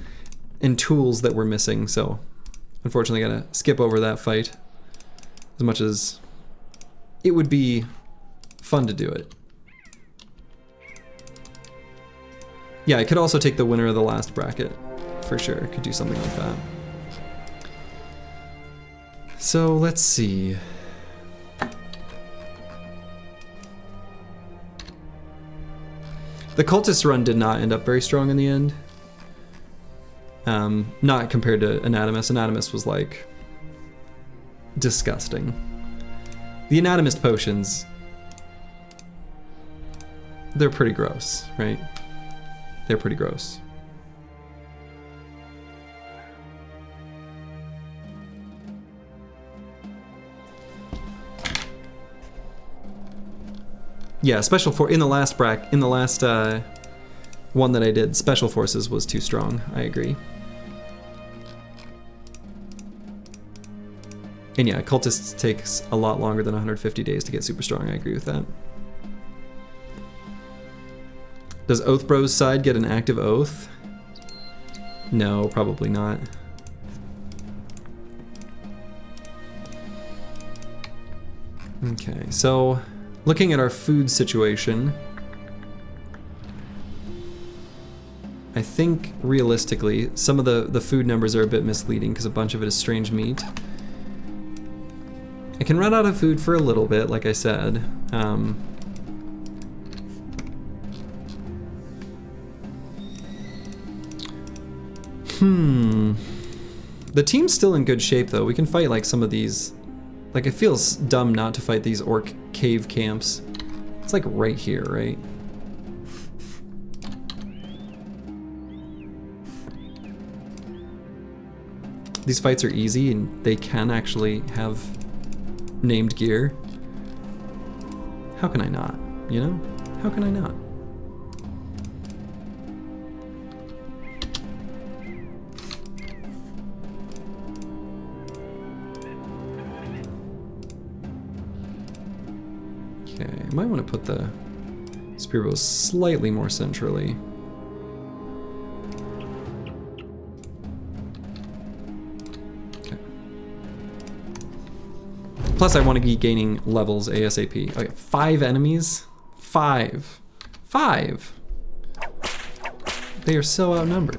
and tools that we're missing. So unfortunately, gotta skip over that fight. As much as it would be fun to do it. Yeah, I could also take the winner of the last bracket. For sure, could do something like that. So let's see. The cultist run did not end up very strong in the end. Not compared to Anatomist. Anatomist was like disgusting. The Anatomist potions, they're pretty gross, right? They're pretty gross. Yeah, in the last one that I did, Special Forces was too strong. I agree. And yeah, Cultists takes a lot longer than 150 days to get super strong. I agree with that. Does Oath Bros side get an active oath? No, probably not. Okay, so looking at our food situation, I think realistically some of the food numbers are a bit misleading because a bunch of it is strange meat. I can run out of food for a little bit, like I said. The team's still in good shape though. We can fight like some of these. Like it feels dumb not to fight these orc cave camps. It's like right here, right? These fights are easy and they can actually have named gear. How can I not, you know? How can I not? Okay, I might want to put the spear bow slightly more centrally. Okay. Plus I want to be gaining levels ASAP. Okay, 5 enemies? 5. 5! They are so outnumbered.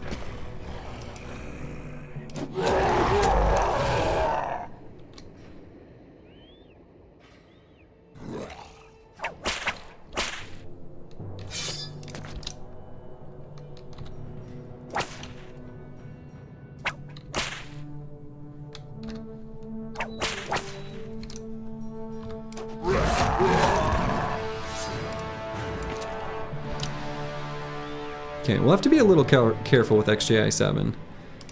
Okay, we'll have to be a little careful with XJI7.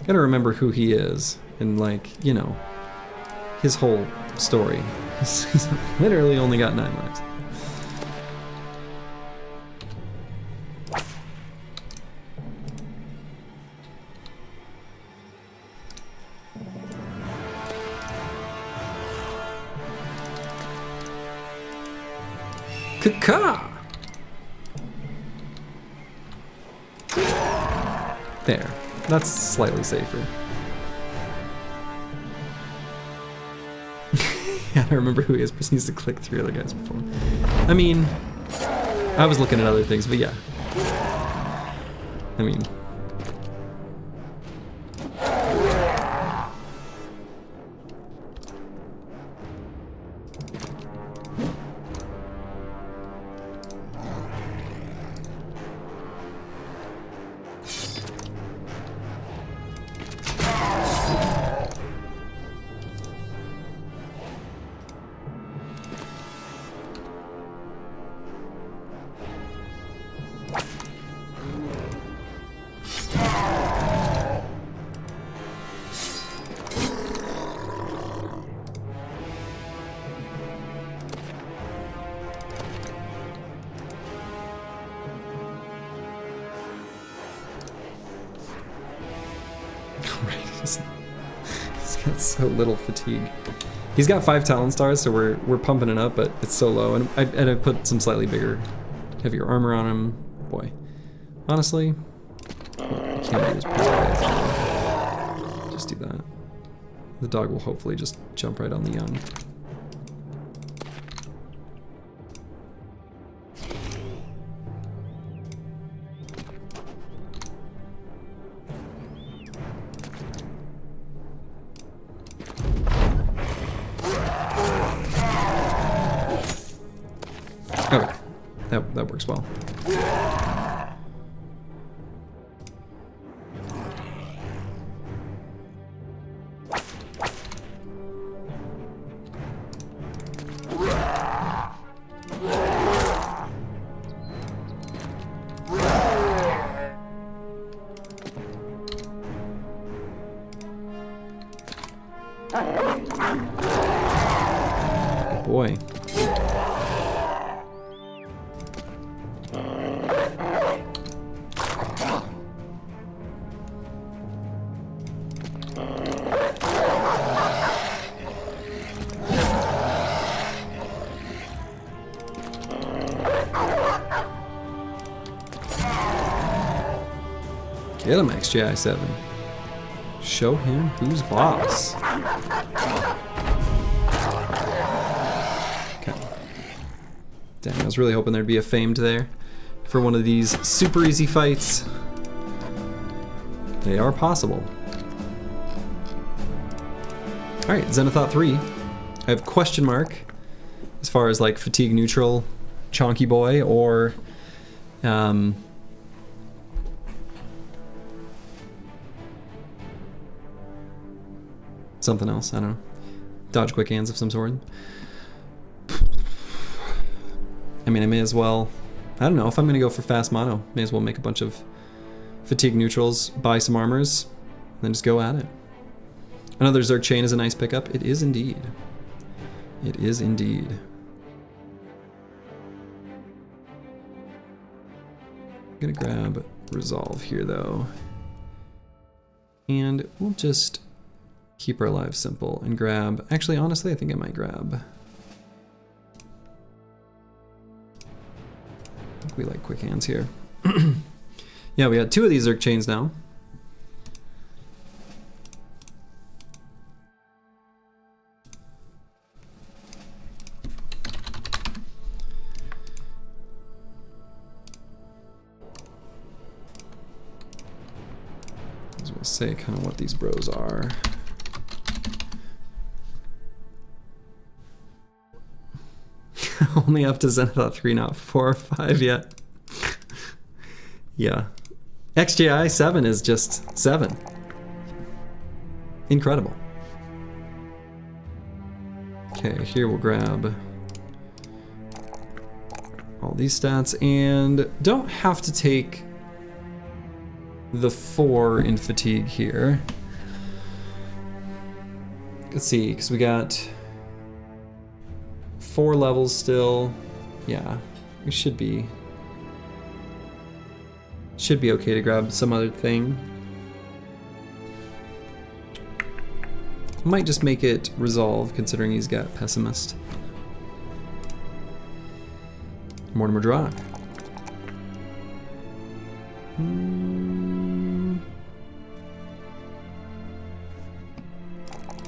Gotta remember who he is, and like, you know, his whole story. He's literally only got 9 lives. Kaka! There. That's slightly safer. Yeah, I remember who he is. Person needs to click 3 other guys before him. I mean, I was looking at other things, but yeah. I mean. He's got so little fatigue. He's got 5 talent stars, so we're pumping it up, but it's so low. And I put some slightly bigger, heavier armor on him. Boy, honestly, I can't do this pretty bad. Just do that. The dog will hopefully just jump right on the young. Okay, that works well. Good boy. Get him, XGI7. Show him who's boss. Okay. Dang, I was really hoping there'd be a famed there for one of these super easy fights. They are possible. Alright, Zenithot 3. I have question mark as far as like fatigue neutral Chonky Boy or something else, I don't know. Dodge quick hands of some sort. I mean, I may as well, I don't know, if I'm gonna go for fast mono, may as well make a bunch of fatigue neutrals, buy some armors, and then just go at it. Another Zerg Chain is a nice pickup. It is indeed. It is indeed. I'm gonna grab Resolve here though. And we'll just keep our lives simple and grab, actually honestly I think I might grab, I think we like quick hands here. Yeah, we got 2 of these Zerg Chains now. I was gonna say kind of what these bros are. Only up to Zenithot 3, not 4 or 5 yet. Yeah. XGI 7 is just 7. Incredible. Okay, here we'll grab all these stats and don't have to take the 4 in fatigue here. Let's see, because we got 4 levels still. Yeah, we should be okay to grab some other thing. Might just make it Resolve considering he's got Pessimist. Mortimer Drock.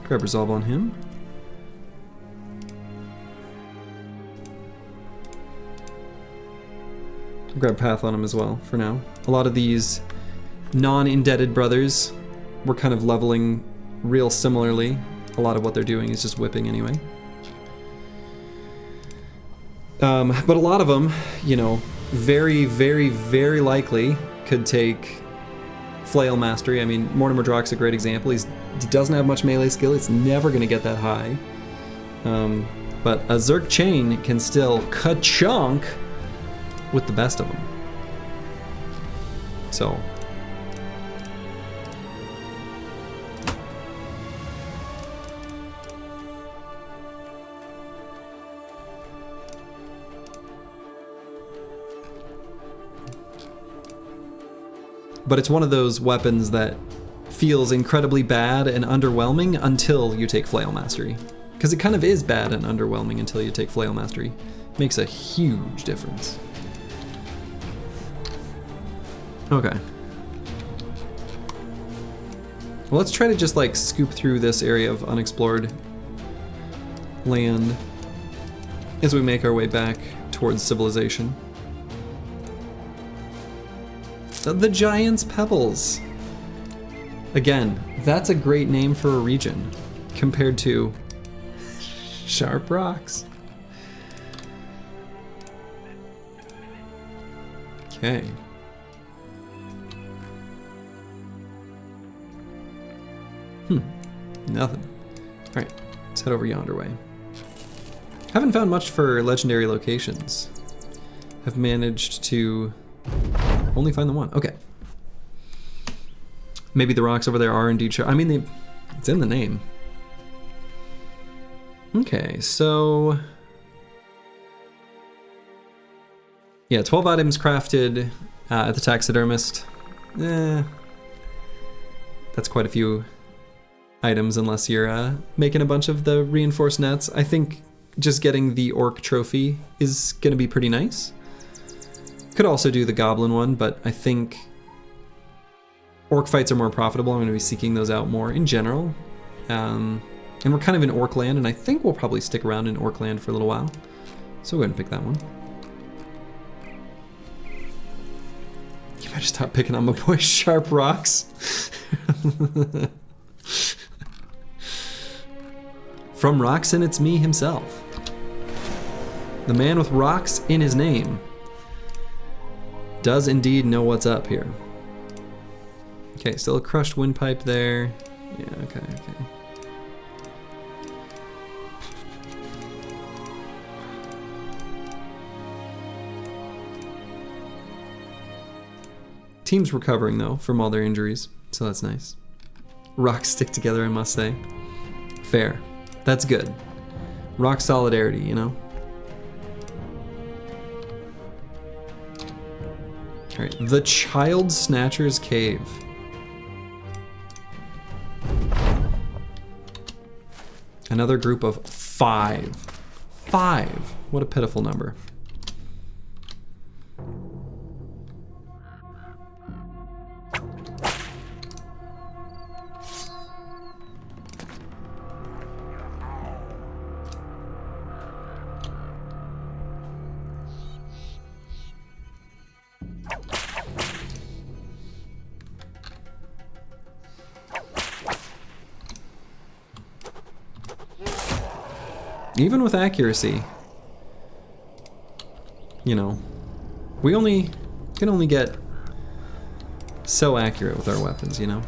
Grab Resolve on him. grab Path on him as well for now. A lot of these non-indebted brothers were kind of leveling real similarly. A lot of what they're doing is just whipping anyway. But a lot of them, you know, very, very, very likely could take Flail Mastery. I mean, Mortimer Drock's a great example. He doesn't have much melee skill. It's never going to get that high. But a Zerk Chain can still ka-chunk with the best of them. So... but it's one of those weapons that feels incredibly bad and underwhelming until you take Flail Mastery. Because it kind of is bad and underwhelming until you take Flail Mastery. Makes a huge difference. Okay. Well, let's try to just like scoop through this area of unexplored land as we make our way back towards civilization. The Giant's Pebbles. Again, that's a great name for a region compared to Sharp Rocks. Okay. Nothing. Alright, let's head over yonder way. Haven't found much for legendary locations. Have managed to only find the one. Okay. Maybe the rocks over there are indeed sharp. I mean, it's in the name. Okay, so... yeah, 12 items crafted at the taxidermist. That's quite a few items unless you're making a bunch of the reinforced nets. I think just getting the orc trophy is going to be pretty nice. Could also do the goblin one, but I think orc fights are more profitable. I'm going to be seeking those out more in general. And we're kind of in orc land, and I think we'll probably stick around in orc land for a little while. So we'll go ahead and pick that one. You better stop picking on my boy Sharp Rocks. From Roxon, it's me himself. The man with rocks in his name does indeed know what's up here. Okay, still a crushed windpipe there. Yeah, okay. Team's recovering though from all their injuries, so that's nice. Rocks stick together, I must say. Fair. That's good. Rock solidarity, you know? Alright, the Child Snatcher's Cave. Another group of 5. 5! What a pitiful number. Even with accuracy, you know, we can only get so accurate with our weapons, you know?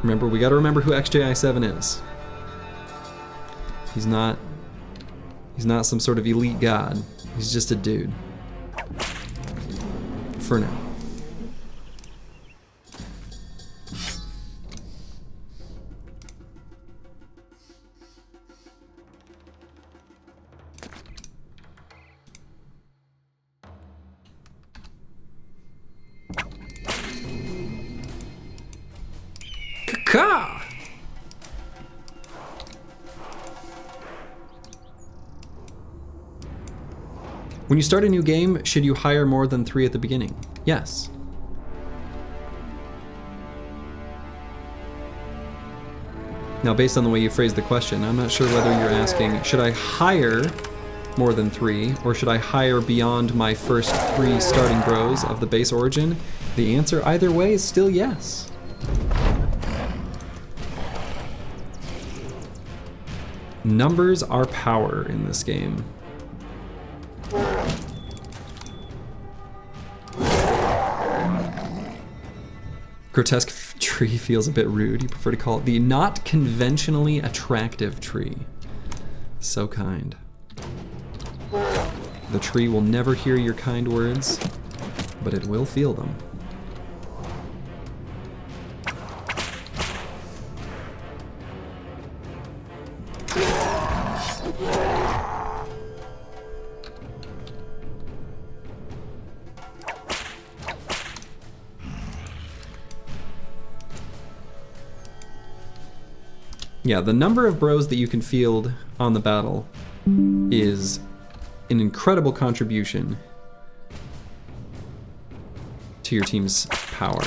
Remember, we gotta remember who XJI7 is. He's not some sort of elite god. He's just a dude. For now. Ka! When you start a new game, should you hire more than 3 at the beginning? Yes. Now, based on the way you phrased the question, I'm not sure whether you're asking, should I hire more than 3, or should I hire beyond my first 3 starting bros of the base origin? The answer either way is still yes. Numbers are power in this game. Grotesque tree feels a bit rude. You prefer to call it the not conventionally attractive tree. So kind. The tree will never hear your kind words, but it will feel them. Yeah, the number of bros that you can field on the battle is an incredible contribution to your team's power.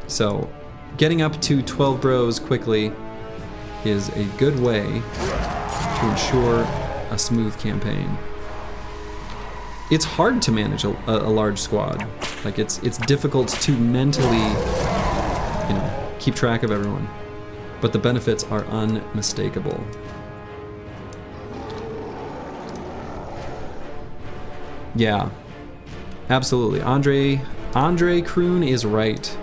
So, getting up to 12 bros quickly is a good way to ensure a smooth campaign. It's hard to manage a large squad. Like, it's difficult to mentally, you know, keep track of everyone, but the benefits are unmistakable. Yeah, absolutely. Andre Kroon is right.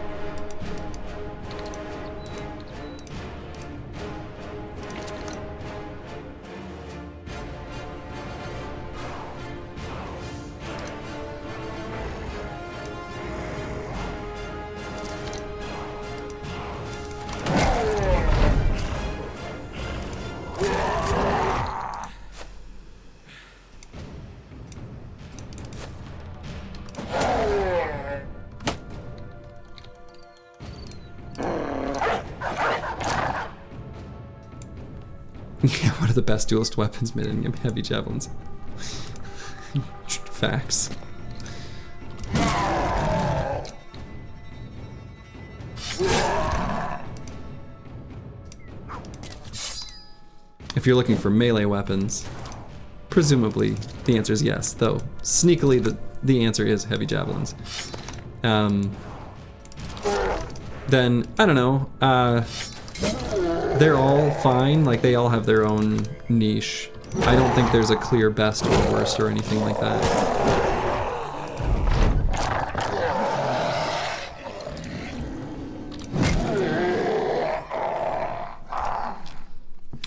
Yeah, what are the best duelist weapons made in heavy javelins? Facts. If you're looking for melee weapons, presumably the answer is yes, though sneakily the answer is heavy javelins. Then, I don't know, they're all fine, like they all have their own niche. I don't think there's a clear best or worst or anything like that.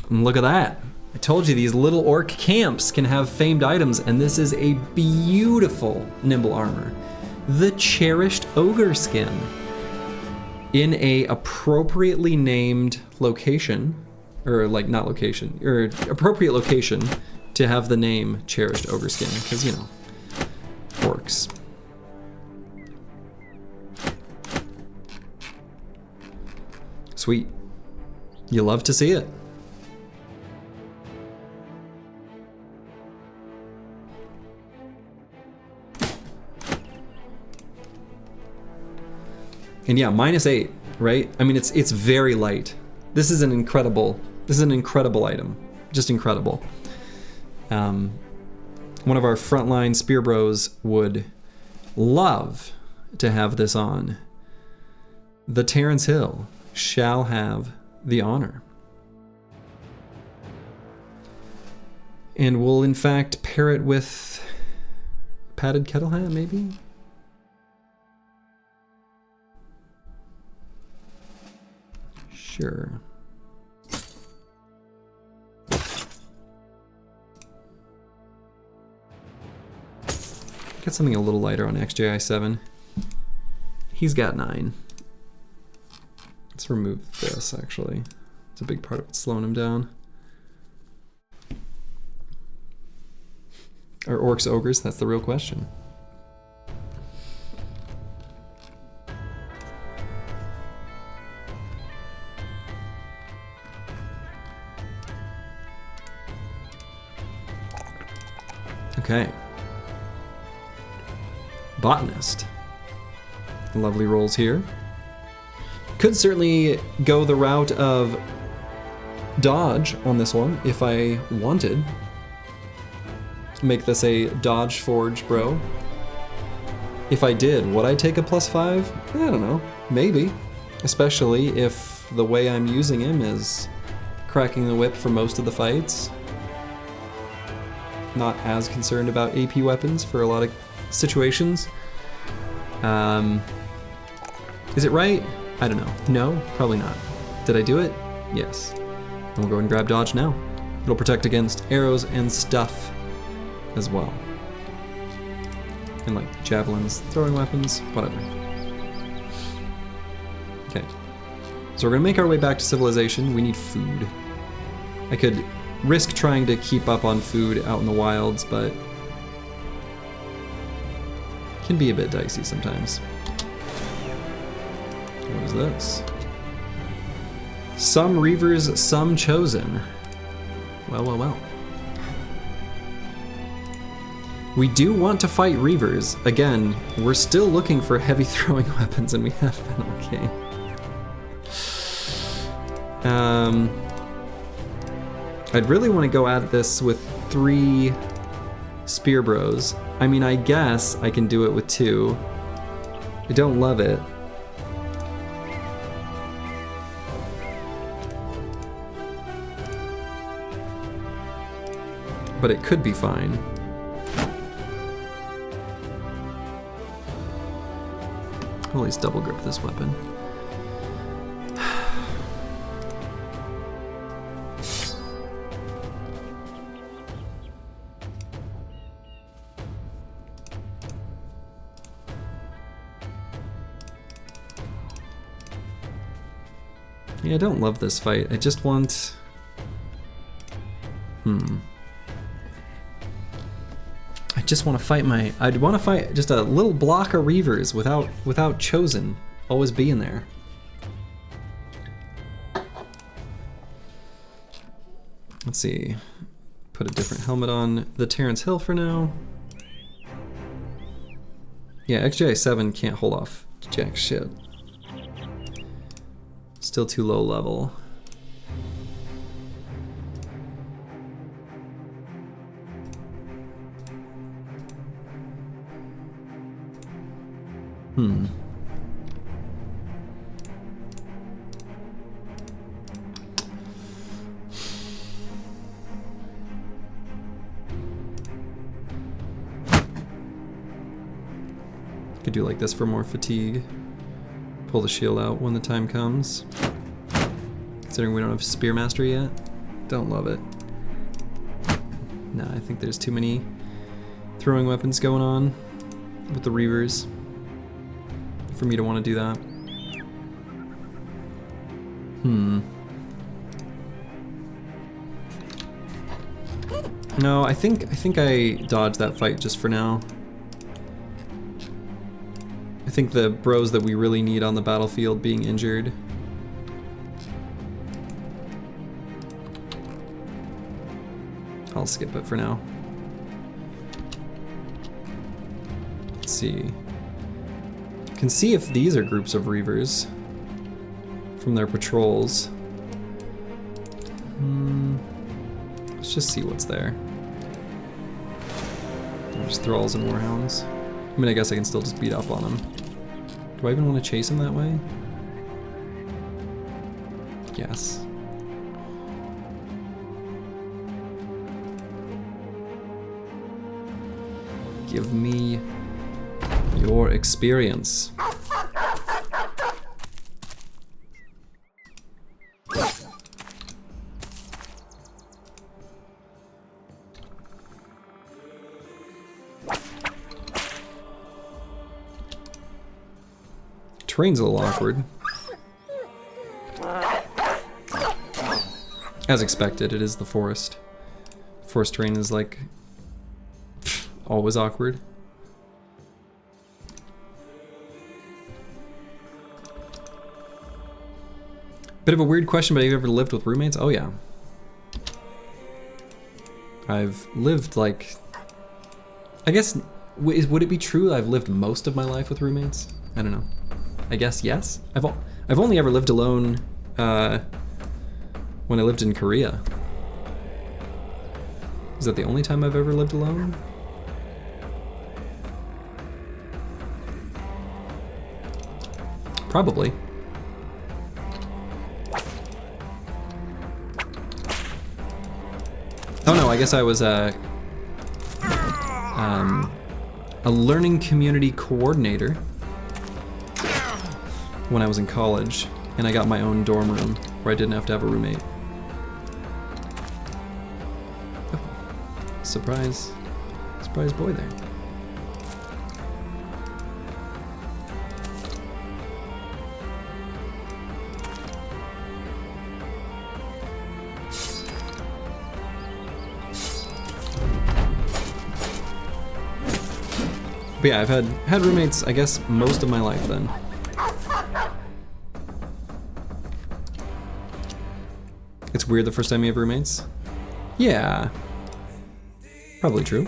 And look at that. I told you these little orc camps can have famed items, and this is a beautiful nimble armor. The cherished ogre skin. In a appropriately named location, or like not location, or appropriate location to have the name Cherished Ogre Skin, because you know, orcs. Sweet. You love to see it. And yeah, -8, right? I mean, it's very light. This is an incredible item. Just incredible. One of our frontline spear bros would love to have this on. The Terrence Hill shall have the honor. And we'll in fact pair it with padded kettle hat, maybe? Sure. Get something a little lighter on XJI7. He's got 9. Let's remove this, actually. It's a big part of what's slowing him down. Are orcs ogres? That's the real question. Okay. Botanist. Lovely rolls here. Could certainly go the route of dodge on this one if I wanted. Make this a dodge forge bro. If I did, would I take a +5? I don't know, maybe. Especially if the way I'm using him is cracking the whip for most of the fights. Not as concerned about AP weapons for a lot of situations. Is it right? I don't know. No, probably not. Did I do it? Yes. And we'll go and grab dodge now. It'll protect against arrows and stuff as well. And like javelins, throwing weapons, whatever. Okay. So we're gonna make our way back to civilization. We need food. I could risk trying to keep up on food out in the wilds, but can be a bit dicey sometimes. What is this? Some Reavers, some chosen. Well, well, well. We do want to fight Reavers. Again, we're still looking for heavy throwing weapons, and we have been okay. I'd really want to go at this with 3 spear bros. I mean, I guess I can do it with 2. I don't love it. But it could be fine. I'll at least double grip this weapon. Yeah, I don't love this fight. I just want... I just want to fight my... I'd want to fight just a little block of Reavers without chosen always being there. Let's see. Put a different helmet on the Terrence Hill for now. Yeah, XJ7 can't hold off jack shit. Still too low level. Could do like this for more fatigue. Pull the shield out when the time comes. Considering we don't have Spear Master yet. Don't love it. Nah, I think there's too many throwing weapons going on with the Reavers for me to want to do that. No, I think I dodged that fight just for now. I think the bros that we really need on the battlefield being injured. I'll skip it for now. Let's see. Can see if these are groups of Reavers from their patrols. Let's just see what's there. There's thralls and warhounds. I mean, I guess I can still just beat up on them. Do I even want to chase him that way? Yes. Give me your experience. Terrain's a little awkward. As expected, it is the forest. Forest terrain is like always awkward. Bit of a weird question, but have you ever lived with roommates? Oh yeah. I've lived like, I guess, would it be true that I've lived most of my life with roommates? I don't know. I guess yes. I've only ever lived alone when I lived in Korea. Is that the only time I've ever lived alone? Probably. Oh no, I guess I was a learning community coordinator when I was in college, and I got my own dorm room where I didn't have to have a roommate. Oh, surprise boy there. But yeah, I've had roommates, I guess, most of my life then. It's weird the first time you have roommates? Yeah. Probably true.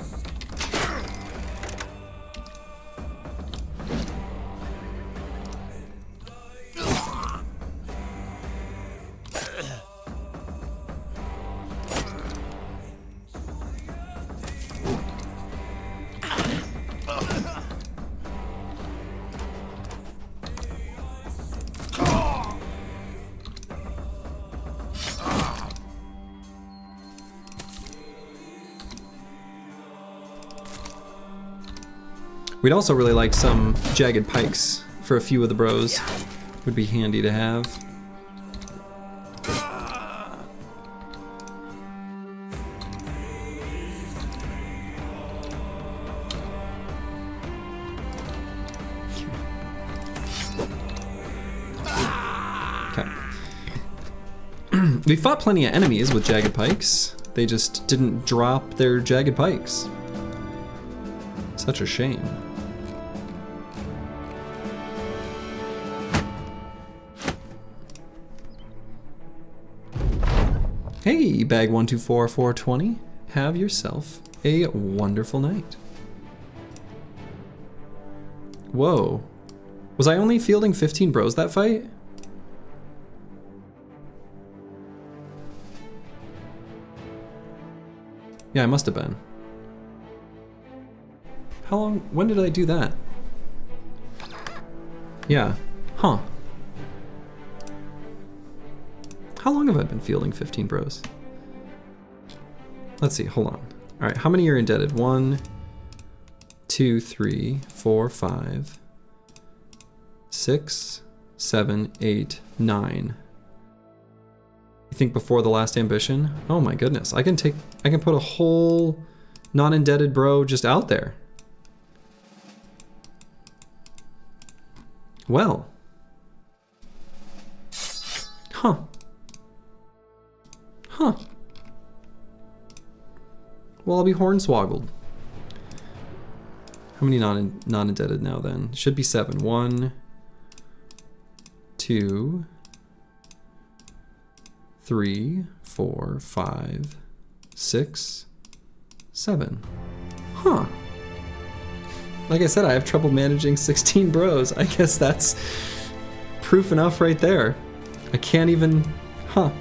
We'd also really like some jagged pikes for a few of the bros. Would be handy to have. Okay. We fought plenty of enemies with jagged pikes. They just didn't drop their jagged pikes. Such a shame. Hey, bag 124420, have yourself a wonderful night. Whoa. Was I only fielding 15 bros that fight? Yeah, I must have been. How long, when did I do that? Yeah, huh. How long have I been fielding 15 bros? Let's see, hold on. All right, how many are indebted? 1, 2, 3, 4, 5, 6, 7, 8, 9. You think before the last ambition? Oh my goodness, I can put a whole non-indebted bro just out there. Well. Huh. Huh. Well, I'll be hornswoggled. How many non-indebted now then? Should be 7. 1, 2, 3, 4, 5, 6, 7. Huh. Like I said, I have trouble managing 16 bros. I guess that's proof enough right there. I can't even, huh.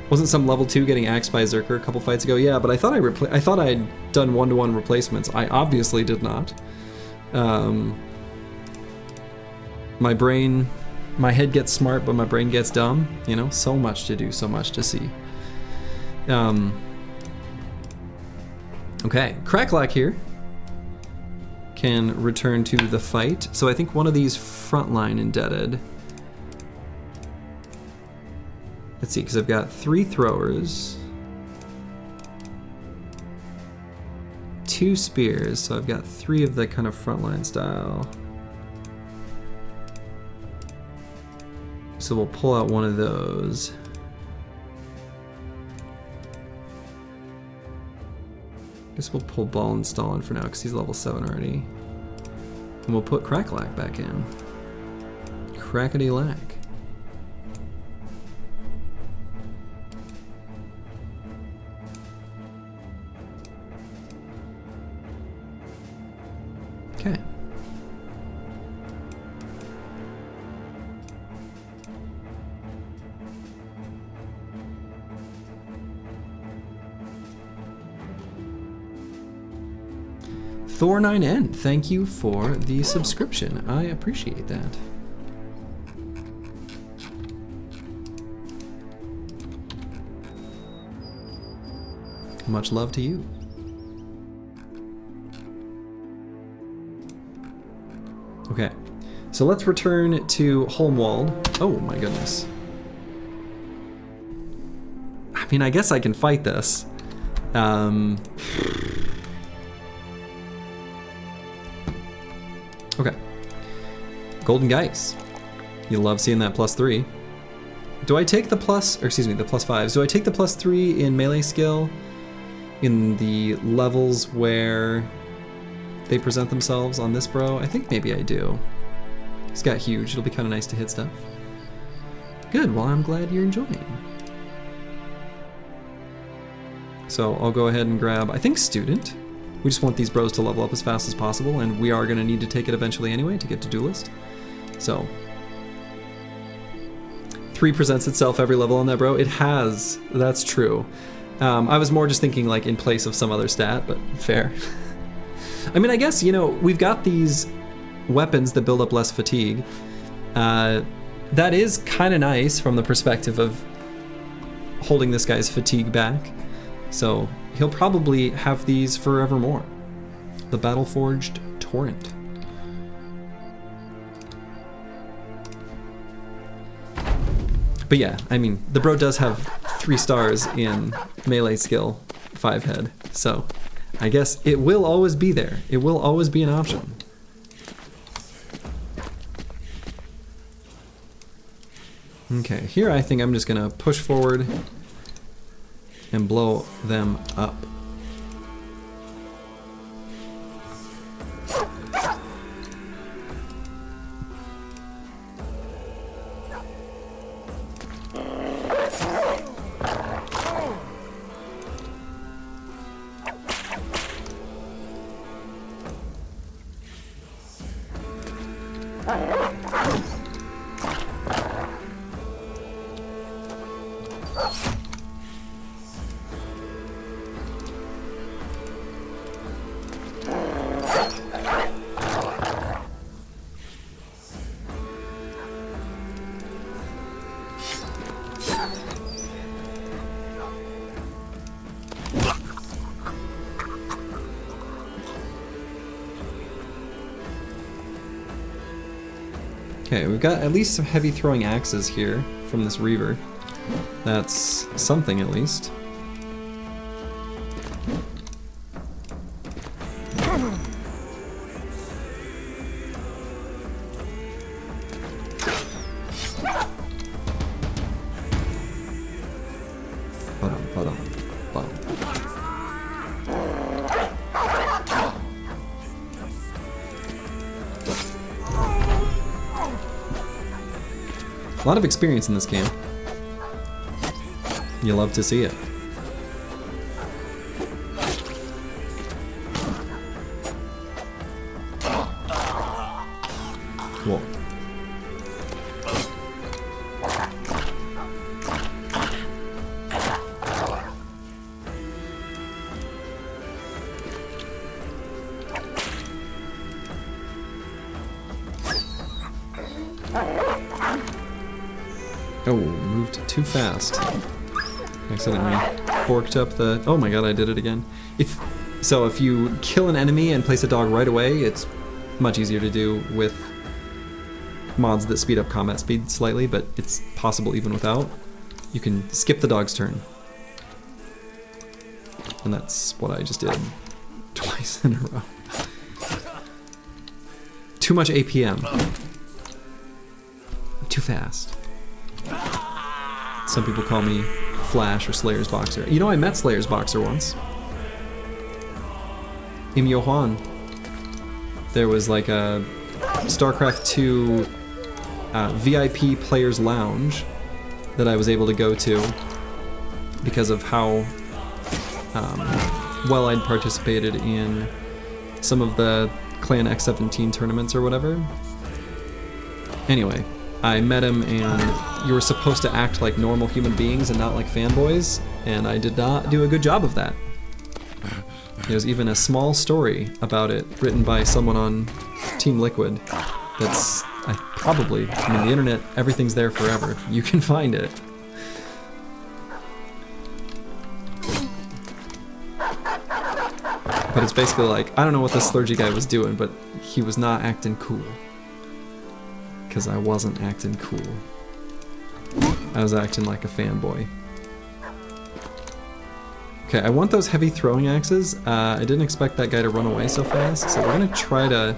Wasn't some level 2 getting axed by a Zerker a couple fights ago? Yeah, but I thought I thought I'd done 1-to-1 replacements. I obviously did not. My head gets smart, but my brain gets dumb. You know, so much to do, so much to see. Okay, Cracklack here can return to the fight. So I think one of these frontline indebted. Let's see, because I've got 3 throwers, 2 spears, so I've got 3 of the kind of frontline style. So we'll pull out one of those. Guess we'll pull Ball and Stalin for now because he's level 7 already. And we'll put Cracklack back in. Crackety-lack. Okay. Thor9N, thank you for the subscription. I appreciate that. Much love to you. Okay, so let's return to Holmwald. Oh my goodness. I mean, I guess I can fight this. Okay. Golden Geis. You love seeing that +3. Do I take the the +5s? Do I take the +3 in melee skill in the levels where they present themselves on this bro? I think maybe I do. He's got huge. It'll be kind of nice to hit stuff. Good. Well, I'm glad you're enjoying. So I'll go ahead and grab, I think, Student. We just want these bros to level up as fast as possible, and we are going to need to take it eventually anyway to get to Duelist. So 3 presents itself every level on that bro. It has. That's true. I was more just thinking like in place of some other stat, but fair. I mean, I guess, you know, we've got these weapons that build up less fatigue. That is kind of nice from the perspective of holding this guy's fatigue back. So he'll probably have these forevermore. The Battleforged Torrent. But yeah, I mean, the bro does have 3 stars in melee skill 5 head, so I guess it will always be there. It will always be an option. Okay, here I think I'm just gonna push forward and blow them up. Okay, we've got at least some heavy throwing axes here from this Reaver. That's something at least. A lot of experience in this game. You love to see it. Cool. Oh, moved too fast. Accidentally forked up the... Oh my god, I did it again. If you kill an enemy and place a dog right away, it's much easier to do with mods that speed up combat speed slightly, but it's possible even without. You can skip the dog's turn. And that's what I just did twice in a row. Too much APM. Too fast. Some people call me Flash or Slayer's Boxer. You know, I met Slayer's Boxer once. In Johan. There was like a StarCraft 2 VIP Players Lounge that I was able to go to because of how well I'd participated in some of the Clan X17 tournaments or whatever. Anyway, I met him and you were supposed to act like normal human beings and not like fanboys, and I did not do a good job of that. There's even a small story about it written by someone on Team Liquid. That's I mean, the internet, everything's there forever. You can find it. But it's basically like, I don't know what this Slurgy guy was doing, but he was not acting cool. Because I wasn't acting cool. I was acting like a fanboy. Okay, I want those heavy throwing axes. I didn't expect that guy to run away so fast, so we're gonna try to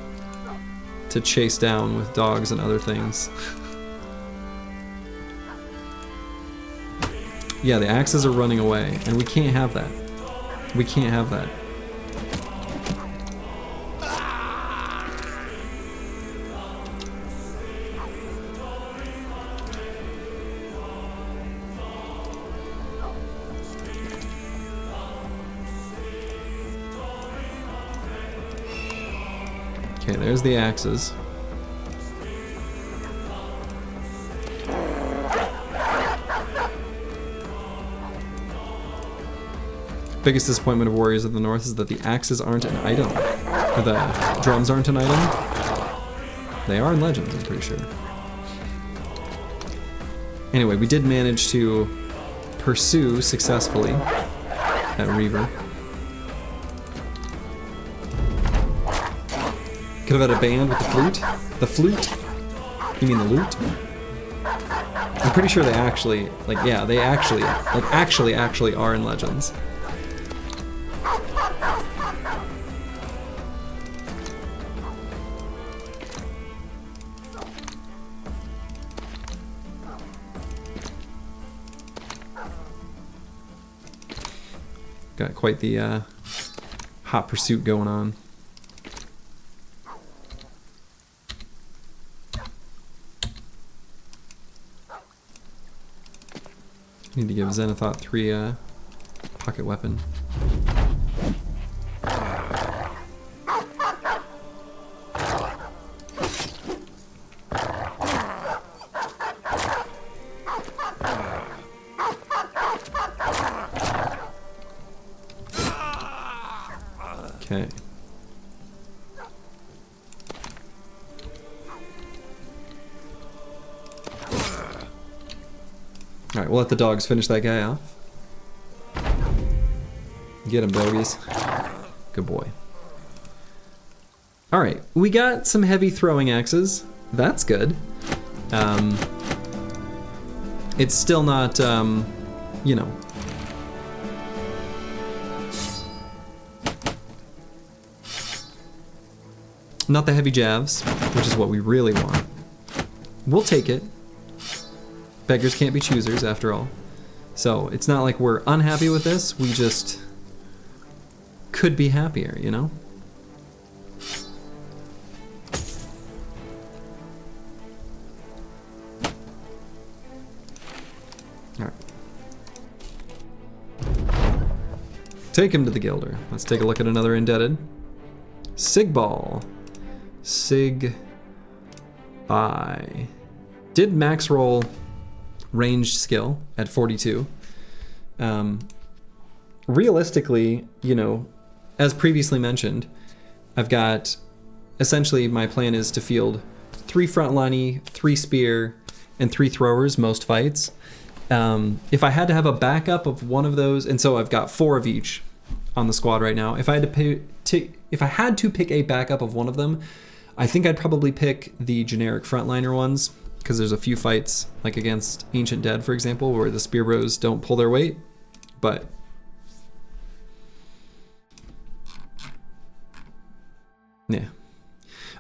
chase down with dogs and other things. Yeah, the axes are running away, and we can't have that. We can't have that. Okay, there's the axes. Biggest disappointment of Warriors of the North is that the axes aren't an item. Or the drums aren't an item. They are in Legends, I'm pretty sure. Anyway, we did manage to pursue successfully that Reaver. Could have had a band with the flute. The flute? You mean the lute? I'm pretty sure they actually, like, yeah, they actually, like, actually are in Legends. Got quite the hot pursuit going on. Need to give Zenithot 3 a pocket weapon. Okay. Alright, we'll let the dogs finish that guy off. Get him, bogies. Good boy. Alright, we got some heavy throwing axes. That's good. It's still not, you know. Not the heavy jabs, which is what we really want. We'll take it. Beggars can't be choosers, after all. So it's not like we're unhappy with this, we just could be happier, you know? Alright. Take him to the Gilder. Let's take a look at another Indebted. Sigball. Sig by. Did max roll ranged skill at 42. Realistically, you know, as previously mentioned, I've got, essentially my plan is to field 3 frontliney, 3 spear, and 3 throwers most fights. If I had to have a backup of one of those, and so I've got 4 of each on the squad right now. If I had to pick a backup of one of them, I think I'd probably pick the generic frontliner ones, because there's a few fights, like against Ancient Dead, for example, where the spear bros don't pull their weight, but yeah.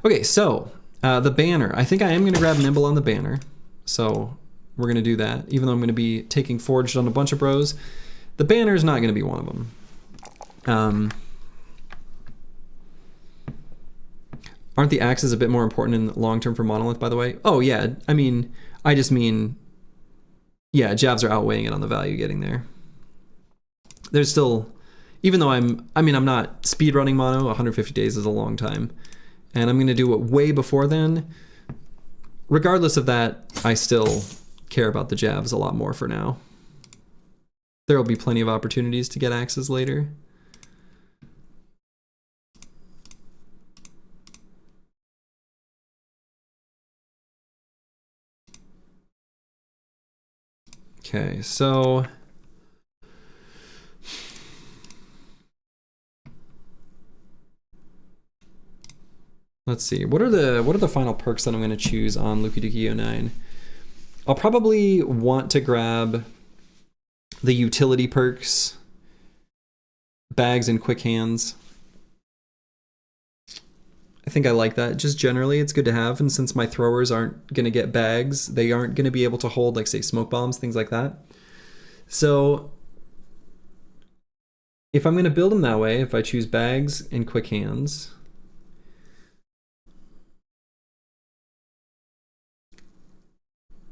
Okay, so the banner. I think I am going to grab Nimble on the banner, so we're going to do that. Even though I'm going to be taking Forged on a bunch of bros, the banner is not going to be one of them. Aren't the axes a bit more important in the long term for Monolith, by the way? Oh yeah, I mean, I just mean, yeah, jabs are outweighing it on the value getting there. There's still, even though I'm not speedrunning mono, 150 days is a long time, and I'm gonna do it way before then. Regardless of that, I still care about the jabs a lot more for now. There will be plenty of opportunities to get axes later. Okay, so let's see. What are the final perks that I'm going to choose on Luki Duki 09? I'll probably want to grab the utility perks, bags and quick hands. I think I like that. Just generally, it's good to have. And since my throwers aren't going to get bags, they aren't going to be able to hold, like, say, smoke bombs, things like that. So if I'm going to build them that way, if I choose bags and quick hands,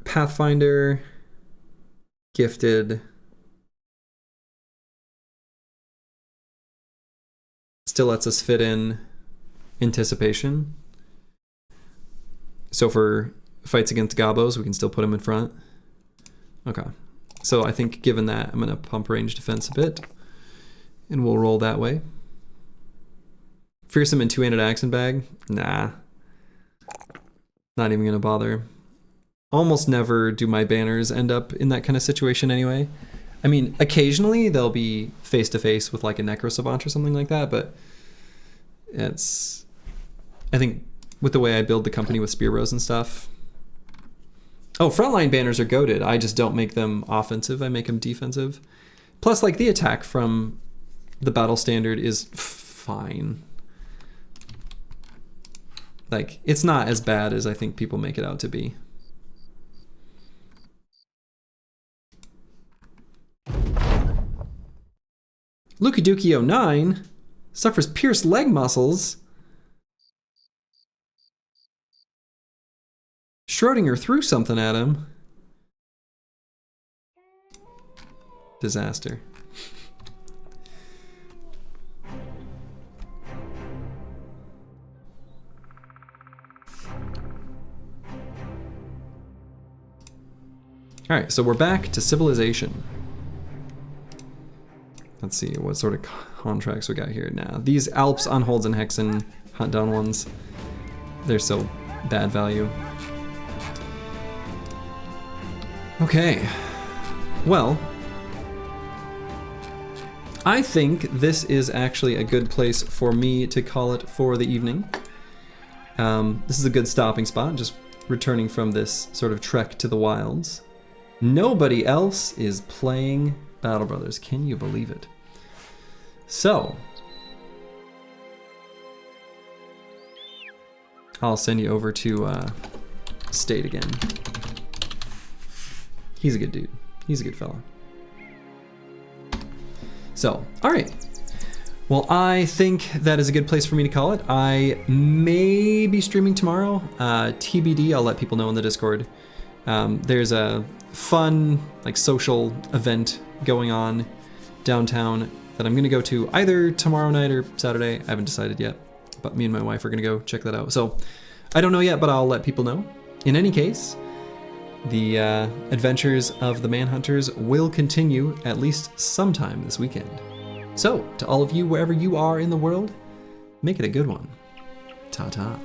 Pathfinder, gifted, still lets us fit in anticipation. So for fights against gobos, we can still put them in front. Okay. So I think given that, I'm going to pump range defense a bit, and we'll roll that way. Fearsome and two-handed axe bag? Nah. Not even going to bother. Almost never do my banners end up in that kind of situation anyway. I mean, occasionally they'll be face-to-face with like a Necro Savant or something like that, but it's... I think with the way I build the company with Spear Bros and stuff... Oh, frontline banners are goated. I just don't make them offensive. I make them defensive. Plus, like, the attack from the battle standard is fine. Like, it's not as bad as I think people make it out to be. Luki Duki 09 suffers pierced leg muscles. Schrodinger threw something at him. Disaster. Alright, so we're back to civilization. Let's see what sort of contracts we got here now. These Alps, Unholds, and Hexen hunt down ones. They're so bad value. Okay, well, I think this is actually a good place for me to call it for the evening. This is a good stopping spot, just returning from this sort of trek to the wilds. Nobody else is playing Battle Brothers, can you believe it? So, I'll send you over to State again. He's a good dude. He's a good fella. So, all right. Well, I think that is a good place for me to call it. I may be streaming tomorrow. TBD, I'll let people know in the Discord. There's a fun, like, social event going on downtown that I'm gonna go to either tomorrow night or Saturday. I haven't decided yet, but me and my wife are gonna go check that out. So, I don't know yet, but I'll let people know. In any case, the adventures of the Manhunters will continue at least sometime this weekend. So, to all of you, wherever you are in the world, make it a good one. Ta-ta.